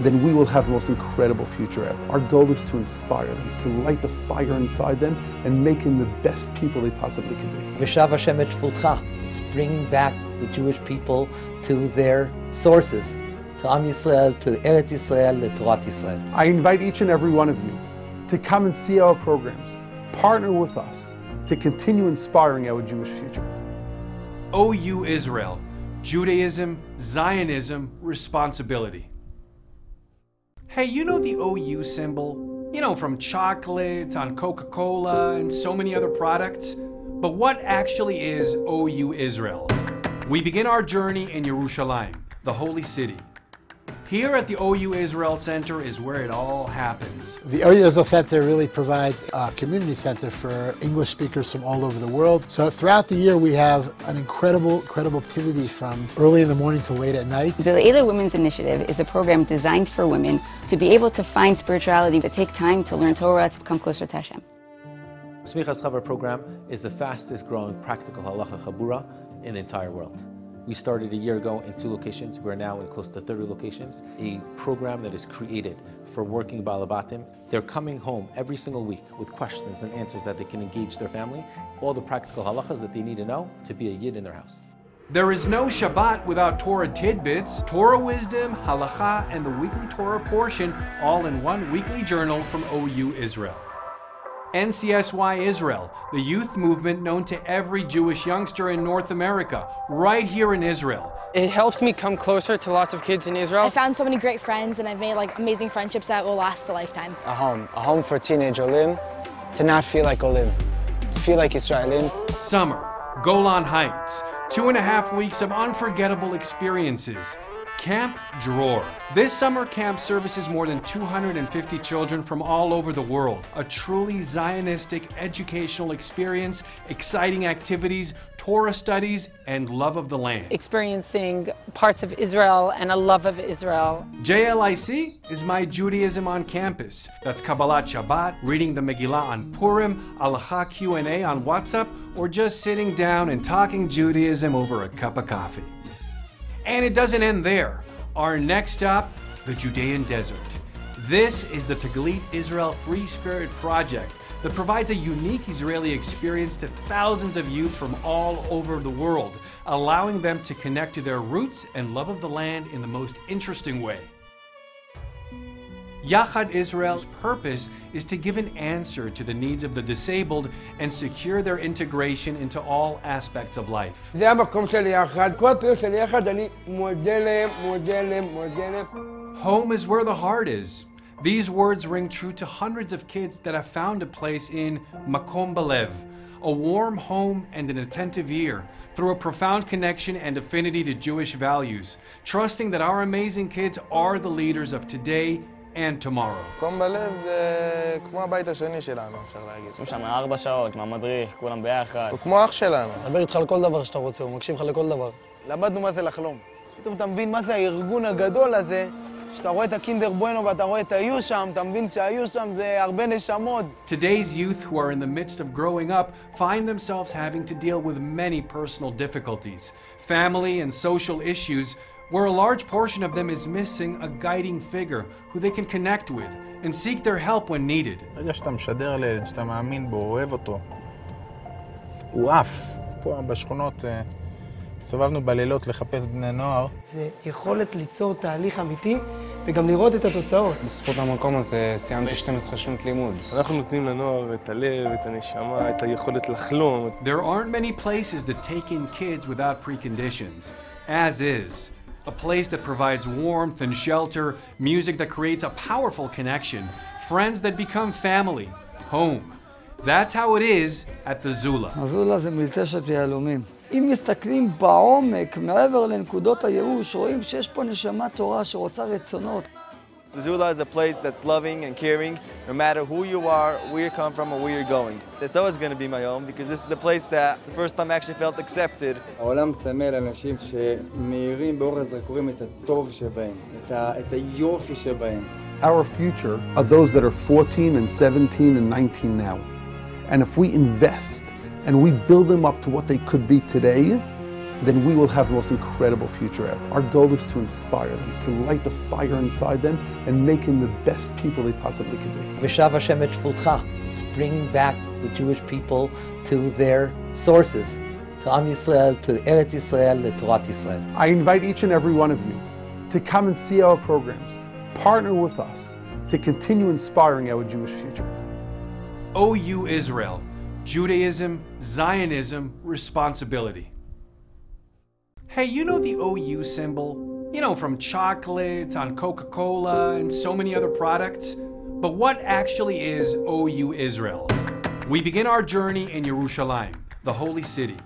then we will have the most incredible future ever. Our goal is to inspire them, to light the fire inside them and make them the best people they possibly can be. V'shav Hashem et shvutcha. Let's bring back the Jewish people to their sources, to Am Yisrael, to Eretz Yisrael, to Torah Yisrael. I invite each and every one of you to come and see our programs, partner with us to continue inspiring our Jewish future. OU Israel, Judaism, Zionism, responsibility. Hey, you know the OU symbol? You know, from chocolates on Coca-Cola and so many other products? But what actually is OU Israel? We begin our journey in Yerushalayim, the holy city. Here at the OU Israel Center is where it all happens. The OU Israel Center really provides a community center for English speakers from all over the world. So throughout the year we have an incredible activity from early in the morning to late at night. The Leila Women's Initiative is a program designed for women to be able to find spirituality, to take time to learn Torah, to become closer to Hashem. Smichas Chava program is the fastest growing practical halacha chabura in the entire world. We started a year ago in 2 locations. We're now in close to 30 locations. A program that is created for working balabatim. They're coming home every single week with questions and answers that they can engage their family, all the practical halachas that they need to know to be a yid in their house. There is no Shabbat without Torah tidbits, Torah wisdom, halacha, and the weekly Torah portion, all in one weekly journal from OU Israel. NCSY Israel, the youth movement known to every Jewish youngster in North America, right here in Israel. It helps me come closer to lots of kids in Israel. I found so many great friends and I've made amazing friendships that will last a lifetime. A home for teenage Olim, to not feel like Olim, to feel like Yerushalayim. Summer, Golan Heights, 2.5 weeks of unforgettable experiences. Camp Dror. This summer camp services more than 250 children from all over the world. A truly Zionistic educational experience, exciting activities, Torah studies, and love of the land. Experiencing parts of Israel and a love of Israel. JLIC is My Judaism on Campus. That's Kabbalat Shabbat, reading the Megillah on Purim, Halacha Q&A on WhatsApp, or just sitting down and talking Judaism over a cup of coffee. And it doesn't end there. Our next stop, the Judean Desert. This is the Taglit Israel Free Spirit Project that provides a unique Israeli experience to thousands of youth from all over the world, allowing them to connect to their roots and love of the land in the most interesting way. Yachad Israel's purpose is to give an answer to the needs of the disabled and secure their integration into all aspects of life. זה המקום של יחד. כל פעילות של יחד אני מודה להם. Home is where the heart is. These words ring true to hundreds of kids that have found a place in Makom Balev, a warm home and an attentive ear, through a profound connection and affinity to Jewish values, trusting that our amazing kids are the leaders of today and tomorrow. מקום בלב זה כמו הבית השני שלנו, אפשר להגיד. יושבים שם 4 שעות, עם המדריך, כולם ביחד. הוא כמו אח שלנו. מדבר איתך על כל דבר שאתה רוצה, הוא מקשיב לך לכל דבר. למדנו מה זה לחלום. פתאום אתה מבין מה זה הארגון הגדול הזה, שאתה רואה את הקינדר בואנו ואתה רואה את היו שם, אתה מבין שהיו שם זה הרבה נשמות. Today's youth who are in the midst of growing up find themselves having to deal with many personal difficulties, family and social issues, where a large portion of them is missing a guiding figure who they can connect with and seek their help when needed. ברגע שאתה משדר לילד, שאתה מאמין בו, אוהב אותו, הוא עף. פה בשכונות הסתובבנו בלילות לחפש בני נוער. זה יכולת ליצור תהליך אמיתי וגם לראות את התוצאות. בזכות המקום הזה סיימתי 12 שנות לימוד. אנחנו נותנים לנוער את הלב, את הנשמה, את היכולת לחלום. There aren't many places that take in kids without preconditions, as is. A place that provides warmth and shelter, music that creates a powerful connection, friends that become family, home. That's how it is at the Zula. הזולה זה מלצשת יהלומים. אם מסתכלים בעומק, מעבר לנקודות הייאוש, רואים שיש פה נשמה תורה שרוצה רצונות. The Zula is a place that's loving and caring, no matter who you are, where you come from, or where you're going. It's always going to be my home, because this is the place that the first time I actually felt accepted. העולם צמא לאנשים שמאירים באור הזרקורים את הטוב שבהם, את היופי שבהם. Our future are those that are 14 and 17 and 19 now. And if we invest and we build them up to what they could be today, then we will have the most incredible future ever. Our goal is to inspire them, to light the fire inside them and make them the best people they possibly could be. V'shav Hashem et shvulcha. Let's bring back the Jewish people to their sources, to Am Yisrael, to Eretz Yisrael, to Torah Yisrael. I invite each and every one of you to come and see our programs, partner with us to continue inspiring our Jewish future. OU Israel, Judaism, Zionism, responsibility. Hey, you know the OU symbol? You know, from chocolates on Coca-Cola and so many other products? But what actually is OU Israel? We begin our journey in Yerushalayim, the holy city.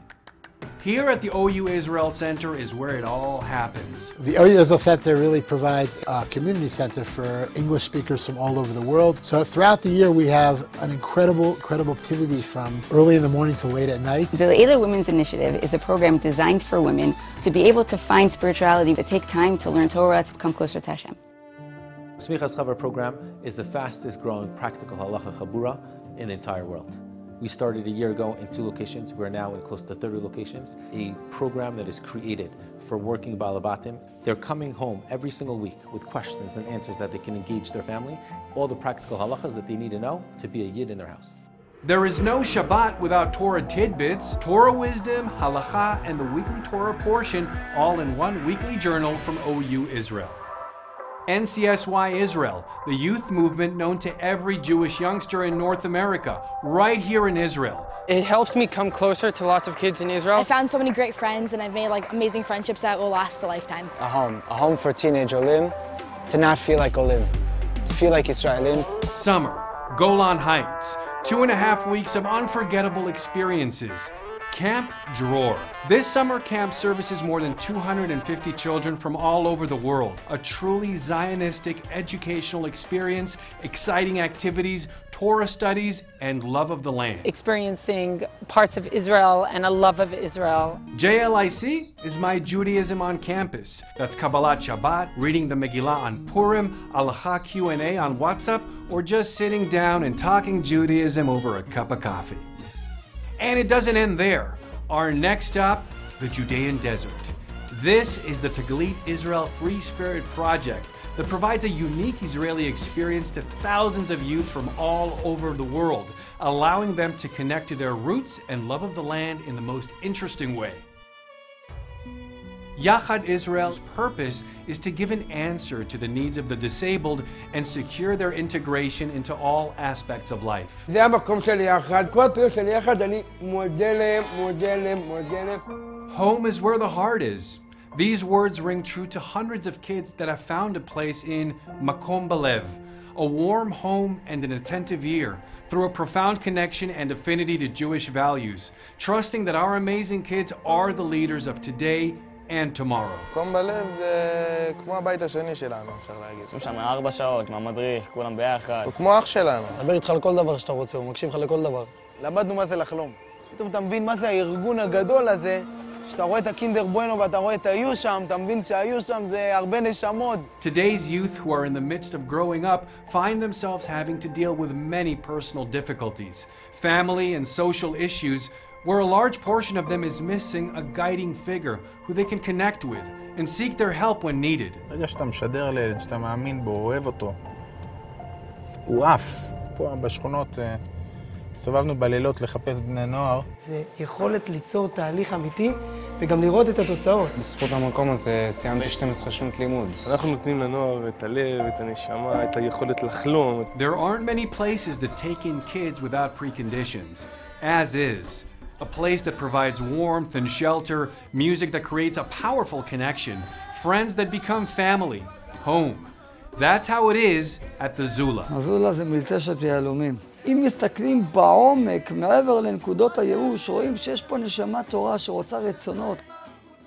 Here at the OU Israel Center is where it all happens. The OU Israel Center really provides a community center for English speakers from all over the world. So throughout the year we have an incredible activity from early in the morning to late at night. The Leila Women's Initiative is a program designed for women to be able to find spirituality, to take time to learn Torah, to become closer to Hashem. Smichas Chava program is the fastest growing practical halacha chabura in the entire world. We started a year ago in 2 locations. We're now in close to 30 locations. A program that is created for working balabatim. They're coming home every single week with questions and answers that they can engage their family, all the practical halachas that they need to know to be a yid in their house. There is no Shabbat without Torah tidbits, Torah wisdom, halacha, and the weekly Torah portion, all in one weekly journal from OU Israel. NCSY Israel, the youth movement known to every Jewish youngster in North America, right here in Israel. It helps me come closer to lots of kids in Israel. I found so many great friends and I've made amazing friendships that will last a lifetime. A home for teenage Olim, to not feel like Olim, to feel like Israelim. Summer, Golan Heights, 2.5 weeks of unforgettable experiences. Camp Dror. This summer camp services more than 250 children from all over the world. A truly Zionistic educational experience, exciting activities, Torah studies, and love of the land. Experiencing parts of Israel and a love of Israel. JLIC is My Judaism on Campus. That's Kabbalat Shabbat, reading the Megillah on Purim, Halacha Q&A on WhatsApp, or just sitting down and talking Judaism over a cup of coffee. And it doesn't end there. Our next stop, the Judean Desert. This is the Taglit Israel Free Spirit Project that provides a unique Israeli experience to thousands of youth from all over the world, allowing them to connect to their roots and love of the land in the most interesting way. Yachad Israel's purpose is to give an answer to the needs of the disabled and secure their integration into all aspects of life. זה המקום של יחד. כל פעילות של יחד אני מודה להם. Home is where the heart is. These words ring true to hundreds of kids that have found a place in Makom Balev, a warm home and an attentive ear, through a profound connection and affinity to Jewish values, trusting that our amazing kids are the leaders of today and tomorrow. מקום בלב זה כמו הבית השני שלנו, אפשר להגיד. יושבים שם 4 שעות, עם המדריך, כולם ביחד. הוא כמו אח שלנו. מדבר איתך על כל דבר שאתה רוצה, הוא מקשיב לך לכל דבר. למדנו מה זה לחלום. פתאום אתה מבין מה זה הארגון הגדול הזה, שאתה רואה את הקינדר בואנו ואתה רואה את היו שם, אתה מבין שהיו שם זה הרבה נשמות. Today's youth who are in the midst of growing up find themselves having to deal with many personal difficulties, family and social issues, where a large portion of them is missing a guiding figure who they can connect with and seek their help when needed. ברגע שאתה משדר לילד, שאתה מאמין בו, אוהב אותו, הוא עף. פה בשכונות הסתובבנו בלילות לחפש בני נוער. זה יכולת ליצור תהליך אמיתי וגם לראות את התוצאות. בזכות המקום הזה סיימתי 12 שנות לימוד. אנחנו נותנים לנוער את הלב, את הנשמה, את היכולת לחלום. There aren't many places that take in kids without preconditions, as is. A place that provides warmth and shelter, music that creates a powerful connection, friends that become family, home. That's how it is at the Zula. הזולה זה מלצשת יהלומים. אם מסתכלים בעומק, מעבר לנקודות הייאוש, רואים שיש פה נשמה תורה שרוצה רצונות.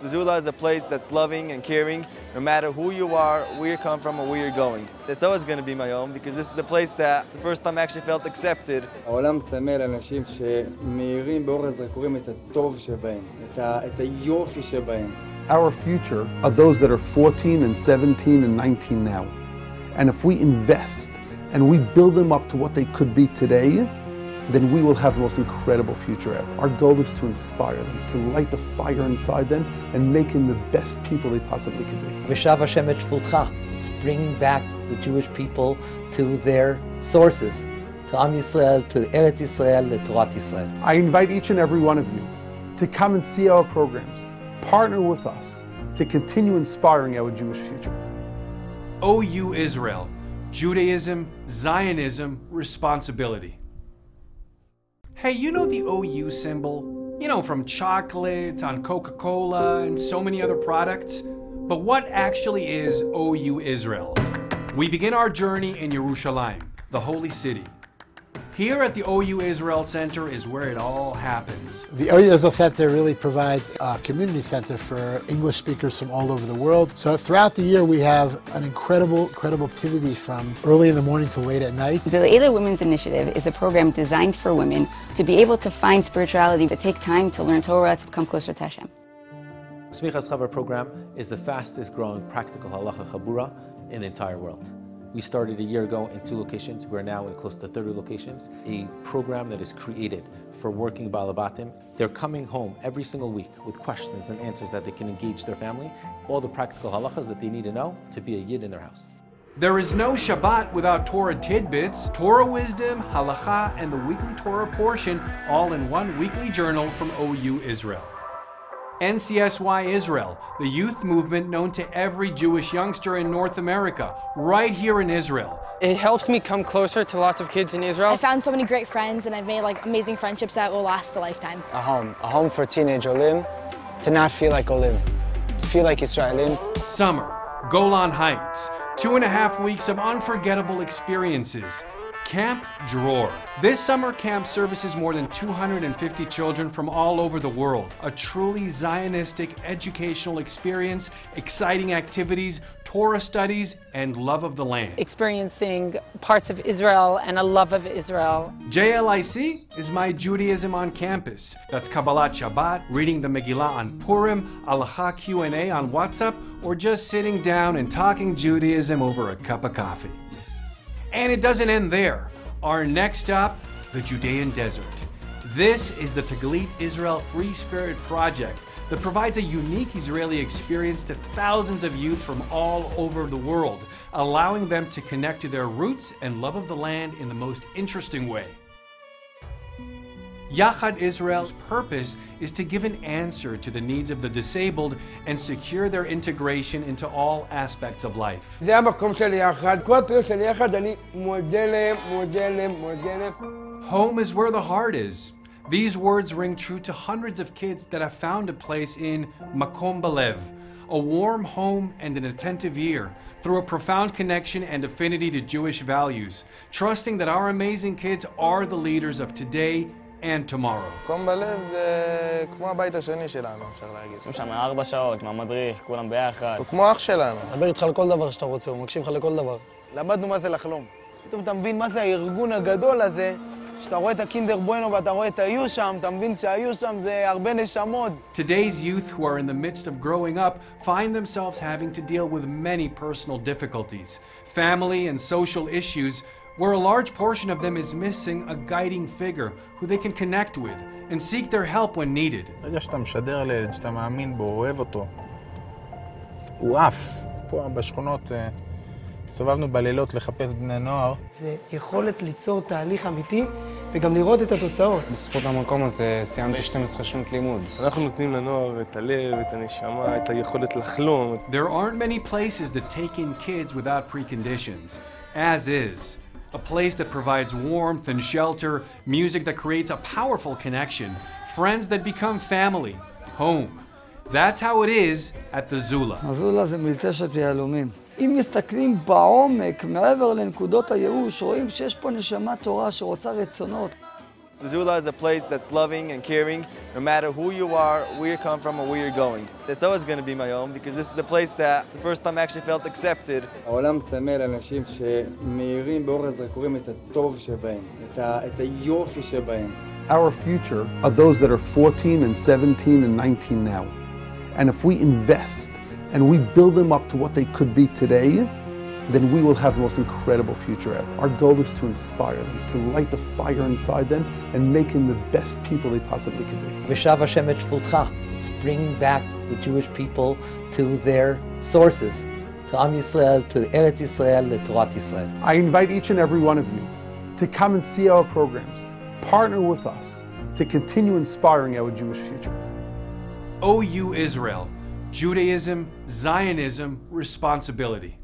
The Zula is a place that's loving and caring, no matter who you are, where you come from, or where you're going. It's always going to be my home, because this is the place that the first time I actually felt accepted. העולם צמא לאנשים שמאירים באור הזרקורים את הטוב שבהם, את היופי שבהם. Our future are those that are 14 and 17 and 19 now. And if we invest and we build them up to what they could be today, then we will have the most incredible future ever. Our goal is to inspire them, to light the fire inside them and make them the best people they possibly could be. V'shav Hashem et shvulcha. It's bringing back the Jewish people to their sources, to Am Yisrael, to Eretz Yisrael, to Torah Yisrael. I invite each and every one of you to come and see our programs, partner with us to continue inspiring our Jewish future. OU Israel, Judaism, Zionism, responsibility. Hey, you know the OU symbol? You know, from chocolates on Coca-Cola and so many other products? But what actually is OU Israel? We begin our journey in Yerushalayim, the holy city. Here at the OU Israel Center is where it all happens. The OU Israel Center really provides a community center for English speakers from all over the world. So throughout the year we have an incredible activity from early in the morning to late at night. The Leila Women's Initiative is a program designed for women to be able to find spirituality, to take time to learn Torah, to become closer to Hashem. Smichas Chava program is the fastest growing practical halacha chabura in the entire world. We started a year ago in 2 locations. We're now in close to 30 locations. A program that is created for working balabatim. They're coming home every single week with questions and answers that they can engage their family, all the practical halachas that they need to know to be a yid in their house. There is no Shabbat without Torah tidbits, Torah wisdom, halacha, and the weekly Torah portion, all in one weekly journal from OU Israel. NCSY Israel, the youth movement known to every Jewish youngster in North America, right here in Israel. It helps me come closer to lots of kids in Israel. I found so many great friends and I've made amazing friendships that will last a lifetime. A home for teenage Olim, to not feel like Olim, to feel like Israelim. Summer, Golan Heights, 2.5 weeks of unforgettable experiences. Camp Dror. This summer camp services more than 250 children from all over the world. A truly Zionistic educational experience, exciting activities, Torah studies, and love of the land. Experiencing parts of Israel and a love of Israel. JLIC is My Judaism on Campus. That's Kabbalat Shabbat, reading the Megillah on Purim, Halacha Q&A on WhatsApp, or just sitting down and talking Judaism over a cup of coffee. And it doesn't end there. Our next stop, the Judean Desert. This is the Taglit Israel Free Spirit Project that provides a unique Israeli experience to thousands of youth from all over the world, allowing them to connect to their roots and love of the land in the most interesting way. Yachad Israel's purpose is to give an answer to the needs of the disabled and secure their integration into all aspects of life. זה המקום של יחד. כל הפעילות של יחד אני מודה להם. Home is where the heart is. These words ring true to hundreds of kids that have found a place in Makom Balev, a warm home and an attentive ear, through a profound connection and affinity to Jewish values, trusting that our amazing kids are the leaders of today and tomorrow. מקום בלב זה כמו הבית השני שלנו, אפשר להגיד. יושבים שם 4 שעות, עם המדריך, כולם ביחד. הוא כמו אח שלנו. מדבר איתך על כל דבר שאתה רוצה, הוא מקשיב לך לכל דבר. למדנו מה זה לחלום. פתאום אתה מבין מה זה הארגון הגדול הזה, שאתה רואה את הקינדר בואנו ואתה רואה את היו שם, אתה מבין שהיו שם זה הרבה נשמות. Today's youth who are in the midst of growing up find themselves having to deal with many personal difficulties, family and social issues, where a large portion of them is missing a guiding figure who they can connect with and seek their help when needed. ברגע שאתה משדר לילד, שאתה מאמין בו, אוהב אותו, הוא עף. פה בשכונות הסתובבנו בלילות לחפש בני נוער. זה יכולת ליצור תהליך אמיתי וגם לראות את התוצאות. בזכות המקום הזה סיימתי 12 שנות לימוד. אנחנו נותנים לנוער את הלב, את הנשמה, את היכולת לחלום. There aren't many places that take in kids without preconditions, as is. A place that provides warmth and shelter, music that creates a powerful connection, friends that become family, home. That's how it is at the Zula. הזולה זה מלצשת יהלומים. אם מסתכלים בעומק, מעבר לנקודות הייאוש, רואים שיש פה נשמה תורה שרוצה רצונות. The Zula is a place that's loving and caring, no matter who you are, where you come from, or where you're going. It's always going to be my home, because this is the place that the first time I actually felt accepted. העולם צמא לאנשים שמאירים באור הזרקורים את הטוב שבהם, את היופי שבהם. Our future are those that are 14 and 17 and 19 now. And if we invest and we build them up to what they could be today, then we will have the most incredible future ever. Our goal is to inspire them, to light the fire inside them and make them the best people they possibly could be. V'shav Hashem et shvulcha. Let's bring back the Jewish people to their sources, to Am Yisrael, to Eretz Yisrael, to Torah Yisrael. I invite each and every one of you to come and see our programs, partner with us to continue inspiring our Jewish future. OU Israel, Judaism, Zionism, responsibility.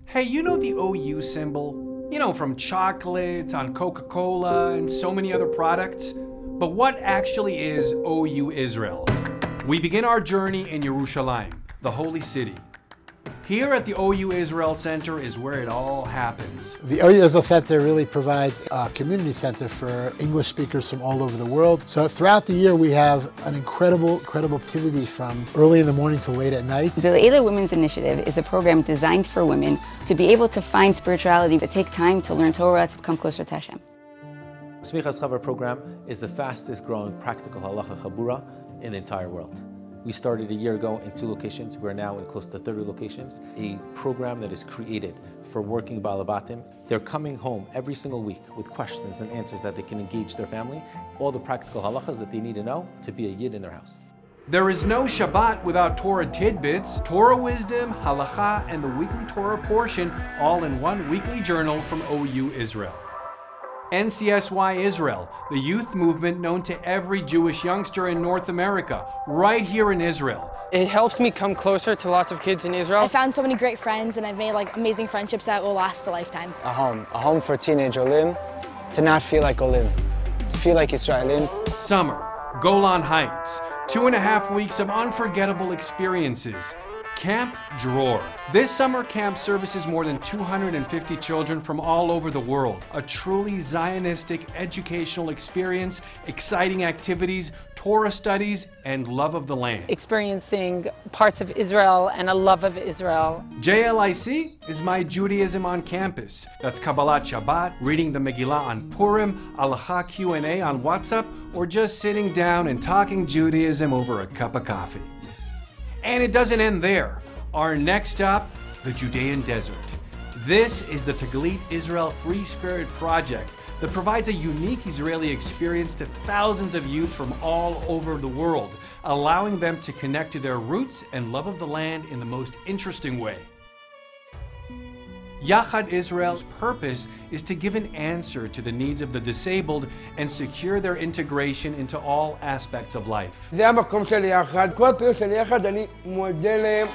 Hey, you know the OU symbol? You know, from chocolates on Coca-Cola and so many other products? But what actually is OU Israel? We begin our journey in Yerushalayim, the holy city. Here at the OU Israel Center is where it all happens. The OU Israel Center really provides a community center for English speakers from all over the world. So throughout the year we have an incredible activity from early in the morning to late at night. The Leila Women's Initiative is a program designed for women to be able to find spirituality, to take time to learn Torah, to become closer to Hashem. Smichas Chava program is the fastest growing practical halacha chabura in the entire world. We started a year ago in 2 locations. We're now in close to 30 locations. A program that is created for working balabatim. They're coming home every single week with questions and answers that they can engage their family, all the practical halachas that they need to know to be a yid in their house. There is no Shabbat without Torah tidbits, Torah wisdom, halacha, and the weekly Torah portion, all in one weekly journal from OU Israel. NCSY Israel, the youth movement known to every Jewish youngster in North America, right here in Israel. It helps me come closer to lots of kids in Israel. I found so many great friends and I've made amazing friendships that will last a lifetime. A home for teenage Olim, to not feel like Olim, to feel like Israelim. Summer, Golan Heights, 2.5 weeks of unforgettable experiences. Camp Dror. This summer camp services more than 250 children from all over the world. A truly Zionistic educational experience, exciting activities, Torah studies, and love of the land. Experiencing parts of Israel and a love of Israel. JLIC is My Judaism on Campus. That's Kabbalat Shabbat, reading the Megillah on Purim, Halacha Q&A on WhatsApp, or just sitting down and talking Judaism over a cup of coffee. And it doesn't end there. Our next stop, the Judean Desert. This is the Taglit Israel Free Spirit Project that provides a unique Israeli experience to thousands of youth from all over the world, allowing them to connect to their roots and love of the land in the most interesting way. Yachad Israel's purpose is to give an answer to the needs of the disabled and secure their integration into all aspects of life. זה המקום שלי יחד. כל פעילות שלי יחד, אני מודה להם.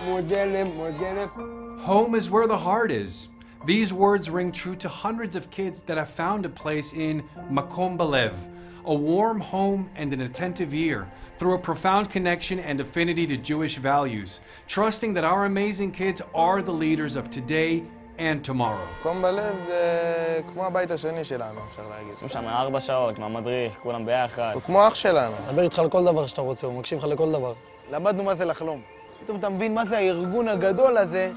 Home is where the heart is. These words ring true to hundreds of kids that have found a place in Makom Balev, a warm home and an attentive ear, through a profound connection and affinity to Jewish values, trusting that our amazing kids are the leaders of today and tomorrow. מקום בלב זה כמו הבית השני שלנו, אפשר להגיד. יש שם 4 שעות, עם המדריך, כולם ביחד. הוא כמו אח שלנו. מדבר איתך על כל דבר שאתה רוצה, הוא מקשיב לך לכל דבר. למדנו מה זה לחלום. פתאום אתה מבין מה זה הארגון הגדול הזה,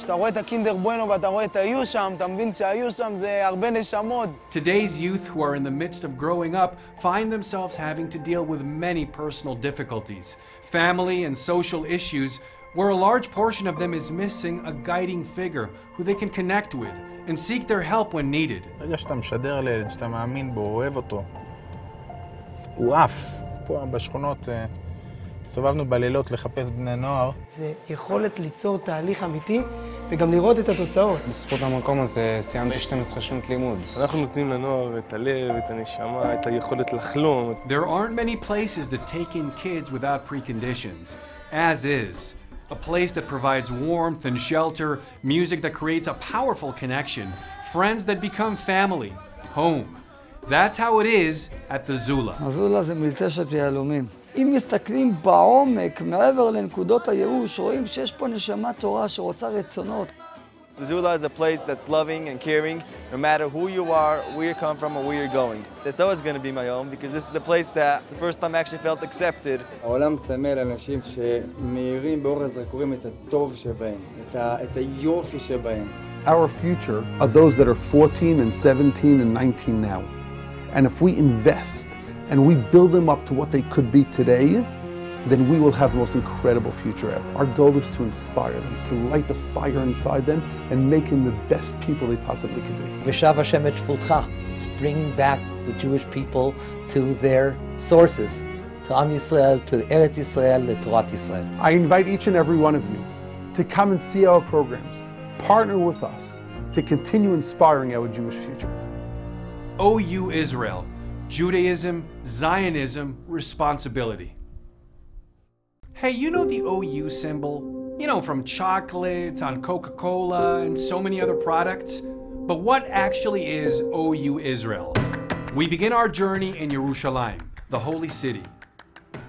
שאתה רואה את הקינדר בואנו ואתה רואה את היו שם, אתה מבין שהיו שם זה הרבה נשמות. Today's youth who are in the midst of growing up find themselves having to deal with many personal difficulties, family and social issues, where a large portion of them is missing a guiding figure who they can connect with and seek their help when needed. ברגע שאתה משדר לילד, שאתה מאמין בו, אוהב אותו, הוא עף. פה בשכונות הסתובבנו בלילות לחפש בני נוער. זה יכולת ליצור תהליך אמיתי וגם לראות את התוצאות. בזכות המקום הזה סיימתי 12 שנות לימוד. אנחנו נותנים לנוער את הלב, את הנשמה, את היכולת לחלום. There aren't many places that take in kids without preconditions, as is. A place that provides warmth and shelter, music that creates a powerful connection, friends that become family, home. That's how it is at the Zula. הזולה זה מלצשת יהלומים. אם מסתכלים בעומק, מעבר לנקודות הייאוש, רואים שיש פה נשמה תורה שרוצה רצונות. The Zula is a place that's loving and caring, no matter who you are, where you come from, or where you're going. It's always going to be my home because this is the place that the first time I actually felt accepted. העולם צמא לאנשים שמאירים באור הזרקורים את הטוב שבהם, את היופי שבהם. Our future are those that are 14 and 17 and 19 now. And if we invest and we build them up to what they could be today, then we will have the most incredible future ever. Our goal is to inspire them, to light the fire inside them and make them the best people they possibly can be. V'shav Hashem et shvulcha. Let's bring back the Jewish people to their sources, to Am Yisrael, to Eretz Yisrael, to Torah Yisrael. I invite each and every one of you to come and see our programs, partner with us to continue inspiring our Jewish future. OU Israel, Judaism, Zionism, responsibility. Hey, you know the OU symbol? You know, from chocolates on Coca-Cola and so many other products. But what actually is OU Israel? We begin our journey in Yerushalayim, the holy city.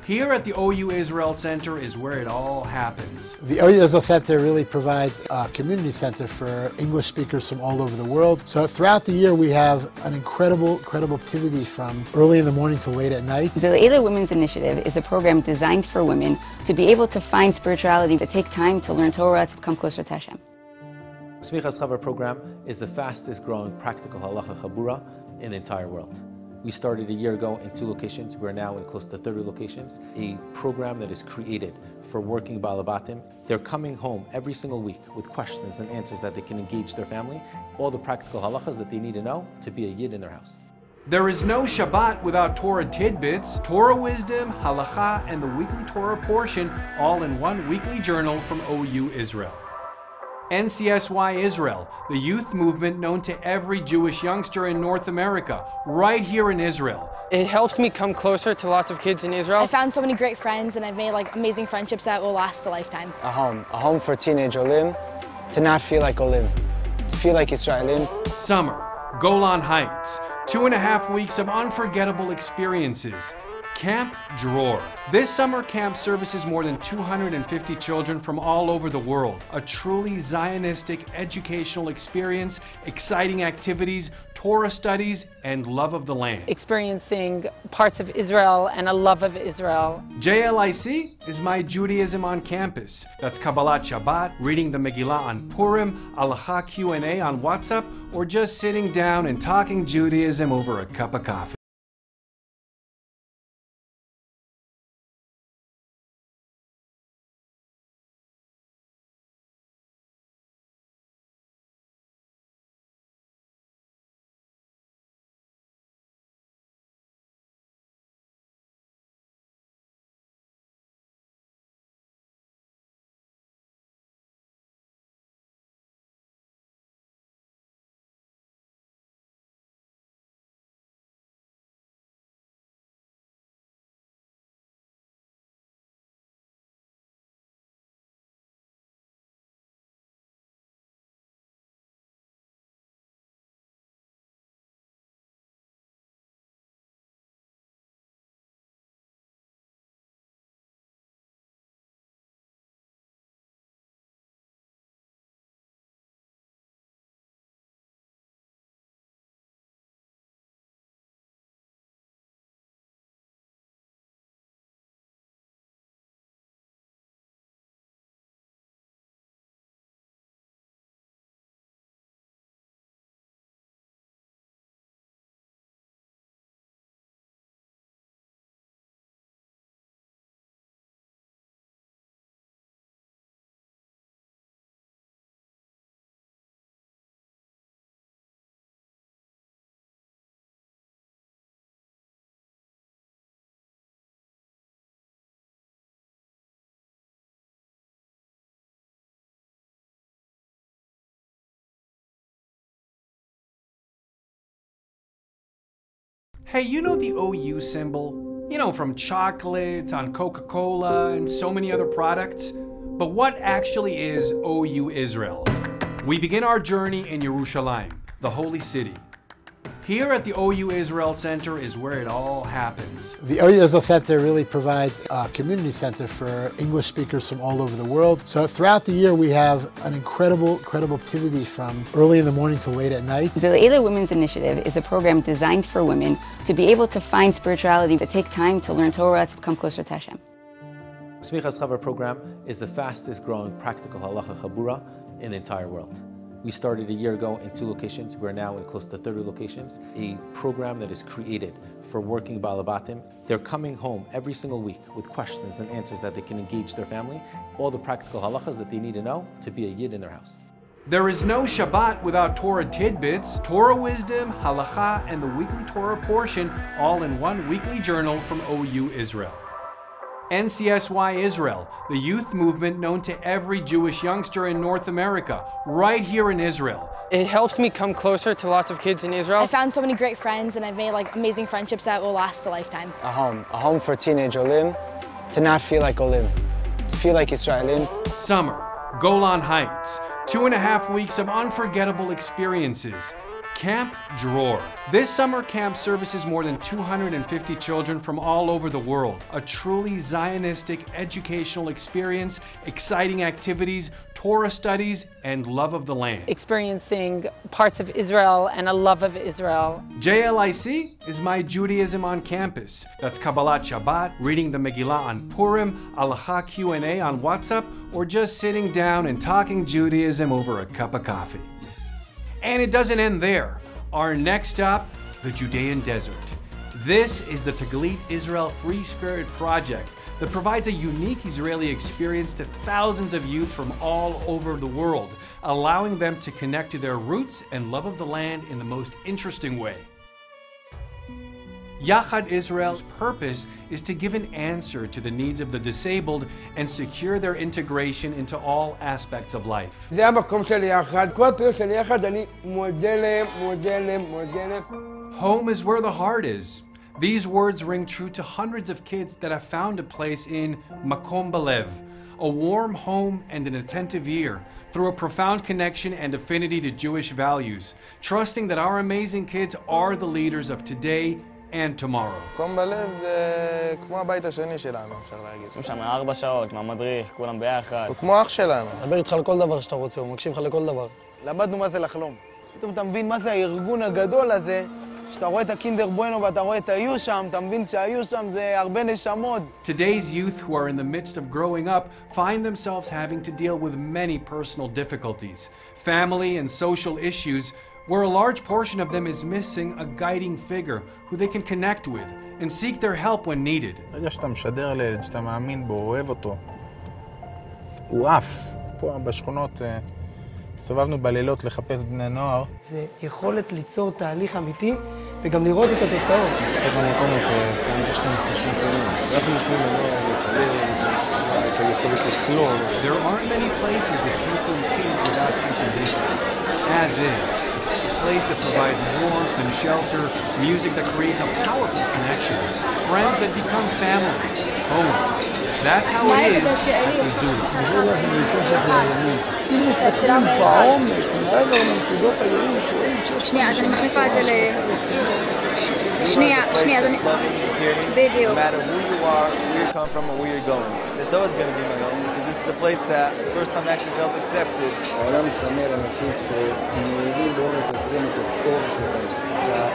Here at the OU Israel Center is where it all happens. The OU Israel Center really provides a community center for English speakers from all over the world. So throughout the year we have an incredible activity from early in the morning to late at night. The Leila Women's Initiative is a program designed for women to be able to find spirituality, to take time to learn Torah, to become closer to Hashem. Smichas Chaver program is the fastest growing practical halacha chabura in the entire world. We started a year ago in 2 locations. We're now in close to 30 locations. A program that is created for working balabatim. They're coming home every single week with questions and answers that they can engage their family, all the practical halachas that they need to know to be a yid in their house. There is no Shabbat without Torah tidbits, Torah wisdom, halacha, and the weekly Torah portion, all in one weekly journal from OU Israel. NCSY Israel, the youth movement known to every Jewish youngster in North America, right here in Israel. It helps me come closer to lots of kids in Israel. I found so many great friends and I've made amazing friendships that will last a lifetime. A home for teenage Olim, to not feel like Olim, to feel like Yerushalayim. Summer, Golan Heights, 2.5 weeks of unforgettable experiences. Camp Dror. This summer camp services more than 250 children from all over the world. A truly Zionistic educational experience, exciting activities, Torah studies, and love of the land. Experiencing parts of Israel and a love of Israel. JLIC is My Judaism on Campus. That's Kabbalat Shabbat, reading the Megillah on Purim, Halacha Q&A on WhatsApp, or just sitting down and talking Judaism over a cup of coffee. Hey, you know the OU symbol? You know, from chocolates on Coca-Cola and so many other products? But what actually is OU Israel? We begin our journey in Yerushalayim, the holy city. Here at the OU Israel Center is where it all happens. The OU Israel Center really provides a community center for English speakers from all over the world. So throughout the year we have an incredible activity from early in the morning to late at night. The Leila Women's Initiative is a program designed for women to be able to find spirituality, to take time to learn Torah, to become closer to Hashem. Smichas Chaver program is the fastest growing practical halacha chabura in the entire world. We started a year ago in 2 locations. We're now in close to 30 locations. A program that is created for working balabatim. They're coming home every single week with questions and answers that they can engage their family, all the practical halachas that they need to know to be a yid in their house. There is no Shabbat without Torah tidbits, Torah wisdom, halacha, and the weekly Torah portion, all in one weekly journal from OU Israel. NCSY Israel, the youth movement known to every Jewish youngster in North America, right here in Israel. It helps me come closer to lots of kids in Israel. I found so many great friends and I've made amazing friendships that will last a lifetime. A home for teenage Olim, to not feel like Olim, to feel like Israelim. Summer, Golan Heights, 2.5 weeks of unforgettable experiences. Camp Dror. This summer camp services more than 250 children from all over the world. A truly Zionistic educational experience, exciting activities, Torah studies, and love of the land. Experiencing parts of Israel and a love of Israel. JLIC is My Judaism on Campus. That's Kabbalat Shabbat, reading the Megillah on Purim, Halacha Q&A on WhatsApp, or just sitting down and talking Judaism over a cup of coffee. And it doesn't end there. Our next stop, the Judean Desert. This is the Taglit Israel Free Spirit Project that provides a unique Israeli experience to thousands of youth from all over the world, allowing them to connect to their roots and love of the land in the most interesting way. Yachad Israel's purpose is to give an answer to the needs of the disabled and secure their integration into all aspects of life. זה המקום של יחד. כל הפעילות של יחד אני מודה להם, מודה להם, מודה להם. Home is where the heart is. These words ring true to hundreds of kids that have found a place in Makom Balev, a warm home and an attentive ear, through a profound connection and affinity to Jewish values, trusting that our amazing kids are the leaders of today and tomorrow. מקום בלב זה כמו הבית השני שלנו, אפשר להגיד. יושבים שם 4 שעות, עם המדריך, כולם ביחד. הוא כמו אח שלנו. מדבר איתך על כל דבר שאתה רוצה, הוא מקשיב לך לכל דבר. למדנו מה זה לחלום. פתאום אתה מבין מה זה הארגון הגדול הזה, שאתה רואה את הקינדר בואנו ואתה רואה את היו שם, אתה מבין שהיו שם זה הרבה נשמות. Today's youth who are in the midst of growing up find themselves having to deal with many personal difficulties, family and social issues, where a large portion of them is missing a guiding figure who they can connect with and seek their help when needed. ברגע שאתה משדר לילד, שאתה מאמין בו, אוהב אותו, הוא עף. פה בשכונות הסתובבנו בלילות לחפש בני נוער. זה יכולת ליצור תהליך אמיתי וגם לראות את התוצאות. לשחק במקום הזה, סיימתי 12 שנות לימוד. אנחנו נותנים לנוער להתעלל, את היכולת לחלום. There aren't many places that take in kids without preconditions, as is. A place that provides warmth and shelter, music that creates a powerful connection, friends that become family, home. That's how it is at the zoo. אם מסתכלים בעומק, מעבר לנקודות הייאוש, רואים שיש... שנייה, אז אני מחליפה את זה ל... שנייה, אדוני. בדיוק. No matter who you are, where you come from, or where you're going. It's always going to be my home because this is the place that the first time I actually felt accepted. העולם צמא לאנשים שמאירים באור הזרקורים את הטוב שבהם,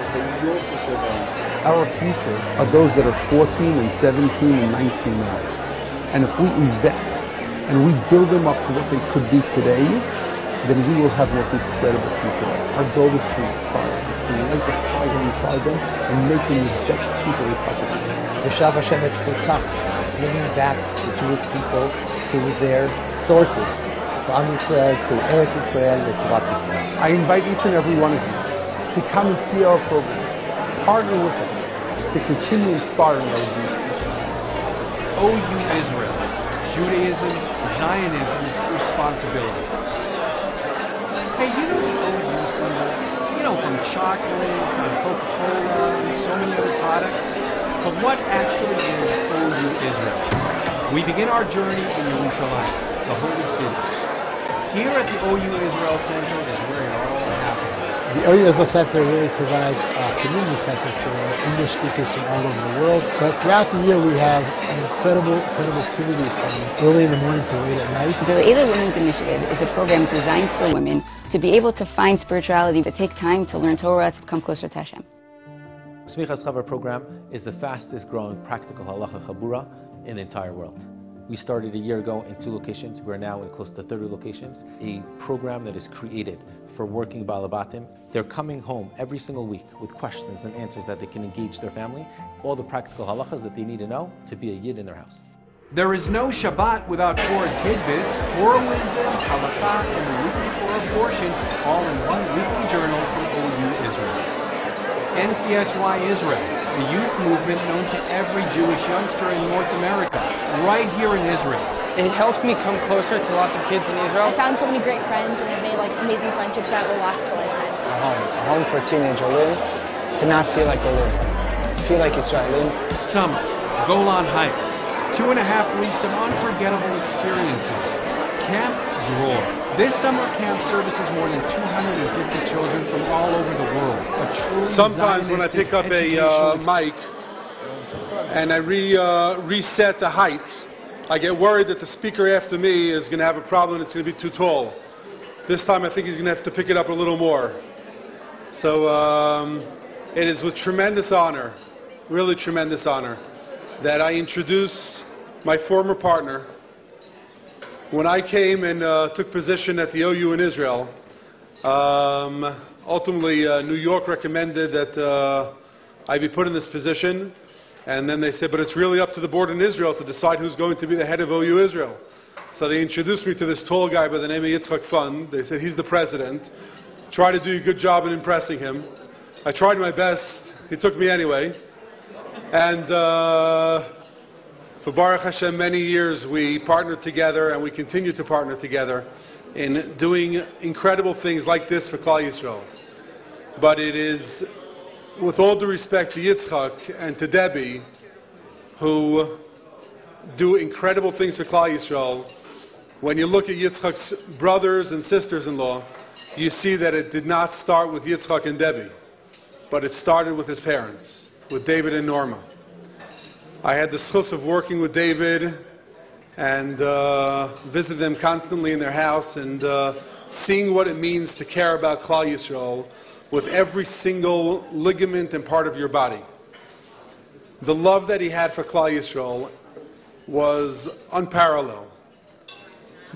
את היופי שבהם. Our future are those that are 14 and 17 and 19 now. And if we invest and we build them up to what they could be today, then we will have the most incredible future. Our goal is to inspire them, to light the fire inside them and make them the best people we possibly can. Yeshav Hashem et Chulcha, bringing back the Jewish people to their sources, to Am Yisrael, to Eretz Yisrael, to Torah Yisrael. I invite each and every one of you to come and see our program, partner with us to continue inspiring our youth. OU Israel, Judaism, Zionism, responsibility. Hey, you know the OU symbol? You know, from chocolates on Coca-Cola and so many other products. But what actually is OU Israel? We begin our journey in Yerushalayim, the holy city. Here at the OU Israel Center is where it all happens. The OU Israel Center really provides a community center for English speakers from all over the world. So throughout the year we have an incredible activities from early in the morning to late at night. The Eila Women's Initiative is a program designed for women to be able to find spirituality, to take time to learn Torah, to become closer to Hashem. Smichas Chaver program is the fastest growing practical halacha chabura in the entire world. We started a year ago in 2 locations. We're now in close to 30 locations. A program that is created for working balabatim. They're coming home every single week with questions and answers that they can engage their family, all the practical halachas that they need to know to be a yid in their house. There is no Shabbat without Torah tidbits, Torah wisdom, halacha, and the weekly Torah portion, all in one weekly journal from OU Israel. NCSY Israel, a youth movement known to every Jewish youngster in North America, right here in Israel. It helps me come closer to lots of kids in Israel. I found so many great friends and I've made like amazing friendships that will last a lifetime. A home for teenage Olim, to not feel like Olim, to feel like Israelim. Summer, Golan Heights, 2.5 weeks of unforgettable experiences. Camp Dror. This summer camp services more than 250 children from all over the world. A truly Sometimes when I pick up a mic and I reset the height, I get worried that the speaker after me is going to have a problem and it's going to be too tall. This time I think he's going to have to pick it up a little more. So it is with tremendous honor, really tremendous honor, that I introduce my former partner. When I came and took position at the OU in Israel, ultimately New York recommended that I be put in this position, and then they said, but it's really up to the board in Israel to decide who's going to be the head of OU Israel. So they introduced me to this tall guy by the name of Yitzchak Fund. They said, he's the president. Try to do a good job in impressing him. I tried my best. He took me anyway. And for Baruch Hashem, many years we partnered together, and we continue to partner together in doing incredible things like this for Klal Yisrael. But it is, with all due respect to Yitzchak and to Debbie, who do incredible things for Klal Yisrael, when you look at Yitzchak's brothers and sisters-in-law, you see that it did not start with Yitzchak and Debbie, but it started with his parents, with David and Norma. I had the schus of working with David and visited them constantly in their house and seeing what it means to care about Klal Yisrael with every single ligament and part of your body. The love that he had for Klal Yisrael was unparalleled.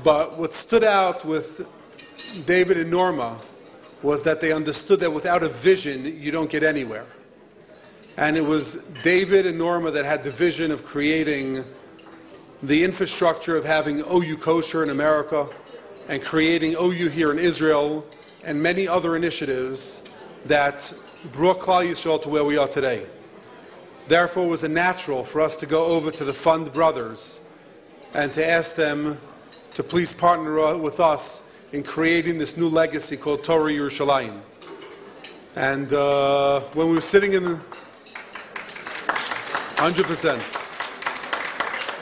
But what stood out with David and Norma was that they understood that without a vision, you don't get anywhere. And it was David and Norma that had the vision of creating the infrastructure of having OU kosher in America and creating OU here in Israel and many other initiatives that brought Klal Yisrael to where we are today. Therefore, it was a natural for us to go over to the Fund brothers and to ask them to please partner with us in creating this new legacy called Torah Yerushalayim. And when we were sitting in the 100%.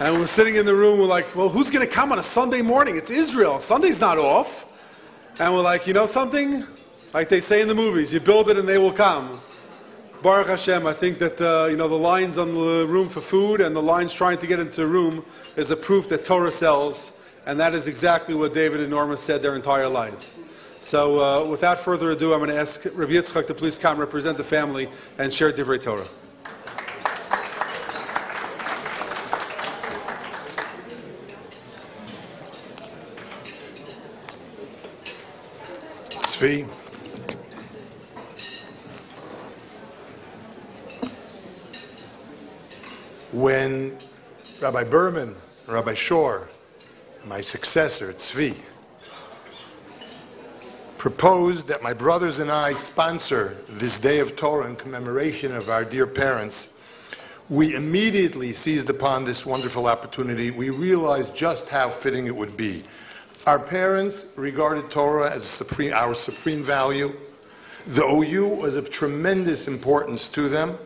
And we're sitting in the room, we're like, well, who's going to come on a Sunday morning? It's Israel. Sunday's not off. And we're like, you know something? Like they say in the movies, you build it and they will come. Baruch Hashem, I think that the lines on the room for food and the lines trying to get into the room is a proof that Torah sells. And that is exactly what David and Norma said their entire lives. So without further ado, I'm going to ask Rabbi Yitzchak to please come represent the family and share Divrei Torah. Tzvi, when Rabbi Berman, Rabbi Shor, my successor, Tzvi, proposed that my brothers and I sponsor this Day of Torah in commemoration of our dear parents, we immediately seized upon this wonderful opportunity. We realized just how fitting it would be. Our parents regarded Torah as our supreme value. The OU was of tremendous importance to them,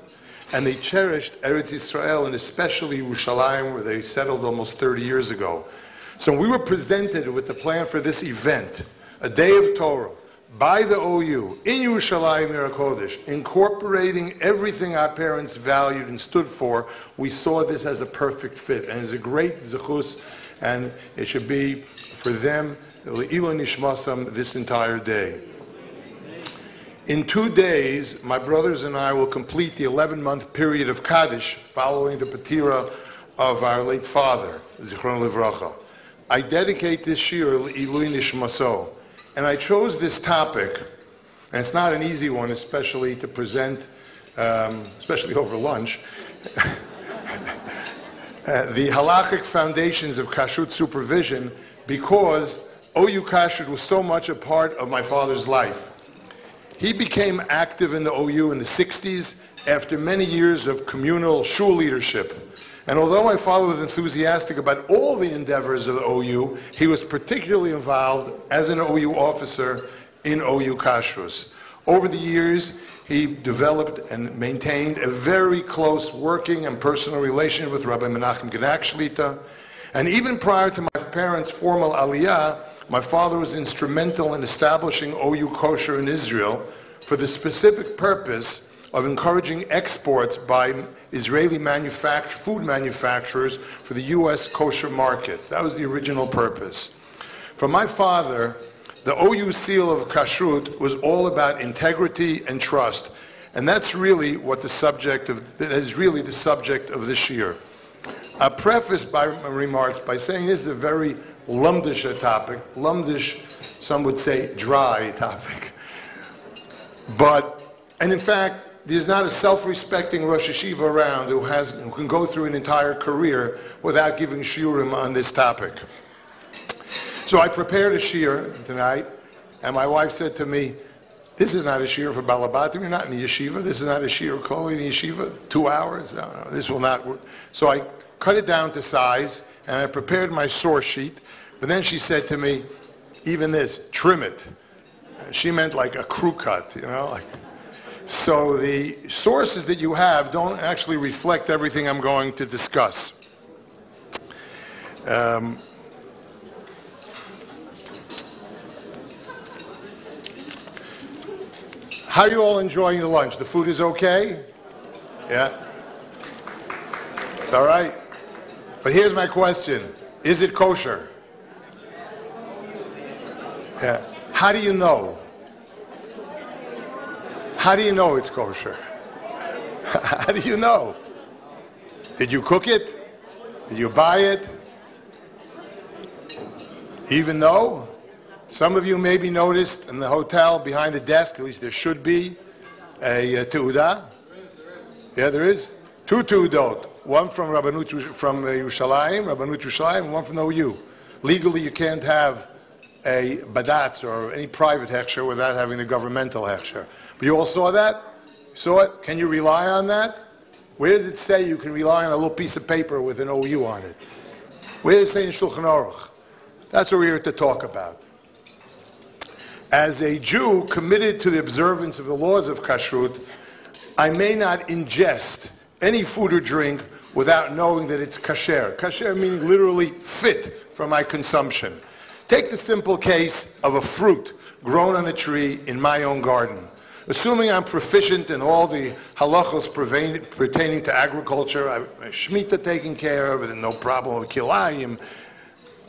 and they cherished Eretz Yisrael and especially Yerushalayim, where they settled almost 30 years ago. So we were presented with the plan for this event, a Day of Torah, by the OU, in Yerushalayim Mir HaKodesh, incorporating everything our parents valued and stood for. We saw this as a perfect fit, and it's a great zechus, and it should be for them, Le'ilo Nishmasam, this entire day. In 2 days, my brothers and I will complete the 11-month period of Kaddish following the Patira of our late father, Zichron Livracha. I dedicate this shir Le'ilui Nishmaso, and I chose this topic, and it's not an easy one, especially to present, especially over lunch, the halachic foundations of kashrut supervision, because OU Kashrut was so much a part of my father's life. He became active in the OU in the 60s after many years of communal shul leadership. And although my father was enthusiastic about all the endeavors of the OU, he was particularly involved as an OU officer in OU Kashrus. Over the years, he developed and maintained a very close working and personal relationship with Rabbi Menachem Genak Shlita. And even prior to my parents' formal aliyah, my father was instrumental in establishing OU Kosher in Israel for the specific purpose of encouraging exports by Israeli food manufacturers for the U.S. kosher market. That was the original purpose. For my father, the OU seal of kashrut was all about integrity and trust, and that's really what the subject of this year. I preface my remarks by saying this is a very lumdish topic. Lumdish, some would say, dry topic. And in fact, there's not a self-respecting Rosh Yeshiva around who can go through an entire career without giving shiurim on this topic. So I prepared a shiur tonight, and my wife said to me, "This is not a shiur for Balabatim. You're not in the yeshiva. This is not a shiur clothing in the yeshiva. 2 hours. No, this will not work." So I cut it down to size, and I prepared my source sheet. But then she said to me, "Even this, trim it." She meant like a crew cut, So the sources that you have don't actually reflect everything I'm going to discuss. How are you all enjoying the lunch? The food is okay? Yeah? It's all right? But here's my question. Is it kosher? Yeah. How do you know? How do you know it's kosher? How do you know? Did you cook it? Did you buy it? Even though some of you maybe noticed in the hotel behind the desk, at least there should be, a teuda. Yeah, there is. 2 teudot. One from Yerushalayim, and one from the OU. Legally, you can't have a badatz or any private hechsher without having the governmental hechsher. But you all saw that? You saw it? Can you rely on that? Where does it say you can rely on a little piece of paper with an OU on it? Where does it say in Shulchan Aruch? That's what we're here to talk about. As a Jew committed to the observance of the laws of kashrut, I may not ingest any food or drink without knowing that it's kasher. Kasher meaning literally fit for my consumption. Take the simple case of a fruit grown on a tree in my own garden. Assuming I'm proficient in all the halachos pertaining to agriculture, I have Shemitah taken care of, and no problem with kilayim,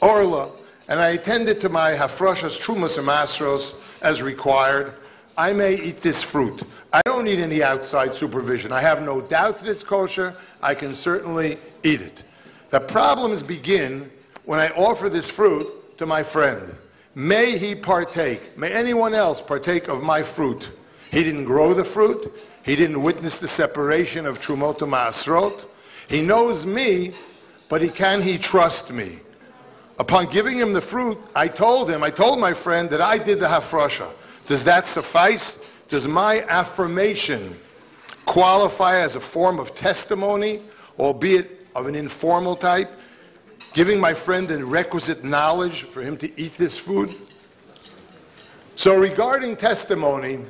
orla, and I attended to my hafrashas, trumas, and masros as required, I may eat this fruit. I don't need any outside supervision. I have no doubt that it's kosher. I can certainly eat it. The problems begin when I offer this fruit to my friend. May he partake, may anyone else partake of my fruit. He didn't grow the fruit. He didn't witness the separation of trumot and ma'asrot. He knows me, but can he trust me? Upon giving him the fruit, I told my friend that I did the hafrasha. Does that suffice? Does my affirmation qualify as a form of testimony, albeit of an informal type, giving my friend the requisite knowledge for him to eat this food? So regarding testimony,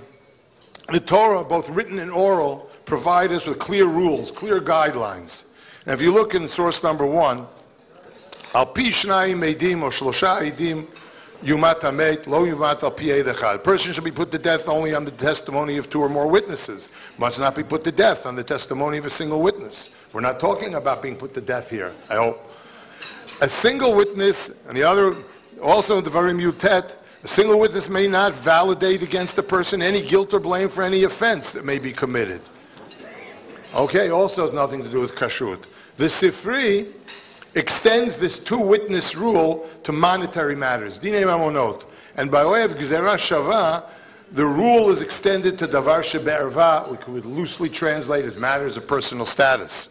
the Torah, both written and oral, provide us with clear rules, clear guidelines. Now if you look in source number 1, Al pi shnayim eidim or shlosha eidim yumat hamet lo yumat al pi eid echad. A person should be put to death only on the testimony of 2 or more witnesses. Must not be put to death on the testimony of a single witness. We're not talking about being put to death here, I hope. A single witness, and the other, also in the very mutet, a single witness may not validate against the person any guilt or blame for any offense that may be committed. Okay, also has nothing to do with kashrut. The Sifri extends this 2-witness rule to monetary matters, dinei mamonot. And by way of gezerah shava, the rule is extended to davar shebe'erva, which we would loosely translate as matters of personal status.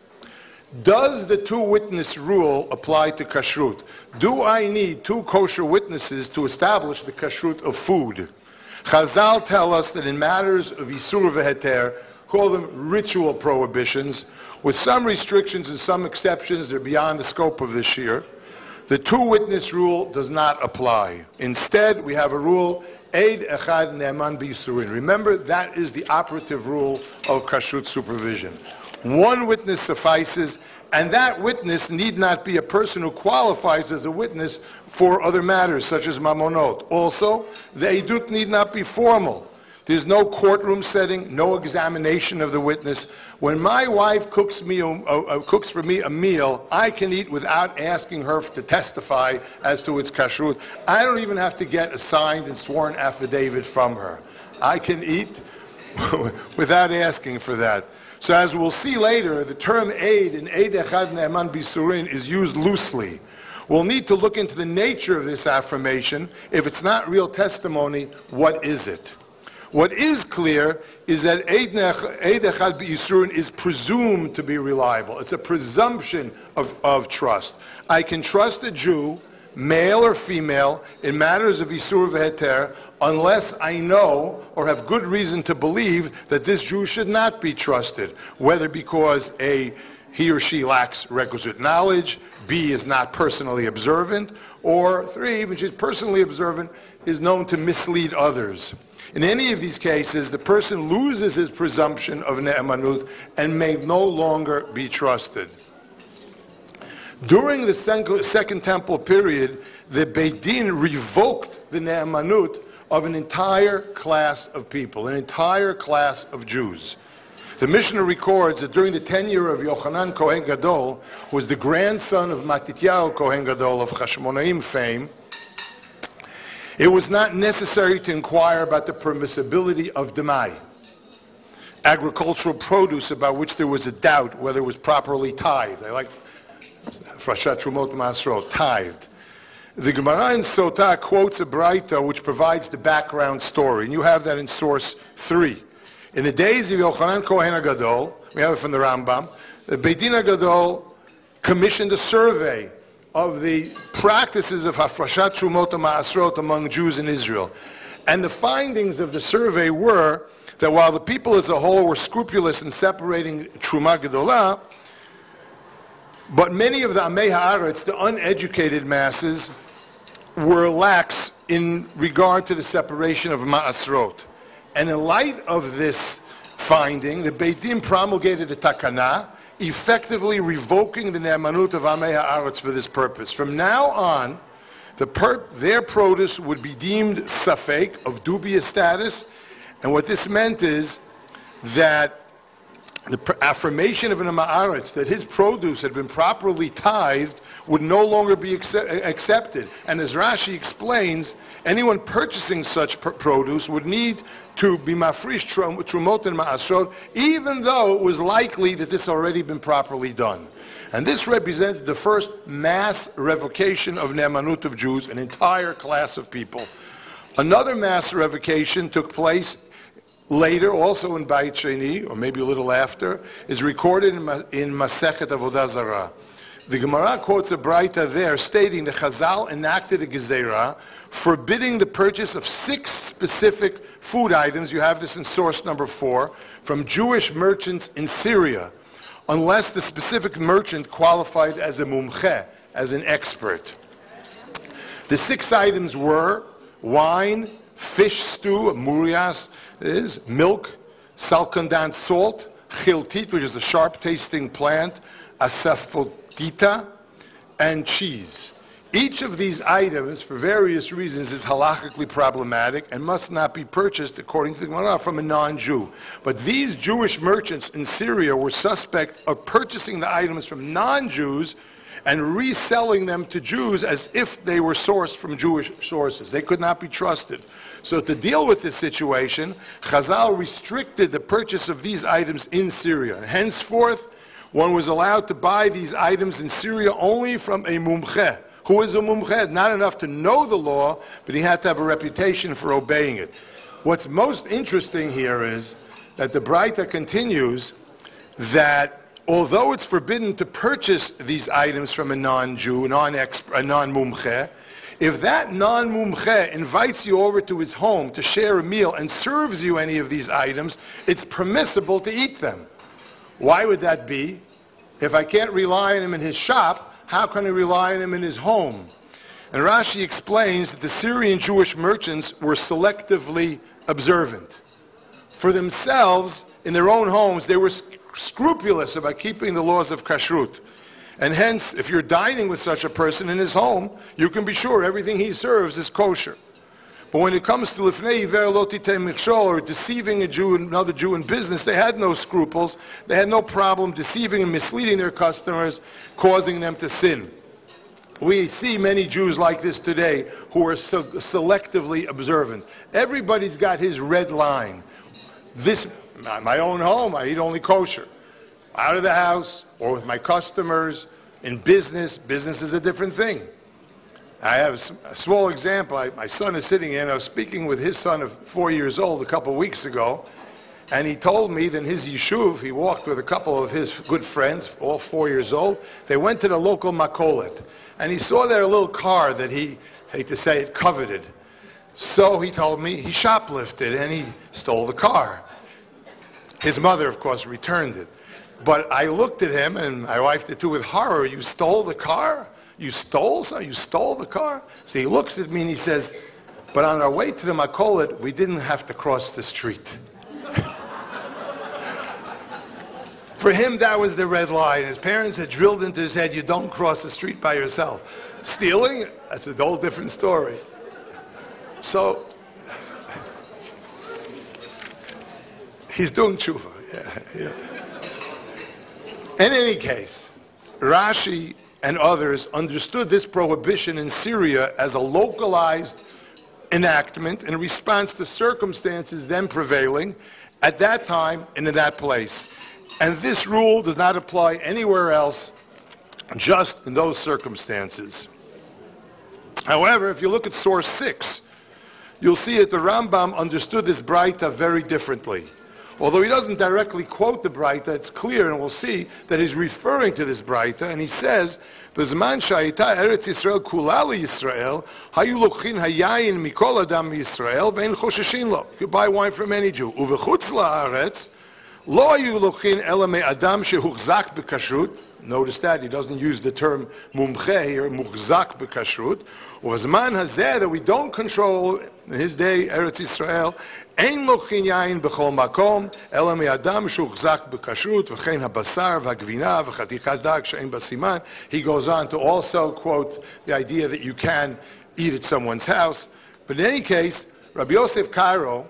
Does the 2-witness rule apply to kashrut? Do I need 2 kosher witnesses to establish the kashrut of food? Chazal tell us that in matters of isur v'heter, call them ritual prohibitions, with some restrictions and some exceptions that are beyond the scope of this year, the 2-witness rule does not apply. Instead, we have a rule, Eid echad ne'eman b'yisurin. Remember, that is the operative rule of kashrut supervision. One witness suffices, and that witness need not be a person who qualifies as a witness for other matters, such as mamonot. Also, the edut need not be formal. There's no courtroom setting, no examination of the witness. When my wife cooks for me a meal, I can eat without asking her to testify as to its kashrut. I don't even have to get a signed and sworn affidavit from her. I can eat without asking for that. So as we'll see later, the term Eid in Eid Echad Ne'eman Bisurin is used loosely. We'll need to look into the nature of this affirmation. If it's not real testimony, what is it? What is clear is that Eid Echad B'Yisurin is presumed to be reliable. It's a presumption of trust. I can trust a Jew, male or female, in matters of Yisur v'Heter, unless I know or have good reason to believe that this Jew should not be trusted, whether because he or she lacks requisite knowledge, B, is not personally observant, or 3, even if she's personally observant, is known to mislead others. In any of these cases, the person loses his presumption of ne'emanut and may no longer be trusted. During the Second Temple period, the Beit Din revoked the ne'emanut of an entire class of people, an entire class of Jews. The Mishnah records that during the tenure of Yochanan Kohen Gadol, who was the grandson of Matityahu Kohen Gadol of Chashmonaim fame, it was not necessary to inquire about the permissibility of demai, agricultural produce about which there was a doubt whether it was properly tithed. They like Frashat Trumot Masrot, tithed. The Gemara in Sotah quotes a Braita which provides the background story, and you have that in source 3. In the days of Yochanan Kohen HaGadol, we have it from the Rambam, the Beit Din HaGadol commissioned a survey of the practices of Hafrashat Trumot Ma'asrot among Jews in Israel. And the findings of the survey were that while the people as a whole were scrupulous in separating Truma Gedolah, but many of the Amei Haaretz, the uneducated masses, were lax in regard to the separation of Ma'asrot. And in light of this finding, the Beit Din promulgated a takana, effectively revoking the ne'emanut of Amei Haaretz for this purpose. From now on, their produce would be deemed safek, of dubious status, and what this meant is that the affirmation of an Haaretz that his produce had been properly tithed would no longer be accepted. And as Rashi explains, anyone purchasing such produce would need to be mafrish trumot and ma'asrot, even though it was likely that this had already been properly done. And this represented the first mass revocation of ne'emanut of Jews, an entire class of people. Another mass revocation took place later, also in Beit Sheni, or maybe a little after, is recorded in Masechet Avodah Zarah. The Gemara quotes a Braita there stating that Chazal enacted a Gezerah forbidding the purchase of 6 specific food items, you have this in source number 4, from Jewish merchants in Syria, unless the specific merchant qualified as a mumche, as an expert. The 6 items were wine, fish stew, murias, is milk, salkandant salt, chiltit, which is a sharp-tasting plant, asafoetida, and cheese. Each of these items, for various reasons, is halachically problematic and must not be purchased, according to the Gemara, from a non-Jew. But these Jewish merchants in Syria were suspect of purchasing the items from non-Jews and reselling them to Jews as if they were sourced from Jewish sources. They could not be trusted. So to deal with this situation, Chazal restricted the purchase of these items in Syria. And henceforth, one was allowed to buy these items in Syria only from a mumche. Who is a mumche? Not enough to know the law, but he had to have a reputation for obeying it. What's most interesting here is that the Braita continues that although it's forbidden to purchase these items from a non-Jew, a non-mumche, if that non-mumche invites you over to his home to share a meal and serves you any of these items, it's permissible to eat them. Why would that be? If I can't rely on him in his shop, how can I rely on him in his home? And Rashi explains that the Syrian Jewish merchants were selectively observant. For themselves, in their own homes, they were scrupulous about keeping the laws of kashrut. And hence, if you're dining with such a person in his home, you can be sure everything he serves is kosher. But when it comes to lifnei iver lo titei michshol, or deceiving a Jew, another Jew in business, they had no scruples. They had no problem deceiving and misleading their customers, causing them to sin. We see many Jews like this today who are so selectively observant. Everybody's got his red line. This, my own home, I eat only kosher. Out of the house, or with my customers, in business, business is a different thing. I have a small example. My son is sitting here, and I was speaking with his son of 4 years old a couple of weeks ago, and he told me that in his yeshuv, he walked with a couple of his good friends, all 4 years old. They went to the local makolet, and he saw there a little car that he, hate to say it, coveted. So he told me he shoplifted, and he stole the car. His mother, of course, returned it. But I looked at him, and my wife did too, with horror. You stole the car? You stole the car? So he looks at me and he says, but on our way to the makolet, we didn't have to cross the street. For him, that was the red line. His parents had drilled into his head, you don't cross the street by yourself. Stealing? That's a whole different story. So, he's doing tshuva. Yeah. In any case, Rashi and others understood this prohibition in Syria as a localized enactment in response to circumstances then prevailing at that time and in that place. And this rule does not apply anywhere else, just in those circumstances. However, if you look at source 6, you'll see that the Rambam understood this Braita very differently. Although he doesn't directly quote the Braita, it's clear, and we'll see that he's referring to this Braita, and he says, "B'zman sha'ita Eretz Yisrael kula Yisrael, hayu lokchin hayayin mikol adam Yisrael ve'en chosheshin lo." You buy wine from any Jew. Uvechutz la'aretz lo hayu lokchin ela me'adam shehuchzak b'kashrut. Notice that he doesn't use the term mumche here, muchzak b'kashrut. Uv'zman hazeh, that we don't control in his day, Eretz Yisrael, ein lochin yain b'chol makom, ela me'adam shuchzak b'kashrut, v'chein habasar v'hagvina v'chatichat dag she'en basiman. He goes on to also quote the idea that you can eat at someone's house. But in any case, Rabbi Yosef Karo,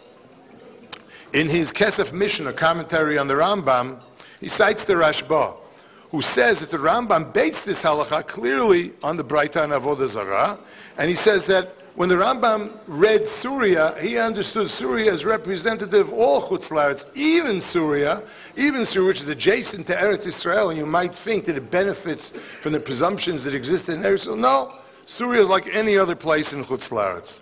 in his Kesef Mishnah, commentary on the Rambam, he cites the Rashba, who says that the Rambam based this halacha clearly on the Braita and Avodah Zarah, and he says that when the Rambam read Surya, he understood Surya as representative of all Chutz La'aretz, even Surya, which is adjacent to Eretz Yisrael, and you might think that it benefits from the presumptions that exist in Eretz Yisrael. No, Surya is like any other place in Chutz La'aretz.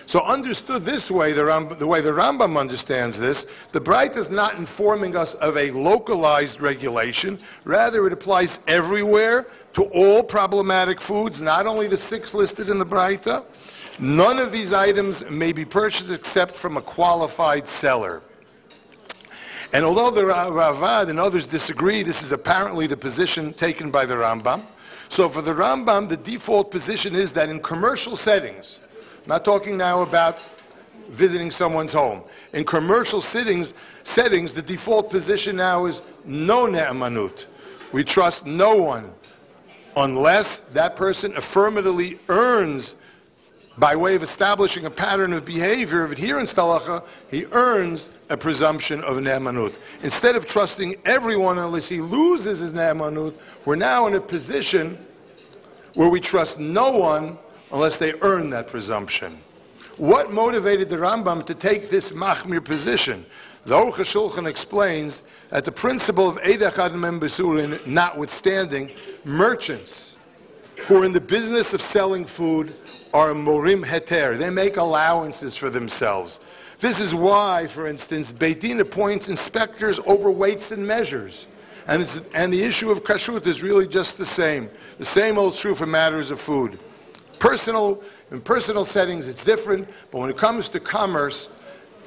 So understood this way, the way the Rambam understands this, the Braita is not informing us of a localized regulation. Rather, it applies everywhere to all problematic foods, not only the 6 listed in the Braita. None of these items may be purchased except from a qualified seller. And although the Ravad and others disagree, this is apparently the position taken by the Rambam. So for the Rambam, the default position is that in commercial settings, I'm not talking now about visiting someone's home. In commercial settings, the default position now is no ne'amanut. We trust no one unless that person affirmatively earns, by way of establishing a pattern of behavior of adherence to halacha, he earns a presumption of ne'amanut. Instead of trusting everyone unless he loses his ne'amanut, we're now in a position where we trust no one unless they earn that presumption. What motivated the Rambam to take this machmir position? The Aruch HaShulchan explains that the principle of Eid Echad Mem Besurin notwithstanding, merchants who are in the business of selling food are morim heter. They make allowances for themselves. This is why, for instance, Beit Din appoints inspectors over weights and measures. And the issue of kashrut is really just the same. The same holds true for matters of food. In personal settings, it's different, but when it comes to commerce,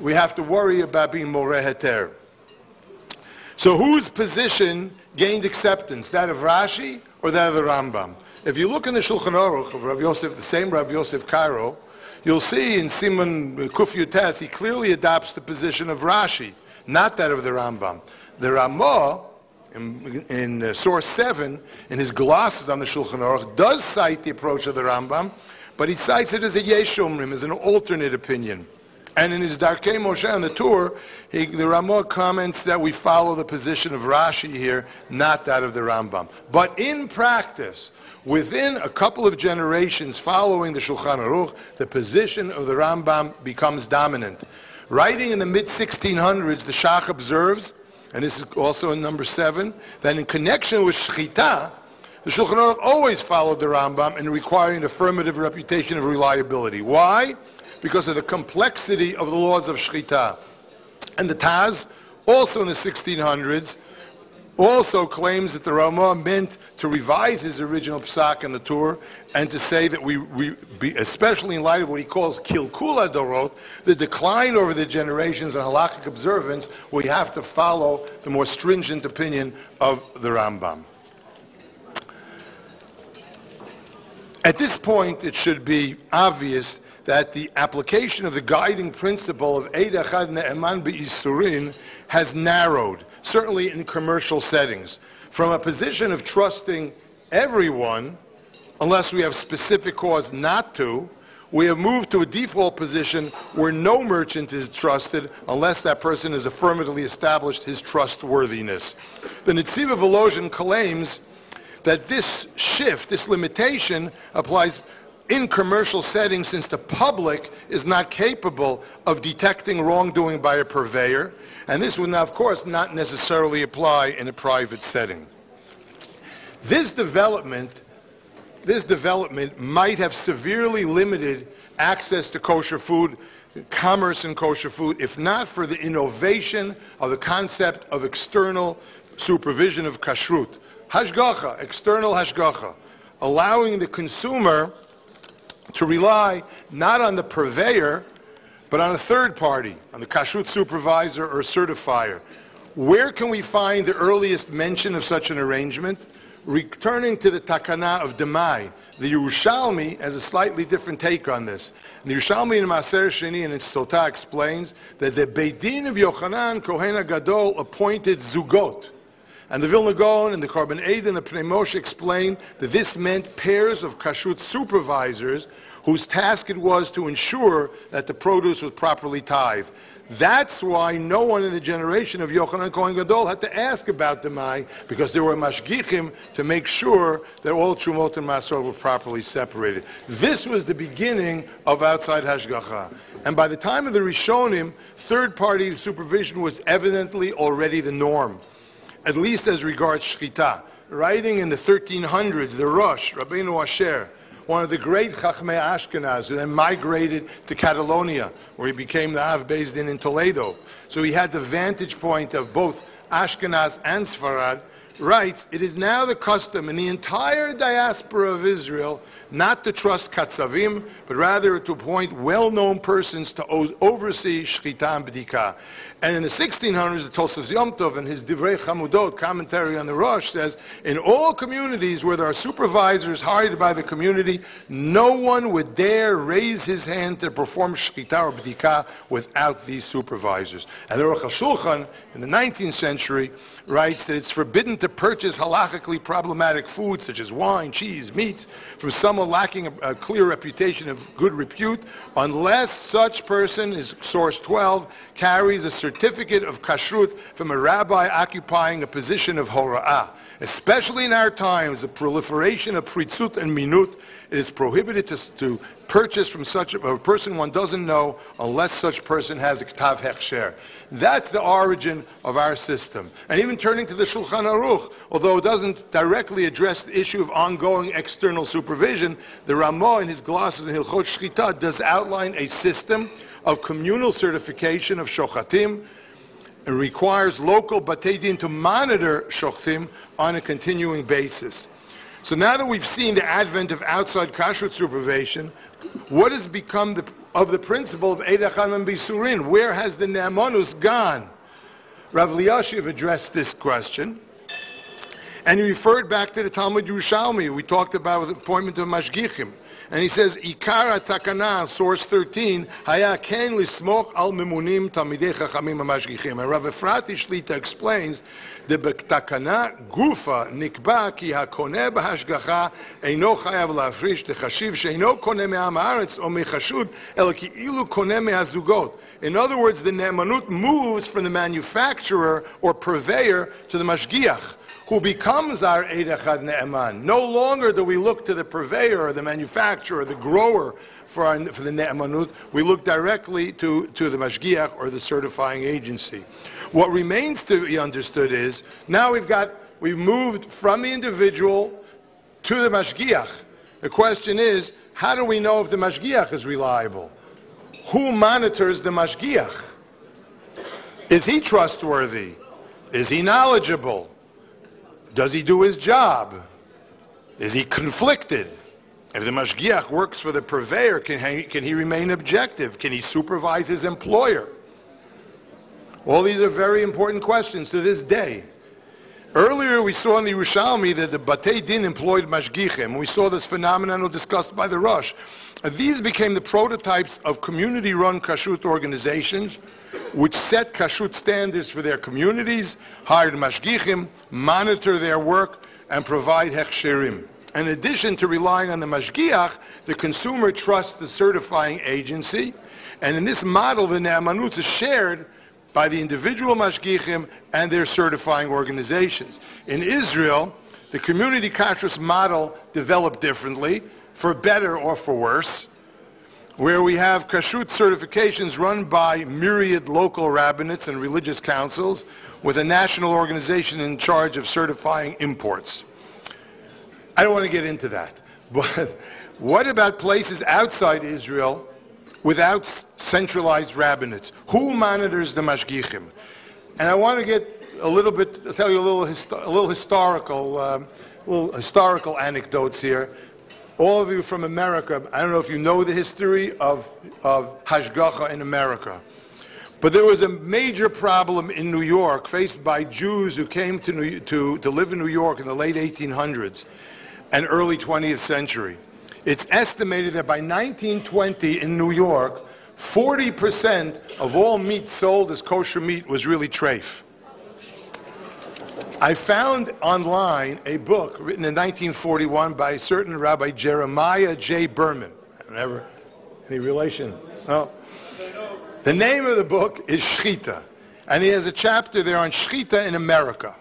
we have to worry about being moreh heter. So whose position gained acceptance, that of Rashi or that of the Rambam? If you look in the Shulchan Aruch of Rav Yosef, the same Rav Yosef Cairo, you'll see in Simon Kuf Yutes, he clearly adopts the position of Rashi, not that of the Rambam. The Ramah, in source 7, in his glosses on the Shulchan Aruch, does cite the approach of the Rambam, but he cites it as a Yesh Omrim, as an alternate opinion. And in his Darkei Moshe on the Torah, the Ramah comments that we follow the position of Rashi here, not that of the Rambam. But in practice, within a couple of generations following the Shulchan Aruch, the position of the Rambam becomes dominant. Writing in the mid-1600s, the Shach observes, and this is also in number 7, that in connection with Shchita, the Shulchan Aruch always followed the Rambam in requiring an affirmative reputation of reliability. Why? Because of the complexity of the laws of Shchita. And the Taz, also in the 1600s, also claims that the Ramah meant to revise his original psak in the Torah and to say that especially in light of what he calls kilkula dorot, the decline over the generations and halakhic observance, we have to follow the more stringent opinion of the Rambam. At this point, it should be obvious that the application of the guiding principle of Eid Echad Ne'eman B'Yisurin has narrowed, certainly in commercial settings, from a position of trusting everyone, unless we have specific cause not to, we have moved to a default position where no merchant is trusted unless that person has affirmatively established his trustworthiness. The Netziv of Volozhin claims that this shift, this limitation, applies in commercial settings since the public is not capable of detecting wrongdoing by a purveyor, and this would now, of course, not necessarily apply in a private setting. This development might have severely limited access to kosher food, commerce in kosher food, if not for the innovation of the concept of external supervision of kashrut. Hashgacha, external hashgacha, allowing the consumer to rely not on the purveyor, but on a third party, on the kashrut supervisor or certifier. Where can we find the earliest mention of such an arrangement? Returning to the takana of Demai, the Yerushalmi has a slightly different take on this. The Yerushalmi in Maaser Sheni and in Sotah explains that the Beit Din of Yochanan, Kohen HaGadol, appointed Zugot. And the Vilna Gaon and the Korban Eid and the Pnei Moshe explained that this meant pairs of kashrut supervisors whose task it was to ensure that the produce was properly tithed. That's why no one in the generation of Yochanan Kohen Gadol had to ask about Demai, because there were mashgichim to make sure that all Trumot and Masor were properly separated. This was the beginning of outside Hashgacha. And by the time of the Rishonim, third-party supervision was evidently already the norm, at least as regards Shchita. Writing in the 1300s, the Rosh, Rabbeinu Asher, one of the great Chachmei Ashkenaz, who then migrated to Catalonia, where he became the Av Beis Din in Toledo. So he had the vantage point of both Ashkenaz and Sfarad, writes, it is now the custom in the entire diaspora of Israel not to trust katzavim, but rather to appoint well-known persons to oversee shchita and b'dika. And in the 1600s, the Tosafos Yom Tov, in his Divrei Chamudot, commentary on the Rosh, says, in all communities where there are supervisors hired by the community, no one would dare raise his hand to perform shchita or b'dika without these supervisors. And the Aruch HaShulchan, in the 19th century, writes that it's forbidden to purchase halachically problematic foods such as wine, cheese, meats from someone lacking a clear reputation of good repute unless such person, is source 12, carries a certificate of kashrut from a rabbi occupying a position of hora'ah. Especially in our times, the proliferation of pritzut and minut, it is prohibited to purchase from such a person one doesn't know unless such person has a ktav hechsher. That's the origin of our system. And even turning to the Shulchan Aruch, although it doesn't directly address the issue of ongoing external supervision, the Ramah in his glosses in Hilchot Shchita does outline a system of communal certification of shochatim, and requires local Batei Din to monitor shochtim on a continuing basis. So now that we've seen the advent of outside kashrut supervision, what has become of the principle of Eid Echad B'Yisurin? Where has the ne'emanus gone? Rav Eliashiv addressed this question, And he referred back to the Talmud Yerushalayim. We talked about the appointment of Mashgichim. And he says, Ikar Takana, source 13, Haya ken lismoch al memunim talmidei chachamim hamashgichim. And Rav Efrati Shlita explains that b'takana gufa nikba ki hakoneh b'hashgacha eino chayav la'afrish dechashiv sheino koneh me'am haaretz o mechashud el ki ilu koneh me'azugot. In other words, the ne'emanut moves from the manufacturer or purveyor to the mashgiach, who becomes our Eid Echad Ne'eman. No longer do we look to the purveyor or the manufacturer or the grower for the Ne'emanut. We look directly to the Mashgiach or the certifying agency. What remains to be understood is, now we've moved from the individual to the Mashgiach. The question is, how do we know if the Mashgiach is reliable? Who monitors the Mashgiach? Is he trustworthy? Is he knowledgeable? Does he do his job? Is he conflicted? If the mashgiach works for the purveyor, can he remain objective? Can he supervise his employer? All these are very important questions to this day. Earlier we saw in the Yerushalayim that the Batei Din employed mashgichim. We saw this phenomenon discussed by the Rosh. These became the prototypes of community-run kashrut organizations which set kashrut standards for their communities, hired mashgichim, monitor their work, and provide hechsherim. In addition to relying on the mashgiach, the consumer trusts the certifying agency, and in this model, the ne'emanut is shared by the individual mashgichim and their certifying organizations. In Israel, the community kashrus model developed differently, for better or for worse, where we have kashrut certifications run by myriad local rabbinates and religious councils with a national organization in charge of certifying imports. I don't want to get into that, but what about places outside Israel without centralized rabbinates? Who monitors the mashgichim? And I want to get a little bit, tell you a little historical anecdotes here. All of you from America, I don't know if you know the history of hashgacha in America, but there was a major problem in New York faced by Jews who came to live in New York in the late 1800s and early 20th century. It's estimated that by 1920 in New York, 40% of all meat sold as kosher meat was really treif. I found online a book written in 1941 by a certain Rabbi Jeremiah J. Berman. Any relation? No. The name of the book is Shchita, and he has a chapter there on Shchita in America.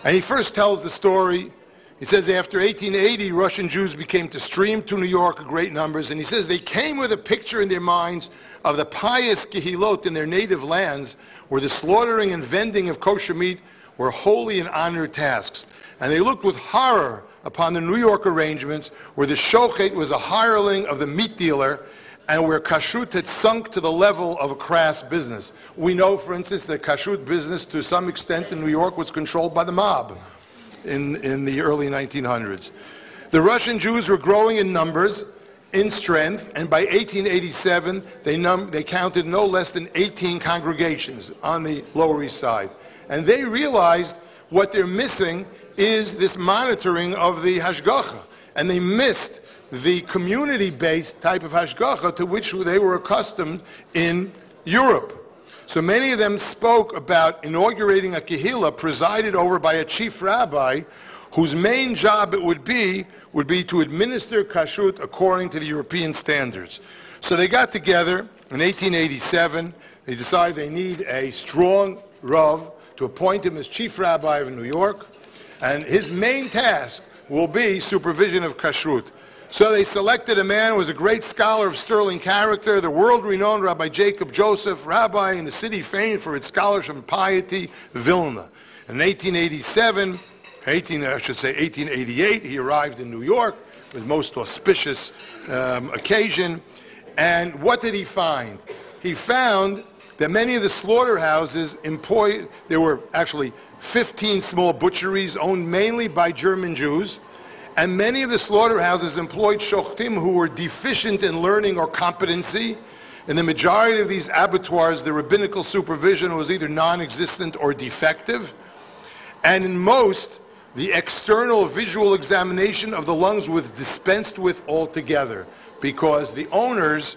And he first tells the story. He says after 1880, Russian Jews began to stream to New York in great numbers, and he says they came with a picture in their minds of the pious kehilot in their native lands, where the slaughtering and vending of kosher meat were holy and honored tasks. And they looked with horror upon the New York arrangements, where the shochet was a hireling of the meat dealer, and where kashrut had sunk to the level of a crass business. We know, for instance, that kashrut business, to some extent in New York, was controlled by the mob in the early 1900s. The Russian Jews were growing in numbers, in strength, and by 1887 they counted no less than 18 congregations on the Lower East Side. And they realized what they're missing is this monitoring of the hashgacha, and they missed the community-based type of hashgacha to which they were accustomed in Europe. So many of them spoke about inaugurating a kehillah presided over by a chief rabbi whose main job it would be to administer kashrut according to the European standards. So they got together in 1887. They decided they need a strong rav to appoint him as chief rabbi of New York, and his main task will be supervision of kashrut. So they selected a man who was a great scholar of sterling character, the world-renowned Rabbi Jacob Joseph, rabbi in the city famed for its scholarship and piety, Vilna. In 1888, he arrived in New York with most auspicious occasion. And what did he find? He found that many of the slaughterhouses there were actually 15 small butcheries owned mainly by German Jews, and many of the slaughterhouses employed shochtim who were deficient in learning or competency. In the majority of these abattoirs, the rabbinical supervision was either non-existent or defective. And in most, the external visual examination of the lungs was dispensed with altogether because the owners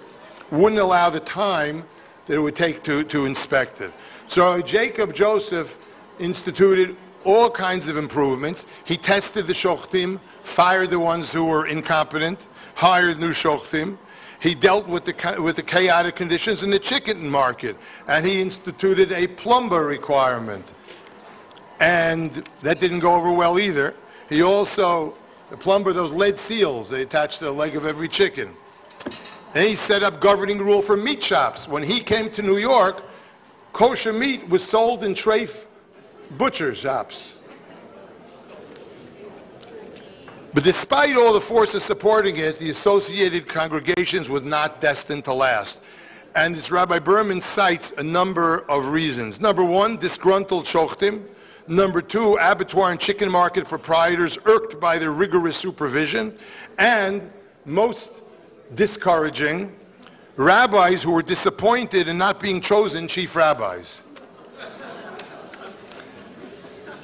wouldn't allow the time that it would take to inspect it. So Jacob Joseph instituted all kinds of improvements. He tested the shochtim, fired the ones who were incompetent, hired new shochtim. He dealt with the chaotic conditions in the chicken market, and he instituted a plumber requirement. And that didn't go over well either. He also, the plumber, those lead seals, they attached to the leg of every chicken. And he set up governing rule for meat shops. When he came to New York, kosher meat was sold in treif butcher shops. But despite all the forces supporting it, the associated congregations was not destined to last. And this Rabbi Berman cites a number of reasons. Number one, disgruntled shochtim. Number two, abattoir and chicken market proprietors irked by their rigorous supervision. And most discouraging, rabbis who were disappointed in not being chosen chief rabbis.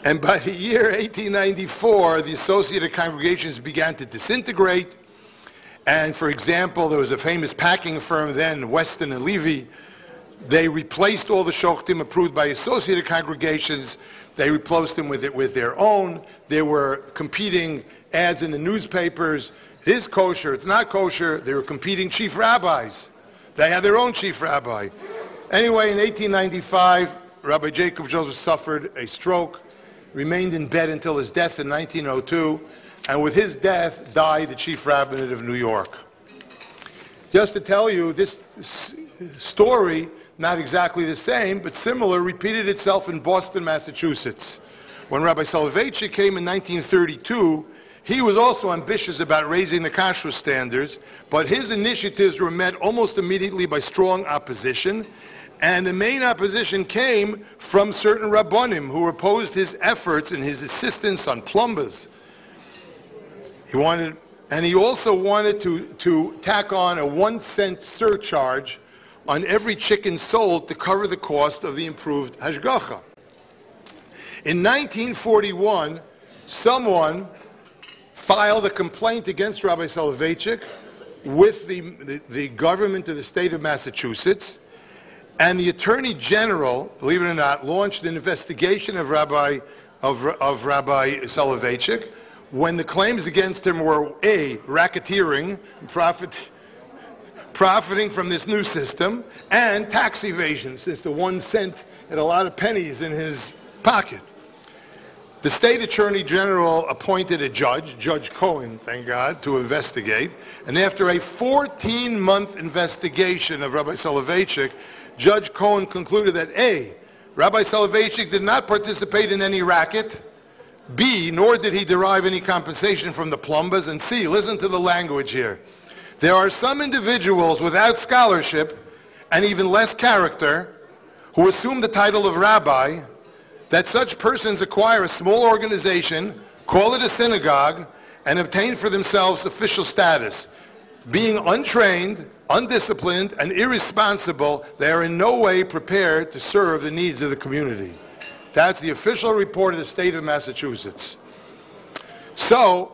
And by the year 1894, the associated congregations began to disintegrate. And for example, there was a famous packing firm then, Weston and Levy. They replaced all the shochtim approved by associated congregations. They replaced them with their own. There were competing ads in the newspapers. It is kosher, it's not kosher. They were competing chief rabbis. They had their own chief rabbi. Anyway, in 1895, Rabbi Jacob Joseph suffered a stroke, remained in bed until his death in 1902, and with his death died the chief rabbinate of New York. Just to tell you, this story, not exactly the same, but similar, repeated itself in Boston, Massachusetts. When Rabbi Soloveitchik came in 1932, he was also ambitious about raising the kashrut standards, but his initiatives were met almost immediately by strong opposition, and the main opposition came from certain rabbonim who opposed his efforts and his insistence on plumbers. He also wanted to tack on a 1-cent surcharge on every chicken sold to cover the cost of the improved hashgacha. In 1941, someone filed a complaint against Rabbi Soloveitchik with the government of the state of Massachusetts, and the Attorney General, believe it or not, launched an investigation of Rabbi Soloveitchik when the claims against him were A, racketeering, profiting from this new system, and tax evasion, since the 1 cent had a lot of pennies in his pocket. The state attorney general appointed a judge, Judge Cohen, thank God, to investigate. And after a 14-month investigation of Rabbi Soloveitchik, Judge Cohen concluded that A, Rabbi Soloveitchik did not participate in any racket, B, nor did he derive any compensation from the plumbers, and C, listen to the language here. There are some individuals without scholarship and even less character who assume the title of rabbi, that such persons acquire a small organization, call it a synagogue, and obtain for themselves official status. Being untrained, undisciplined, and irresponsible, they are in no way prepared to serve the needs of the community. That's the official report of the state of Massachusetts. So,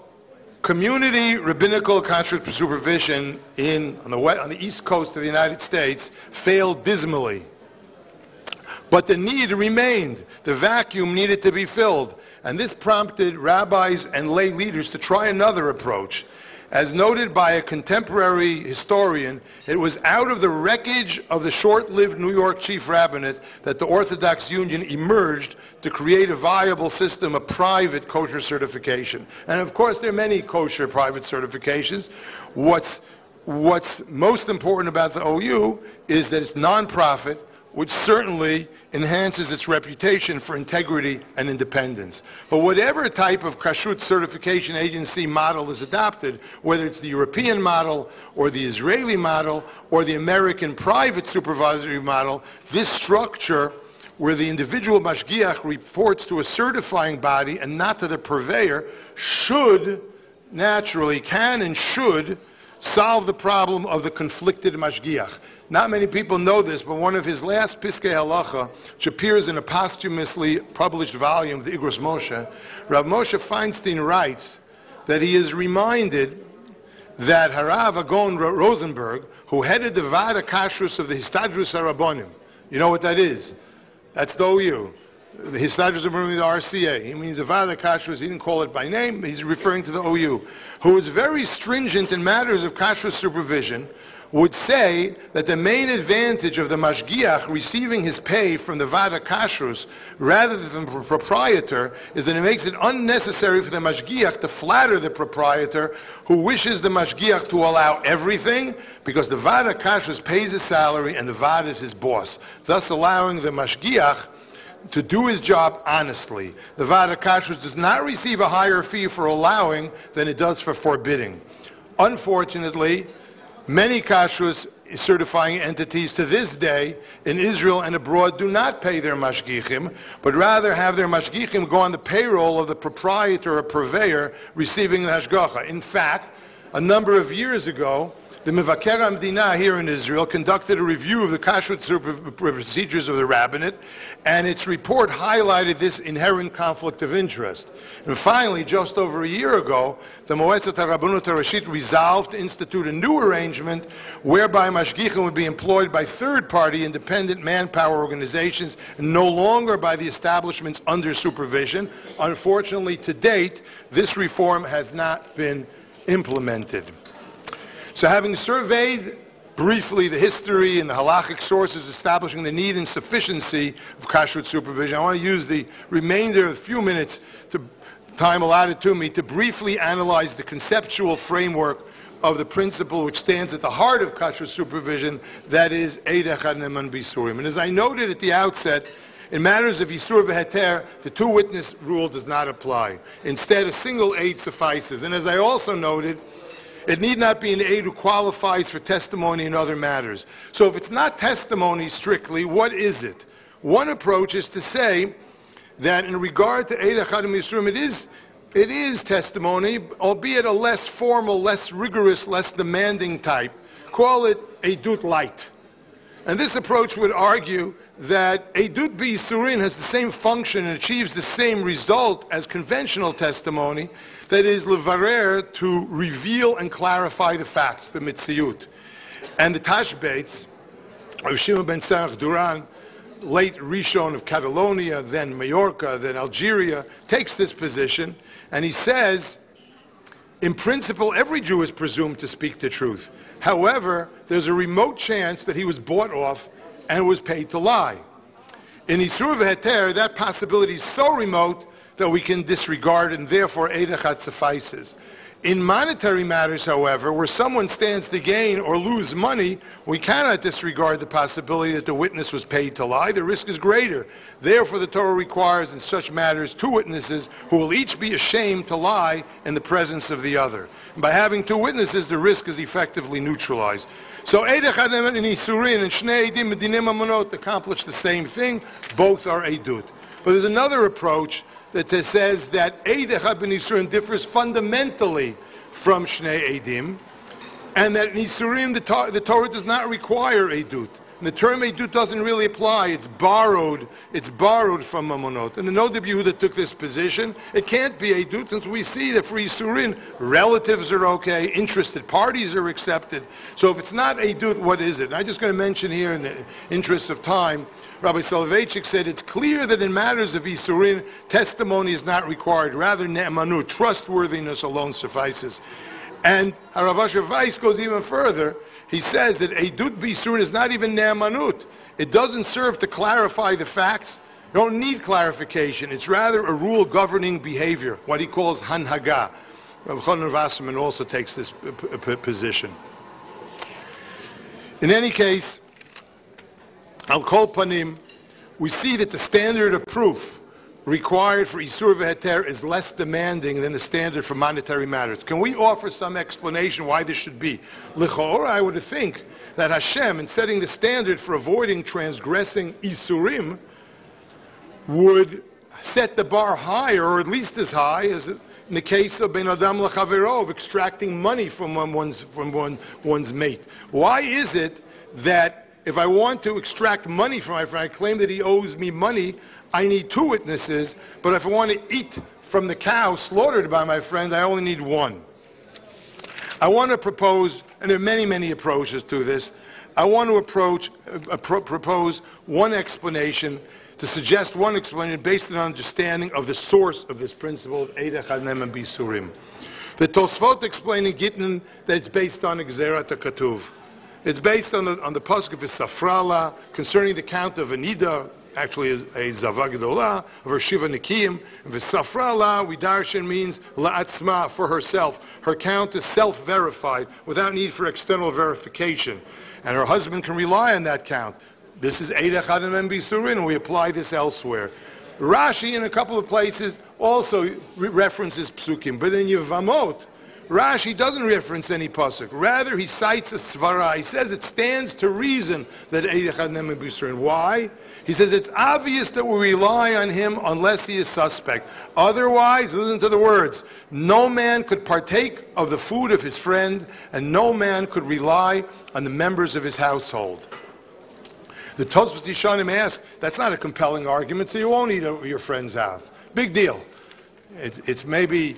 community rabbinical kashrut supervision on the East Coast of the United States failed dismally. But the need remained. The vacuum needed to be filled. And this prompted rabbis and lay leaders to try another approach. As noted by a contemporary historian, it was out of the wreckage of the short-lived New York chief rabbinate that the Orthodox Union emerged to create a viable system of private kosher certification. And of course, there are many kosher private certifications. What's most important about the OU is that it's non-profit, which certainly enhances its reputation for integrity and independence. But whatever type of kashrut certification agency model is adopted, whether it's the European model or the Israeli model or the American private supervisory model, this structure where the individual mashgiach reports to a certifying body and not to the purveyor should naturally, can and should solve the problem of the conflicted mashgiach. Not many people know this, but one of his last Piskei Halacha, which appears in a posthumously published volume, the Igros Moshe, Rav Moshe Feinstein writes that he is reminded that Harav Agon Rosenberg, who headed the Vada Kashrus of the Histadrus HaRabbonim, you know what that is? That's the OU. The Histadrus HaRabbonim, the RCA. He means the Vada Kashrus, he didn't call it by name, he's referring to the OU, who is very stringent in matters of kashrus supervision, would say that the main advantage of the mashgiach receiving his pay from the Vada Kashrus rather than the proprietor is that it makes it unnecessary for the mashgiach to flatter the proprietor who wishes the mashgiach to allow everything, because the Vada Kashrus pays his salary and the Vada is his boss, thus allowing the mashgiach to do his job honestly. The Vada Kashrus does not receive a higher fee for allowing than it does for forbidding. Unfortunately, many kashrus certifying entities to this day in Israel and abroad do not pay their mashgichim, but rather have their mashgichim go on the payroll of the proprietor or purveyor receiving the hashgacha. In fact, a number of years ago, the Mevaker HaMdina here in Israel conducted a review of the kashrut procedures of the rabbinate, and its report highlighted this inherent conflict of interest. And finally, just over a year ago, the Moetzat HaRabbanut HaRashit resolved to institute a new arrangement whereby mashgichim would be employed by third-party independent manpower organizations and no longer by the establishments under supervision. Unfortunately, to date, this reform has not been implemented. So having surveyed briefly the history and the halachic sources establishing the need and sufficiency of kashrut supervision, I want to use the remainder of a few minutes, time allotted to me, to briefly analyze the conceptual framework of the principle which stands at the heart of kashrut supervision, that is, Eid Echad Ne'eman B'Yisurim. And as I noted at the outset, in matters of Yisur v'Heter, the two-witness rule does not apply. Instead, a single aid suffices. And as I also noted, it need not be an aid who qualifies for testimony in other matters. So if it's not testimony strictly, what is it? One approach is to say that in regard to Eid Echad Yisurim, it is testimony, albeit a less formal, less rigorous, less demanding type. Call it Eidut light. And this approach would argue that Eidut B'Yisurin has the same function and achieves the same result as conventional testimony, that is, levarer, to reveal and clarify the facts, the mitziyut. And the Tashbates of Shimon ben Sarach Duran, late Rishon of Catalonia, then Majorca, then Algeria, takes this position, and he says, in principle, every Jew is presumed to speak the truth. However, there's a remote chance that he was bought off and was paid to lie. In Yisur v'Heter, that possibility is so remote that we can disregard, and therefore Eid Echad suffices. In monetary matters, however, where someone stands to gain or lose money, we cannot disregard the possibility that the witness was paid to lie. The risk is greater. Therefore, the Torah requires in such matters two witnesses who will each be ashamed to lie in the presence of the other. And by having two witnesses, the risk is effectively neutralized. So Eid Echad and Yisurin and Shnei Eidim Medinim Amonot accomplish the same thing. Both are Eidut. But there's another approach that says that Eid Echad ben Yisurim differs fundamentally from Shnei Eidim, and that in Yisurim the Torah does not require Eidut. And the term Eidut doesn't really apply. It's borrowed from Mamonot. And the Nodeb Yehuda took this position. It can't be Eidut, since we see that for Yisurim, relatives are okay, interested parties are accepted. So if it's not Eidut, what is it? And I'm just going to mention here, in the interest of time, Rabbi Soloveitchik said it's clear that in matters of Yisurin, testimony is not required. Rather, ne'emanut, trustworthiness alone suffices. And Harav Asher Weiss goes even further. He says that Eidut B'Yisurin is not even ne'emanut. It doesn't serve to clarify the facts. You don't need clarification. It's rather a rule governing behavior, what he calls hanhaga. Rabbi Chonon Wasserman also takes this position. In any case, Al Kol Panim, we see that the standard of proof required for Yisur v'Heter is less demanding than the standard for monetary matters. Can we offer some explanation why this should be? L'chorah, I would think that Hashem, in setting the standard for avoiding transgressing Yisurim, would set the bar higher, or at least as high as in the case of ben adam l'chavero, of extracting money from one's mate. Why is it that if I want to extract money from my friend, I claim that he owes me money, I need 2 witnesses, but if I want to eat from the cow slaughtered by my friend, I only need 1? I want to propose, and there are many, many approaches to this, I want to propose one explanation, to suggest one explanation based on an understanding of the source of this principle of Eid Echad Ne'eman B'Yisurim. The Tosfot explain in Gittin that it's based on Gzerat HaKatuv. It's based on the pasuk of Safrala concerning the count of Anida, actually is a Zavah Gedolah, of her Shiva Nikiyim. And Safrala, we darshan, means La'atzma, for herself. Her count is self-verified without need for external verification. And her husband can rely on that count. This is Eid Echad Ne'eman B'Yisurim, and we apply this elsewhere. Rashi, in a couple of places, also references psukim, but in Yevamot, Rashi doesn't reference any pasuk. Rather, he cites a svara. He says it stands to reason that Eid Echad Ne'eman B'Yisurim. Why? He says it's obvious that we rely on him unless he is suspect. Otherwise, listen to the words, no man could partake of the food of his friend, and no man could rely on the members of his household. The Tosfos Yishanim ask, that's not a compelling argument, so you won't eat your friend's house. Big deal. It's maybe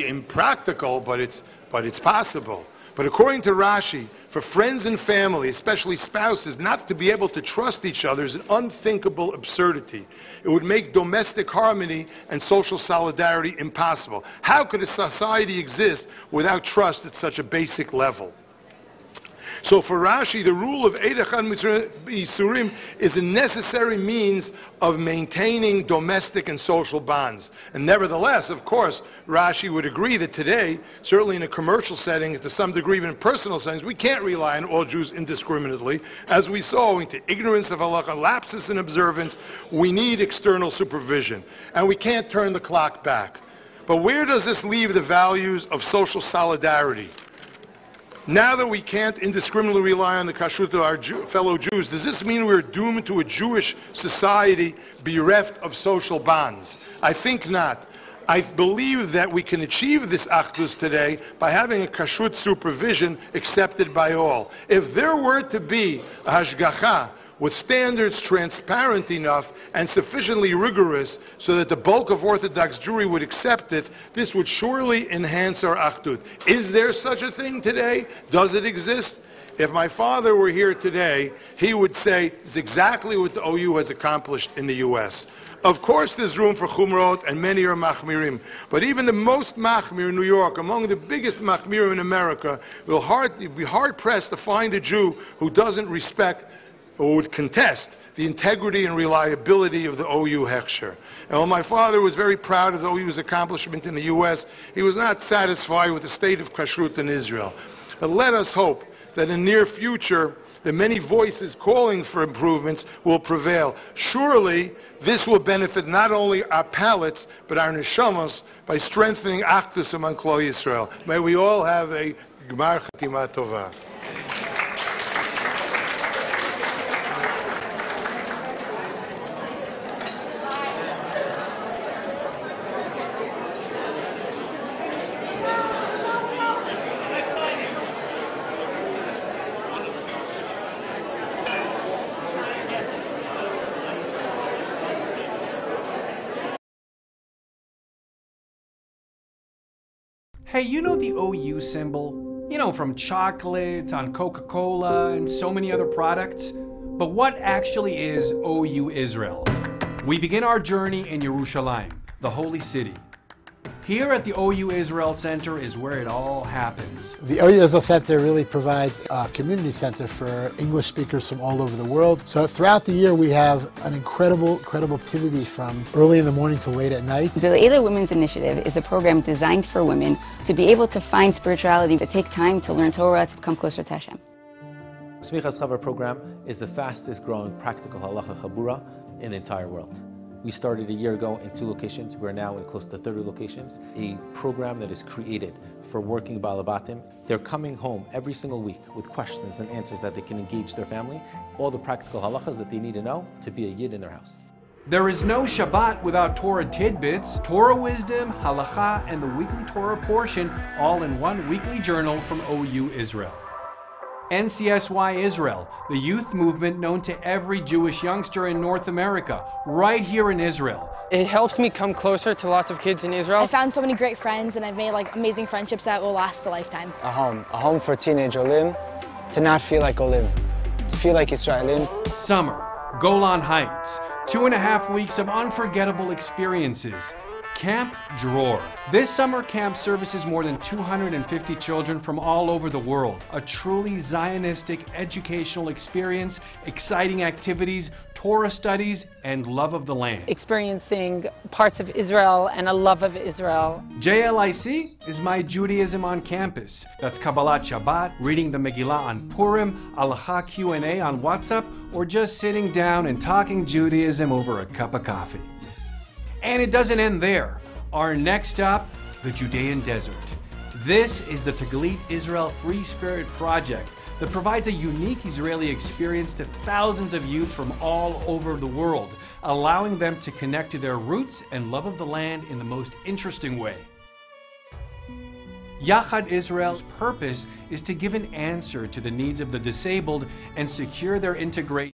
impractical, but it's possible. But according to Rashi, for friends and family, especially spouses, not to be able to trust each other is an unthinkable absurdity. It would make domestic harmony and social solidarity impossible. How could a society exist without trust at such a basic level? So for Rashi, the rule of Eid Echad B'Yisurim is a necessary means of maintaining domestic and social bonds. And nevertheless, of course, Rashi would agree that today, certainly in a commercial setting, to some degree even in personal settings, we can't rely on all Jews indiscriminately. As we saw, owing to ignorance of halacha, lapses in observance, we need external supervision. And we can't turn the clock back. But where does this leave the values of social solidarity? Now that we can't indiscriminately rely on the kashrut of our fellow Jews, does this mean we're doomed to a Jewish society bereft of social bonds? I think not. I believe that we can achieve this achdus today by having a kashrut supervision accepted by all. If there were to be a hashgacha with standards transparent enough and sufficiently rigorous so that the bulk of Orthodox Jewry would accept it, this would surely enhance our achdut. Is there such a thing today? Does it exist? If my father were here today, he would say it's exactly what the OU has accomplished in the U.S. Of course there's room for chumrot, and many are machmirim. But even the most machmir in New York, among the biggest machmirim in America, will be hard-pressed to find a Jew who doesn't respect or would contest the integrity and reliability of the OU Hechsher. And while my father was very proud of the OU's accomplishment in the U.S., he was not satisfied with the state of kashrut in Israel. But let us hope that in the near future, the many voices calling for improvements will prevail. Surely, this will benefit not only our palates, but our neshamos by strengthening achdus among Klal Yisrael. May we all have a Gmar Chatima Tova. Hey, you know the OU symbol? You know, from chocolates on Coca-Cola and so many other products? But what actually is OU Israel? We begin our journey in Yerushalayim, the holy city. Here at the OU Israel Center is where it all happens. The OU Israel Center really provides a community center for English speakers from all over the world. So throughout the year we have an incredible activity from early in the morning to late at night. The Leila Women's Initiative is a program designed for women to be able to find spirituality, to take time to learn Torah, to become closer to Hashem. Smichas Chava program is the fastest growing practical halacha chabura in the entire world. We started a year ago in 2 locations. We're now in close to 30 locations. A program that is created for working balabatim. They're coming home every single week with questions and answers that they can engage their family, all the practical halachas that they need to know to be a yid in their house. There is no Shabbat without Torah tidbits, Torah wisdom, halacha, and the weekly Torah portion, all in one weekly journal from OU Israel. NCSY Israel, the youth movement known to every Jewish youngster in North America, right here in Israel. It helps me come closer to lots of kids in Israel. I found so many great friends and I've made like amazing friendships that will last a lifetime. A home for teenage Olim, to not feel like Olim, to feel like Israelim. Summer, Golan Heights, 2.5 weeks of unforgettable experiences. Camp Dror. This summer camp services more than 250 children from all over the world. A truly Zionistic educational experience, exciting activities, Torah studies, and love of the land. Experiencing parts of Israel and a love of Israel. JLIC is My Judaism on Campus. That's Kabbalat Shabbat, reading the Megillah on Purim, Halacha Q&A on WhatsApp, or just sitting down and talking Judaism over a cup of coffee. And it doesn't end there. Our next stop, the Judean Desert. This is the Taglit Israel Free Spirit Project that provides a unique Israeli experience to thousands of youth from all over the world, allowing them to connect to their roots and love of the land in the most interesting way. Yachad Israel's purpose is to give an answer to the needs of the disabled and secure their integration